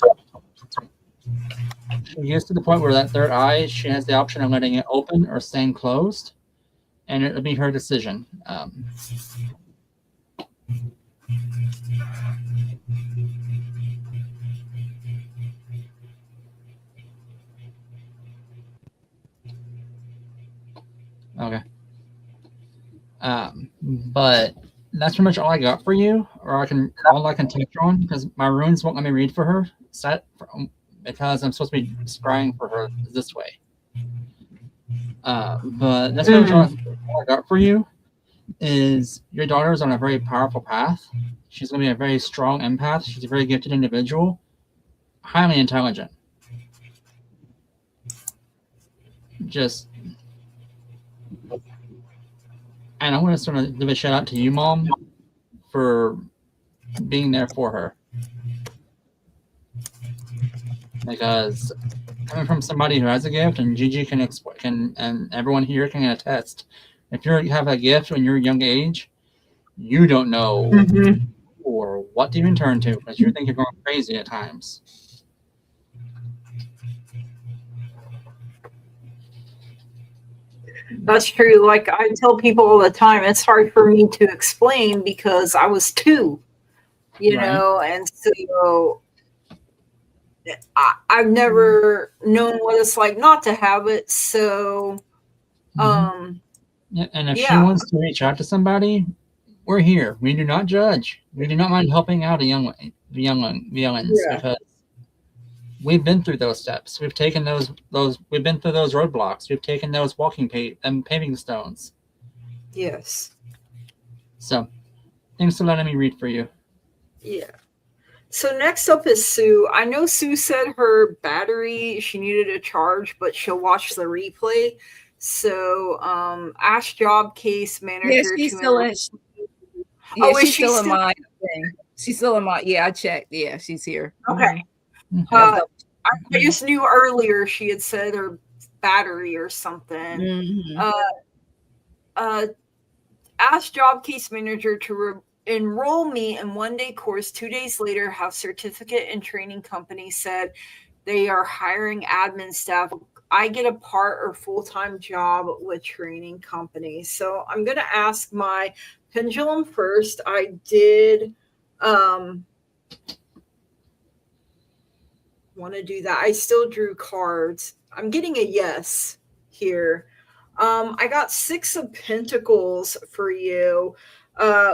she gets to the point where that third eye, she has the option of letting it open or staying closed. And it'll be her decision. Okay. But that's pretty much all I got for you, or all I can touch on, because my runes won't let me read for her because I'm supposed to be scrying for her this way. But that's pretty much all I got for you. Is your daughter's on a very powerful path. She's going to be a very strong empath. She's a very gifted individual, highly intelligent. And I want to sort of give a shout out to you, Mom, for being there for her. Because coming from somebody who has a gift, and Gigi can and everyone here can attest. If you have a gift when you're a young age, you don't know or what to even turn to because you think you're going crazy at times. That's true. Like I tell people all the time, it's hard for me to explain because I was two, you Right. know, and so I've never known what it's like not to have it. So, Yeah, and if she yeah, wants to reach out to somebody, we're here. We do not judge. We do not mind helping out the youngins yeah, because we've been through those steps. We've taken those. We've been through those roadblocks. We've taken those paving stones. yes, So, thanks for letting me read for you. yeah. So next up is Sue. I know Sue said her battery she needed a charge, but she'll watch the replay. So ask job case Yeah, manager she's to still enroll. in. Yeah, Oh, is she's she still in still my thing. She's still in my. Yeah, I checked. Yeah, she's here. okay? Okay. Uh, I just knew earlier she had said her battery or something. Mhm. Ask job case manager to enroll me in 1-day course. 2 days later, have certificate and training company said they are hiring admin staff. I get a part or full-time job with training company. So I'm going to ask my pendulum first. I did want to do that. I still drew cards. I'm getting a yes here. I got 6 of Pentacles for you,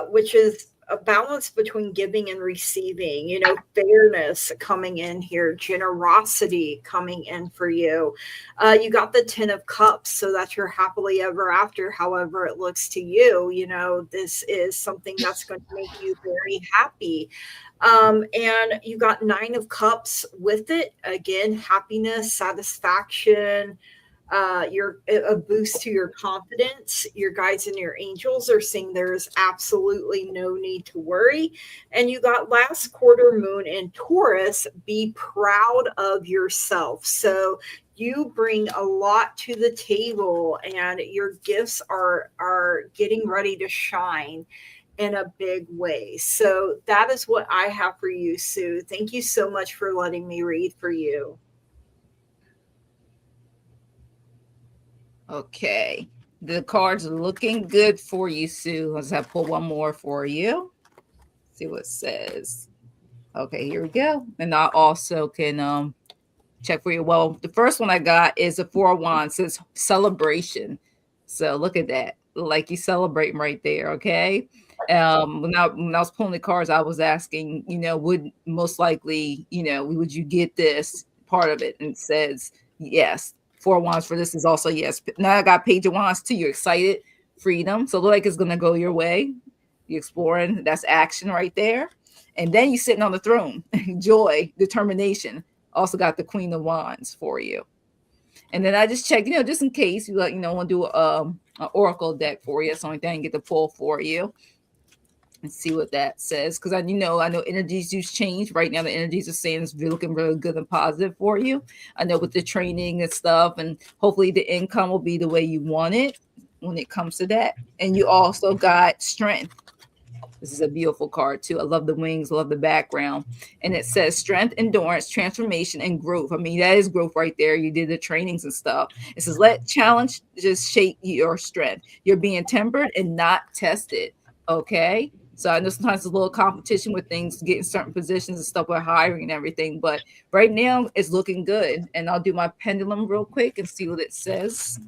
which is a balance between giving and receiving, you know, fairness coming in here, generosity coming in for you. You got the 10 of Cups, so that's your happily ever after, however it looks to you. You know, this is something that's going to make you very happy. And you got 9 of Cups with it. Again, happiness, satisfaction, your a boost to your confidence. Your guides and your angels are saying there's absolutely no need to worry. And you got last quarter moon in Taurus. Be proud of yourself. So you bring a lot to the table, and your gifts are getting ready to shine in a big way. So that is what I have for you, Sue. Thank you so much for letting me read for you. Okay. The cards are looking good for you, Sue. Let's have pull one more for you. See what it says. Okay, here we go. And I also can check for you. Well, the first one I got is a 4 of Wands. It says celebration. So look at that. Like you celebrating right there. Okay. When I was pulling the cards, I was asking, would most likely, would you get this part of it? And it says yes. 4 of Wands for this is also yes. Now I got Page of Wands too. You're excited, freedom. So it look like it's gonna go your way. You're exploring. That's action right there. And then you're sitting on the throne. Joy, determination. Also got the Queen of Wands for you. And then I just checked, just in case you want to do an oracle deck for you. That's the only thing I get to pull for you and see what that says. Because I know energies do change. Right now, the energies are saying it's looking really good and positive for you. I know with the training and stuff, and hopefully the income will be the way you want it when it comes to that. And you also got strength. This is a beautiful card too. I love the wings, love the background. And it says strength, endurance, transformation, and growth. I mean, that is growth right there. You did the trainings and stuff. It says let challenge just shape your strength. You're being tempered and not tested. Okay. So I know sometimes there's a little competition with things, getting certain positions and stuff with hiring and everything. But right now it's looking good. And I'll do my pendulum real quick and see what it says.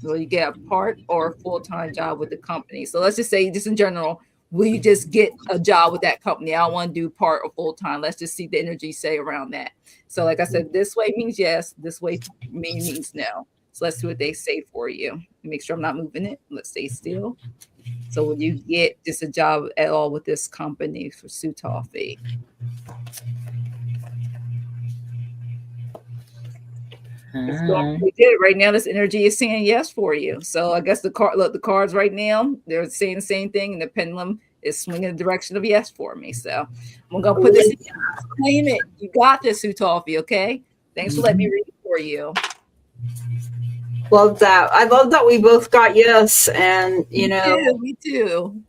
Will you get a part or a full-time job with the company? So let's just say, just in general, will you just get a job with that company? I don't want to do part or full-time. Let's just see the energy say around that. So like I said, this way means yes. This way means no. So let's see what they say for you. Make sure I'm not moving it. Let's stay still. So will you get just a job at all with this company for Sue Toffee? It's going pretty good. Right now, this energy is saying yes for you. So I guess the cards right now, they're saying the same thing, and the pendulum is swinging in the direction of yes for me. So I'm gonna put this in. Claim it. You got this, Utolfi. Okay. Thanks for letting me read it for you. Love that. I love that we both got yes, and Me too.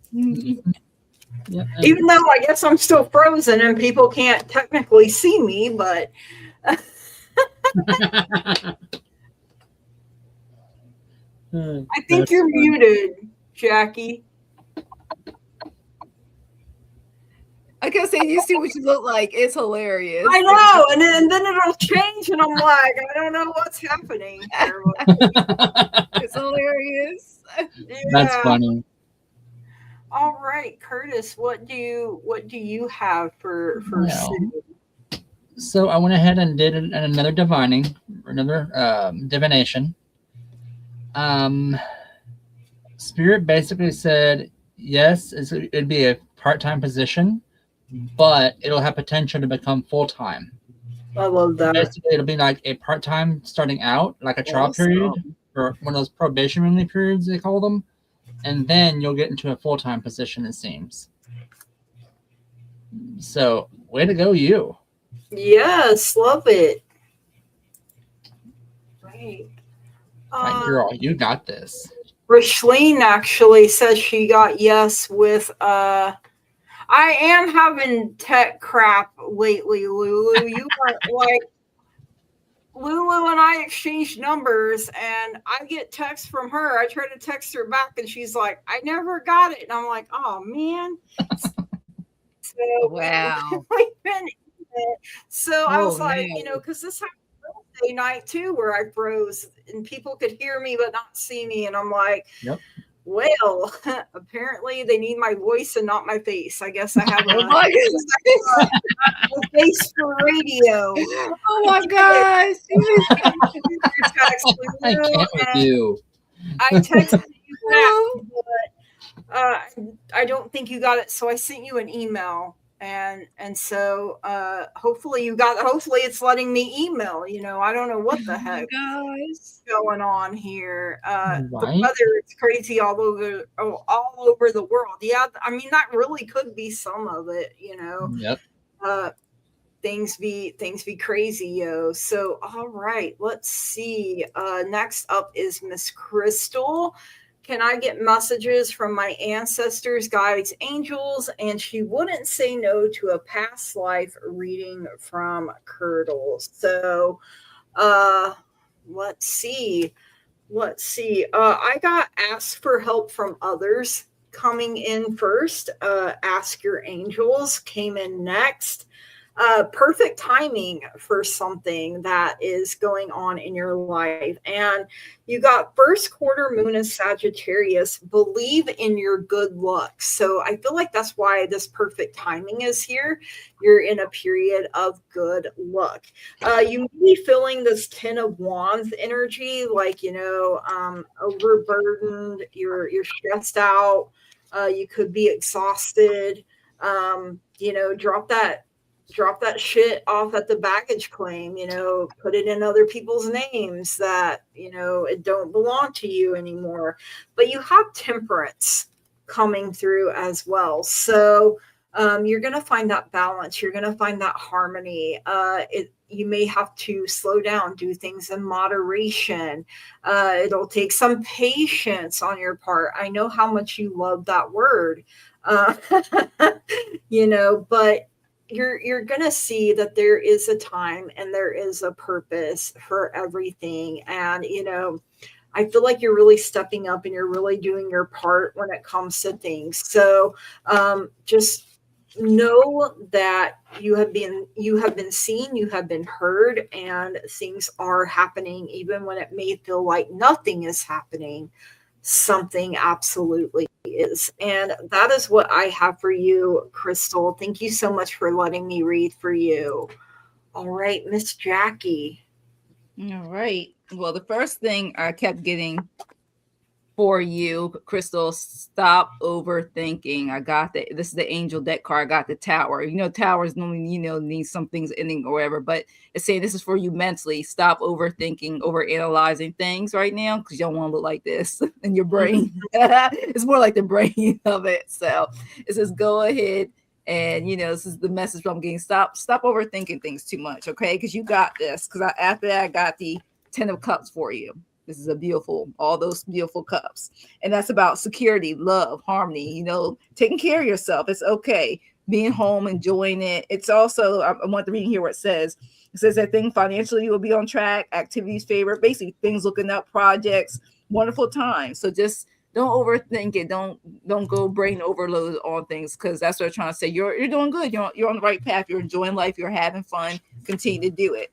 Yeah, even though I guess I'm still frozen and people can't technically see me, but I think you're muted, Jackie. I can say you see what you look like. It's hilarious. I know, and then it'll change, and I'm like, I don't know what's happening here. It's hilarious. That's funny. All right, Curtis, what do you have for Sue? So I went ahead and did another divination. Spirit basically said yes, it'd be a part-time position, but it'll have potential to become full-time. I love that. Basically, it'll be like a part-time starting out, like a trial period, or one of those probationary periods they call them, and then you'll get into a full-time position, it seems. So, way to go, you. Yes, love it. Right. Right, girl, you got this. Rashleen actually says she got yes with I am having tech crap lately, Lulu. You are like Lulu and I exchanged numbers, and I get texts from her. I try to text her back, and she's like, "I never got it," and I'm like, "Oh man." So wow. So I was like, because this happened Thursday night too, where I froze, and people could hear me but not see me, and I'm like, Yep. Well, apparently they need my voice and not my face. I guess I have a face for radio. Oh my gosh. I can't with you. I texted you back, but I don't think you got it. So I sent you an email. And so hopefully it's letting me email. I don't know what the heck is going on here. The weather is crazy all over the world. Yeah, I mean that really could be some of it. Yep. Things be crazy, yo. So all right, let's see. Next up is Miss Crystal. Can I get messages from my ancestors, guides, angels? And she wouldn't say no to a past life reading from Curdle. So let's see. I got asked for help from others coming in first. Ask your angels came in next. Perfect timing for something that is going on in your life. And you got first quarter moon in Sagittarius. Believe in your good luck. So I feel like that's why this perfect timing is here. You're in a period of good luck. You may be feeling this 10 of Wands energy, like, overburdened, you're stressed out. You could be exhausted. Drop that shit off at the baggage claim, put it in other people's names that, it don't belong to you anymore. But you have temperance coming through as well. So you're going to find that balance. You're going to find that harmony. You may have to slow down, do things in moderation. It'll take some patience on your part. I know how much you love that word, but you're going to see that there is a time and there is a purpose for everything. And, I feel like you're really stepping up and you're really doing your part when it comes to things. So just know that you have been seen, you have been heard, and things are happening. Even when it may feel like nothing is happening, something absolutely is. And that is what I have for you, Crystal. Thank you so much for letting me read for you. All right, Miss Jackie. All right. Well, the first thing I kept getting for you, Crystal. Stop overthinking. I got the this is the angel deck card. I got the tower. You know, towers normally, need some things ending or whatever, but it's saying this is for you mentally. Stop overthinking, over analyzing things right now, because you don't want to look like this in your brain. It's more like the brain of it. So it says go ahead. And this is the message I'm getting. Stop overthinking things too much, okay? Because you got this. Because after that, I got the 10 of Cups for you. This is all those beautiful cups. And that's about security, love, harmony, taking care of yourself. It's okay. Being home, enjoying it. It's also, I want the reading here where it says that thing financially you will be on track, activities favorite, basically things looking up, projects, wonderful time. So just don't overthink it. Don't go brain overload on things, because that's what I'm trying to say. You're doing good. You're on the right path. You're enjoying life. You're having fun. Continue to do it.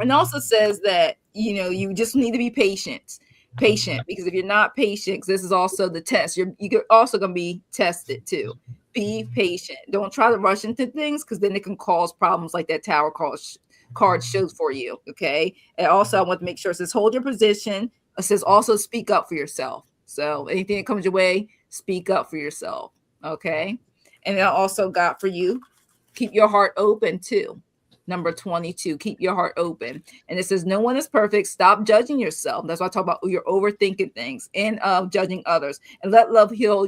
And also says that you just need to be patient, because if you're not patient, this is also the test. You're also going to be tested too. Be patient. Don't try to rush into things, because then it can cause problems like that tower card shows for you. Okay. And also I want to make sure it says hold your position. It says also speak up for yourself. So anything that comes your way, speak up for yourself. Okay. And I also got for you, keep your heart open too. Number 22, keep your heart open. And it says, no one is perfect. Stop judging yourself. That's why I talk about you're overthinking things and judging others. And let love heal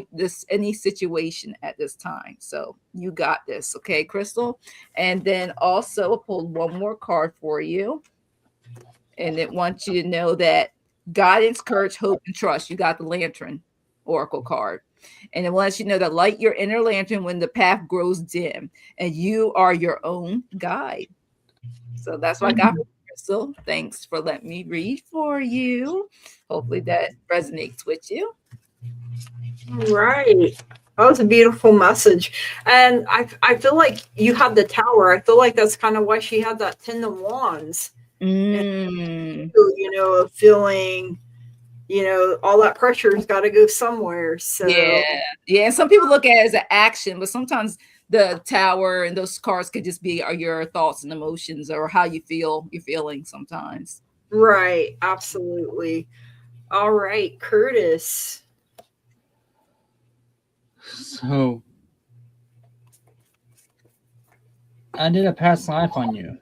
any situation at this time. So you got this. Okay, Crystal? And then also I pulled one more card for you. And it wants you to know that guidance, courage, hope, and trust. You got the Lantern Oracle card. And it lets you know that light your inner lantern when the path grows dim, and you are your own guide. So that's what I got for Crystal. Thanks for letting me read for you. Hopefully that resonates with you. Right. That was a beautiful message. And I feel like you had the tower. I feel like that's kind of why she had that 10 of Wands. And, feeling all that pressure's got to go somewhere. So yeah. And some people look at it as an action, but sometimes the tower and those cards could just be your thoughts and emotions, or how you feel. You're feeling sometimes. Right. Absolutely. All right, Curtis. So I did a past life on you.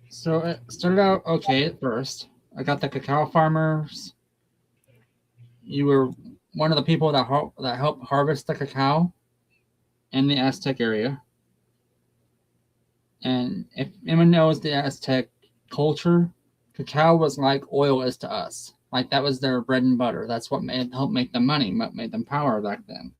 So it started out okay at first. I got the cacao farmers. You were one of the people that helped harvest the cacao in the Aztec area. And if anyone knows the Aztec culture, cacao was like oil is to us. Like that was their bread and butter. That's what helped make them money, what made them power back then.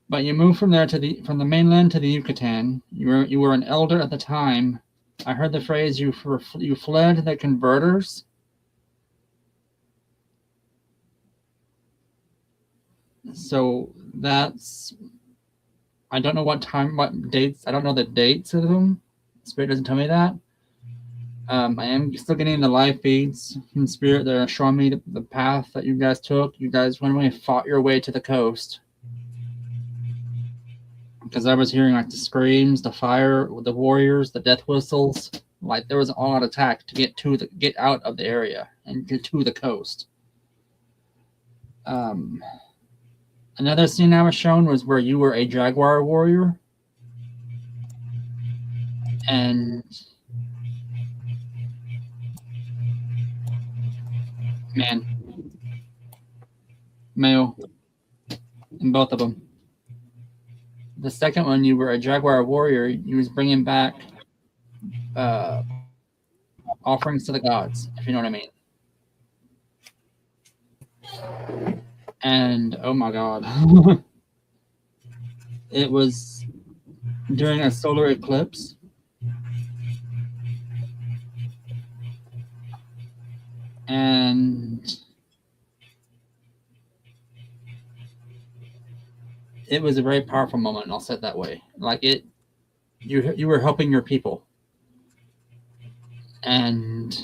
But you moved from there from the mainland to the Yucatan. You were an elder at the time. I heard the phrase you fled the converters. So that's, I don't know what dates. I don't know the dates of them. Spirit doesn't tell me that. I am still getting the live feeds from Spirit that are showing me the path that you guys took. You guys went away and fought your way to the coast. Because I was hearing like the screams, the fire, the warriors, the death whistles. Like there was an all-out attack to get out of the area and get to the coast. Another scene I was shown was where you were a jaguar warrior. And man, male in both of them. The second one, you were a jaguar warrior. You was bringing back offerings to the gods, if you know what I mean. And oh my god, it was during a solar eclipse. And it was a very powerful moment, I'll say it that way. Like you were helping your people. And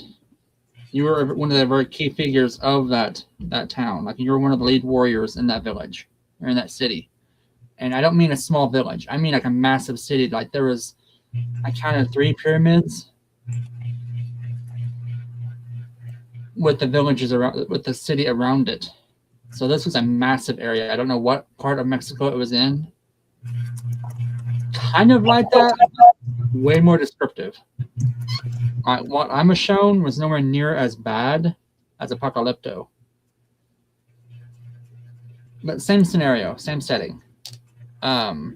you were one of the very key figures of that town. Like you were one of the lead warriors in that village or in that city. And I don't mean a small village. I mean like a massive city. Like there was, I counted 3 pyramids. with the villages around, with the city around it. So this was a massive area. I don't know what part of Mexico it was in. Kind of like that, way more descriptive. What I was shown was nowhere near as bad as Apocalypto. But same scenario, same setting. But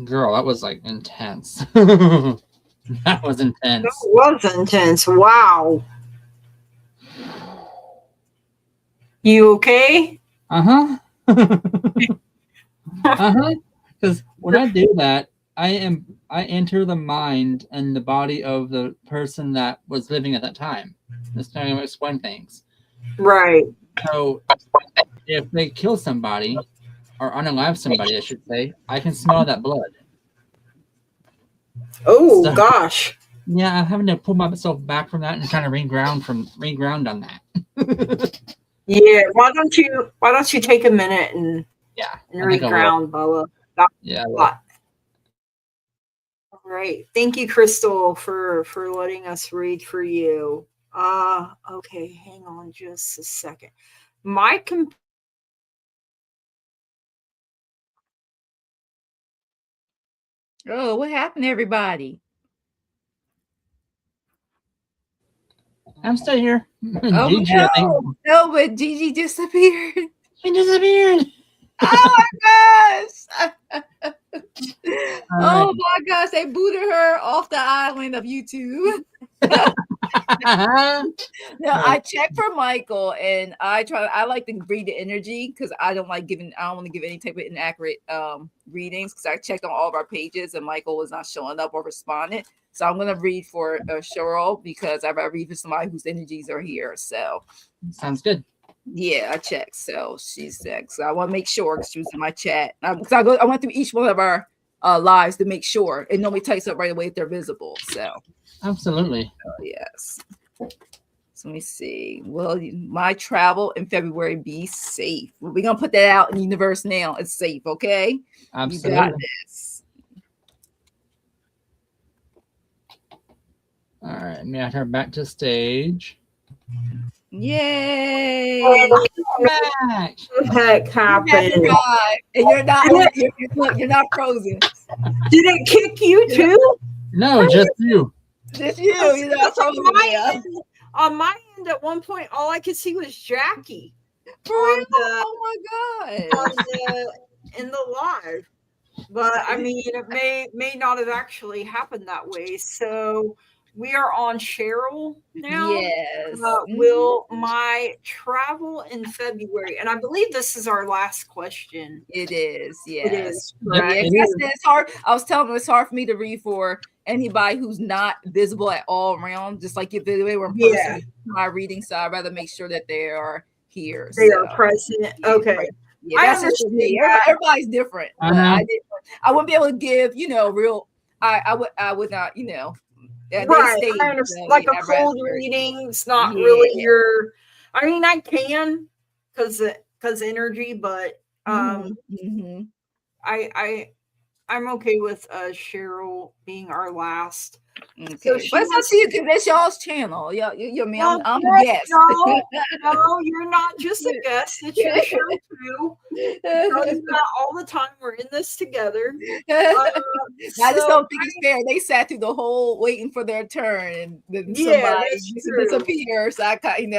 girl, that was like intense. That was intense. That was intense. Wow. You okay? Uh-huh. Uh-huh. Because when I do that, I enter the mind and the body of the person that was living at that time. That's how I explain things. Right. So if they kill somebody or unalive somebody, I should say, I can smell that blood. Oh So, gosh. yeah, I'm having to pull myself back from that and trying to reground on that. Yeah. Why don't you take a minute and I think I will. reground, Bella? Yeah, I will. All right. Thank you, Crystal, for letting us read for you. Okay, hang on just a second. My Oh, what happened, everybody? I'm still here. Oh Gigi, I think. no, but Gigi disappeared. She disappeared. Oh my gosh. All Oh my gosh, they booted her off the island of YouTube. right. No, I checked for Michael and I like to read the energy because I don't want to give any type of inaccurate readings because I checked on all of our pages and Michael was not showing up or responding. So I'm gonna read for Cheryl because I read for somebody whose energies are here. So Sounds good. yeah, I checked. So she's sick. So I want to make sure because she was in my chat. I went through each one of our lives to make sure, and nobody types up right away if they're visible. So Absolutely. yes. So let me see. Will my travel in February be safe? We're gonna put that out in the universe now. It's safe, okay? Absolutely. You got this. All right, may I turn back to stage? Yay! Back. What the heck happened? And you're not frozen. Did it kick you too? No, just you. Just you. You're not frozen. On my end, at one point, all I could see was Jackie. For real? Oh my god! In the live, but I mean, it may not have actually happened that way. So we are on Cheryl now. Yes. Will my travel in February, and I believe this is our last question. It is. Yes. It is. Yeah, it's hard. I was telling them it's hard for me to read for anybody who's not visible at all around. Just like if they were in person, my reading, so I'd rather make sure that they are here. They are present. Okay. Yeah, that's just for me. Everybody's different. I wouldn't be able to give, real. I would not, right. I understand. Like a cold reading's not really your. I mean, I can because energy, but I'm okay with Cheryl being our last. Okay. So but that's y'all's channel. Yeah, I'm a guest. No, you're not just a guest. It's your show too. Tell you that all the time. We're in this together. I just don't think it's fair. They sat through the whole waiting for their turn, and then somebody disappears. So I kind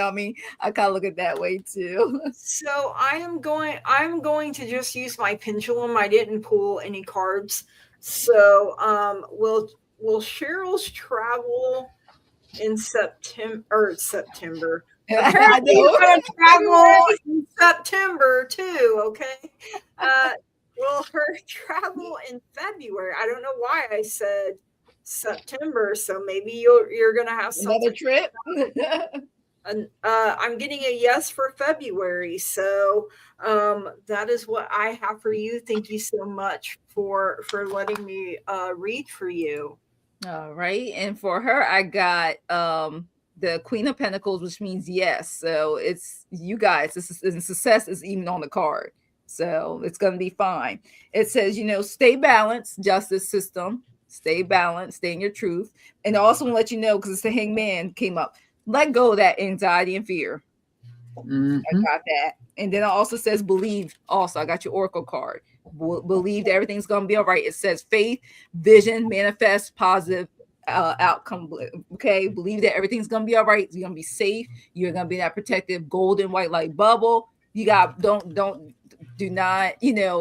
of look at it that way too. So I'm going to just use my pendulum. I didn't pull any cards. So will Cheryl's travel in September? Apparently you're going to travel in September too, okay? Will her travel in February? I don't know why I said September, so maybe you're going to have another trip. I'm getting a yes for February, so that is what I have for you. Thank you so much for letting me read for you. All right, and for her, I got the Queen of Pentacles, which means yes. So it's you guys. Success is even on the card, so it's going to be fine. It says, stay balanced, justice system. stay balanced, stay in your truth. And I also want to let you know, because it's the Hangman came up, let go of that anxiety and fear. Mhm. I got that. And then it also says believe. Also, I got your oracle card. Believe that everything's gonna be all right. It says faith, vision, manifest, positive outcome. Okay, believe that everything's gonna be all right. You're gonna be safe. You're gonna be in that protective golden white light bubble. You got do not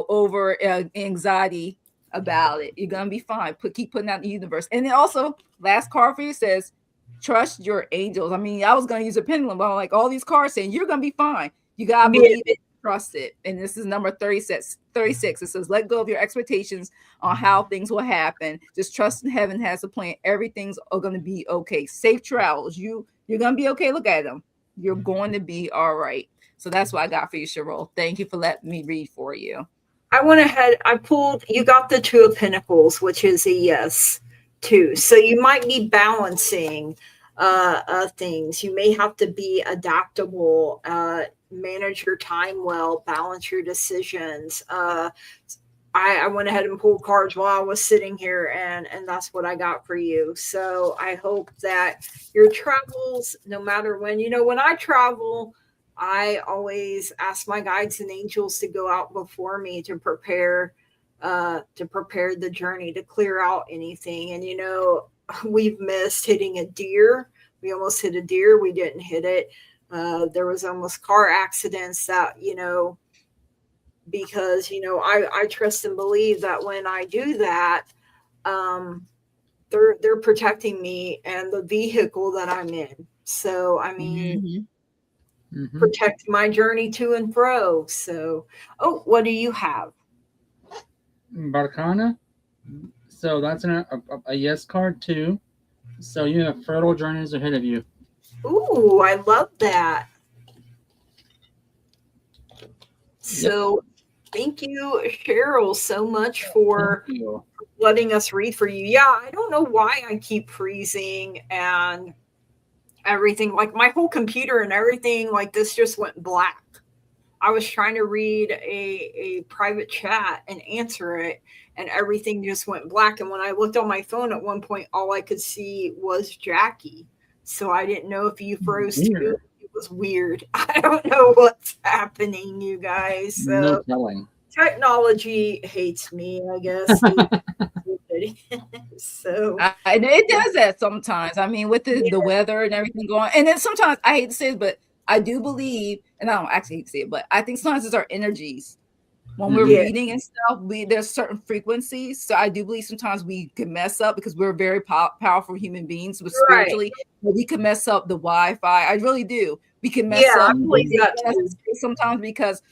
over anxiety about it. You're gonna be fine. Keep putting out in the universe. And then also, last card for you says trust your angels. I mean, I was going to use a pendulum, but I'm like, all these cards saying you're going to be fine. You got to believe it, trust it. And this is number 36. It says, let go of your expectations on how things will happen. Just trust in heaven has a plan. Everything's going to be okay. Safe travels. You're going to be okay. Look at them. You're going to be all right. So that's what I got for you, Cheryl. Thank you for letting me read for you. I went ahead, you got the Two of Pentacles, which is a yes, too. So you might be balancing things. You may have to be adaptable, manage your time well, balance your decisions. I went ahead and pulled cards while I was sitting here, and that's what I got for you. So I hope that your travels, no matter when, when I travel, I always ask my guides and angels to go out before me to prepare the journey, to clear out anything. And we've missed hitting a deer. We almost hit a deer. We didn't hit it. There was almost car accidents that, because I trust and believe that when I do that, they're protecting me and the vehicle that I'm in. So I mean, protect my journey to and fro. So, what do you have? Barcana. So that's a yes card too. So you have fertile journeys ahead of you. Ooh, I love that. So thank you, Cheryl, so much for letting us read for you. Yeah, I don't know why I keep freezing and everything. Like my whole computer and everything like this just went black. I was trying to read a private chat and answer it, and everything just went black. And when I looked on my phone at one point, all I could see was Jackie. So I didn't know if you froze too. It was weird. I don't know what's happening, you guys. So no telling. Technology hates me, I guess. So and it does that sometimes. I mean, with the weather and everything going, and then sometimes I hate to say it, but I do believe, and I don't actually hate to say it, but I think sometimes it's our energies. When we're reading and stuff, there's certain frequencies. So I do believe sometimes we can mess up because we're very powerful human beings, but spiritually, we can mess up the Wi-Fi. I really do. We can mess up sometimes because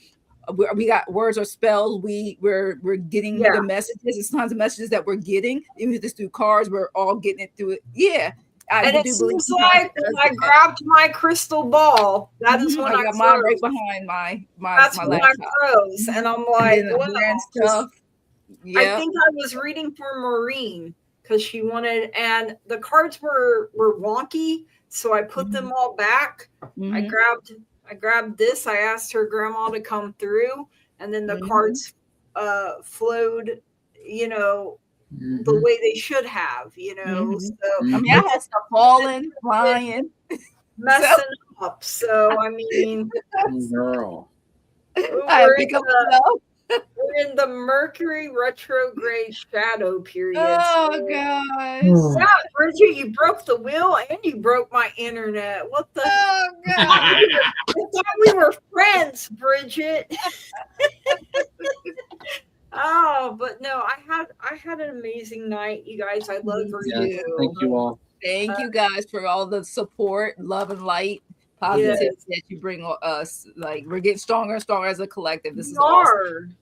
we got words or spells. We're getting the messages. It's sometimes the messages that we're getting, even if it's through cards, we're all getting it through it. Yeah. And it seems like when I grabbed my crystal ball, that is when I got mine right behind my that's when laptop. I froze, and I'm like, stuff. I think I was reading for Maureen because she wanted, and the cards were wonky, so I put them all back. I grabbed this. I asked her grandma to come through, and then the cards flowed, the way they should have, So I mean, I had stuff falling, flying, messing up. So I mean, girl, we're in the Mercury retrograde shadow period. Oh gosh! Yeah, Bridget, you broke the wheel and you broke my internet. What the? Oh god! I thought we were friends, Bridget. Oh, but no, I had an amazing night, you guys. I love you. Thank you all. Thank you guys for all the support, love, and light, positivity that you bring us. Like we're getting stronger and stronger as a collective. This is awesome.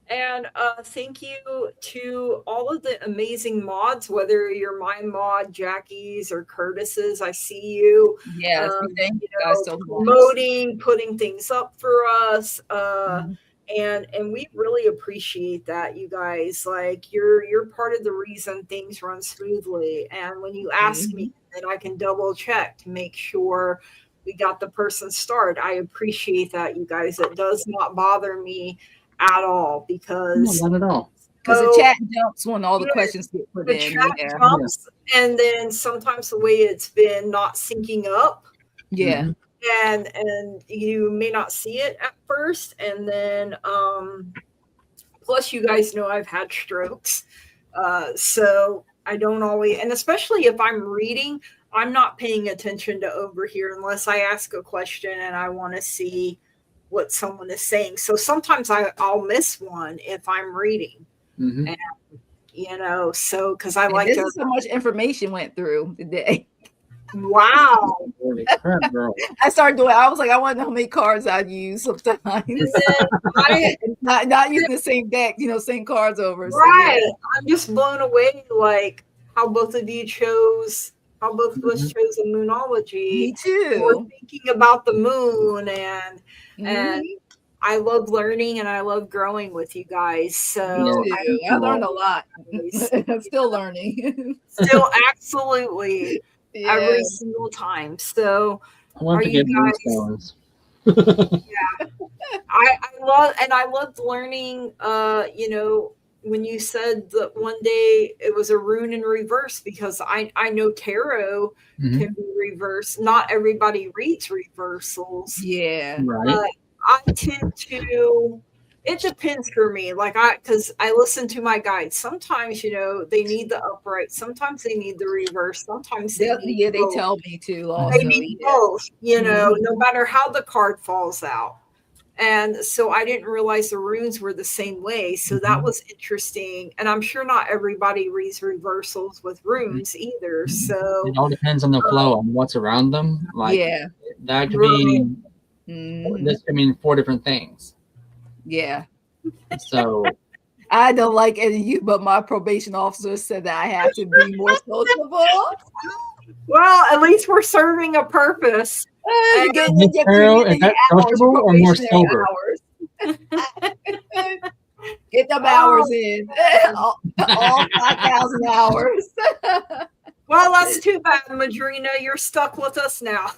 And thank you to all of the amazing mods, whether you're my mod, Jackie's, or Curtis's. I see you. Yes, thank you guys so much. Promoting, putting things up for us. And we really appreciate that, you guys. Like you're part of the reason things run smoothly. And when you ask me, then I can double check to make sure we got the person started. I appreciate that, you guys. It does not bother me at all because not at all. Because the So, chat jumps when all the yeah, questions get put the in. chat Yeah. jumps, and then sometimes the way it's been not syncing up, Yeah. Mhm. and you may not see it at first, and then plus you guys know I've had strokes, so I don't always, and especially if I'm reading, I'm not paying attention to over here unless I ask a question and I want to see what someone is saying. So sometimes I'll miss one if I'm reading, Mhm. and so because I And like this to. is how much information went through today. Wow. Holy crap, girl. I started doing. I was like, I want to know how many cards I'd use sometimes. And then I not using the same deck, same cards over. So right, yeah. I'm just blown away, like how both of you chose, how both of us Mhm. chose a moonology. Me We're too. thinking about the moon, and Mhm. I love learning and I love growing with you guys. Me So I too. I learned a Aw. lot. always I'm still learning. still absolutely Yeah. every single time. So I want are to you get guys? moonstones. I loved learning. When you said that one day it was a rune in reverse, because I know tarot Mhm. can be reversed. Not everybody reads reversals, Yeah. Right. but I tend to. It depends for me. Because I listen to my guides. Sometimes they need the upright. Sometimes they need the reverse. Sometimes they need They both. tell me too. They Also, need yeah. both. Mhm. No matter how the card falls out. And so I didn't realize the runes were the same way. So that Mhm. was interesting. And I'm sure not everybody reads reversals with runes either. It So, all depends on the flow and what's around them. Like Yeah. that could right. be Mhm. this could mean 4 different things. Yeah. So I don't like any of you, but my probation officer said that I have to be more sociable. Well, at least we're serving a purpose. You get Miss Carol, is that hours, sociable or more probationary sober? hours. Get them Oh, hours in. man. all 5,000 hours. Well, that's too bad, Madrina. You're stuck with us now.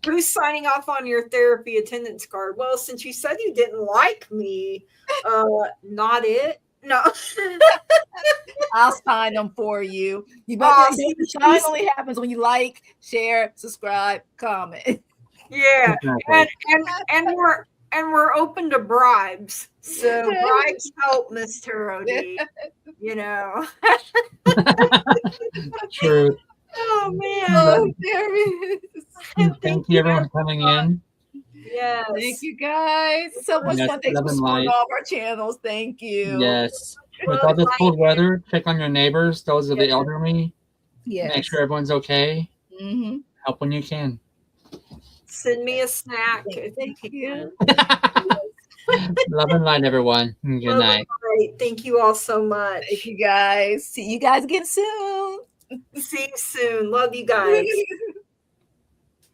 Who's signing off on your therapy attendance card? Well, since you said you didn't like me, not it. No. I'll sign them for you. Oh, The sign only happens when you like, share, subscribe, comment. yeah, Exactly. and we're open to bribes. So bribes help, Miss Tarodi. You know. True. Oh man. Oh, there it is. Thank you everyone for coming in. Yes. Thank you guys. So much Yes, fun. Thanks love for and supporting light. all of our channels. Thank you. Yes. With Love, all this light, cold weather, check on your neighbors, those of the Yes. elderly. Yes. Make sure everyone's okay. Mm-hmm. Help when you can. Send me a snack if you Thank can. you. Love and light, everyone. Good Love night. and light. Thank you all so much. Thank you guys. See you guys again soon. See you soon. Love you guys.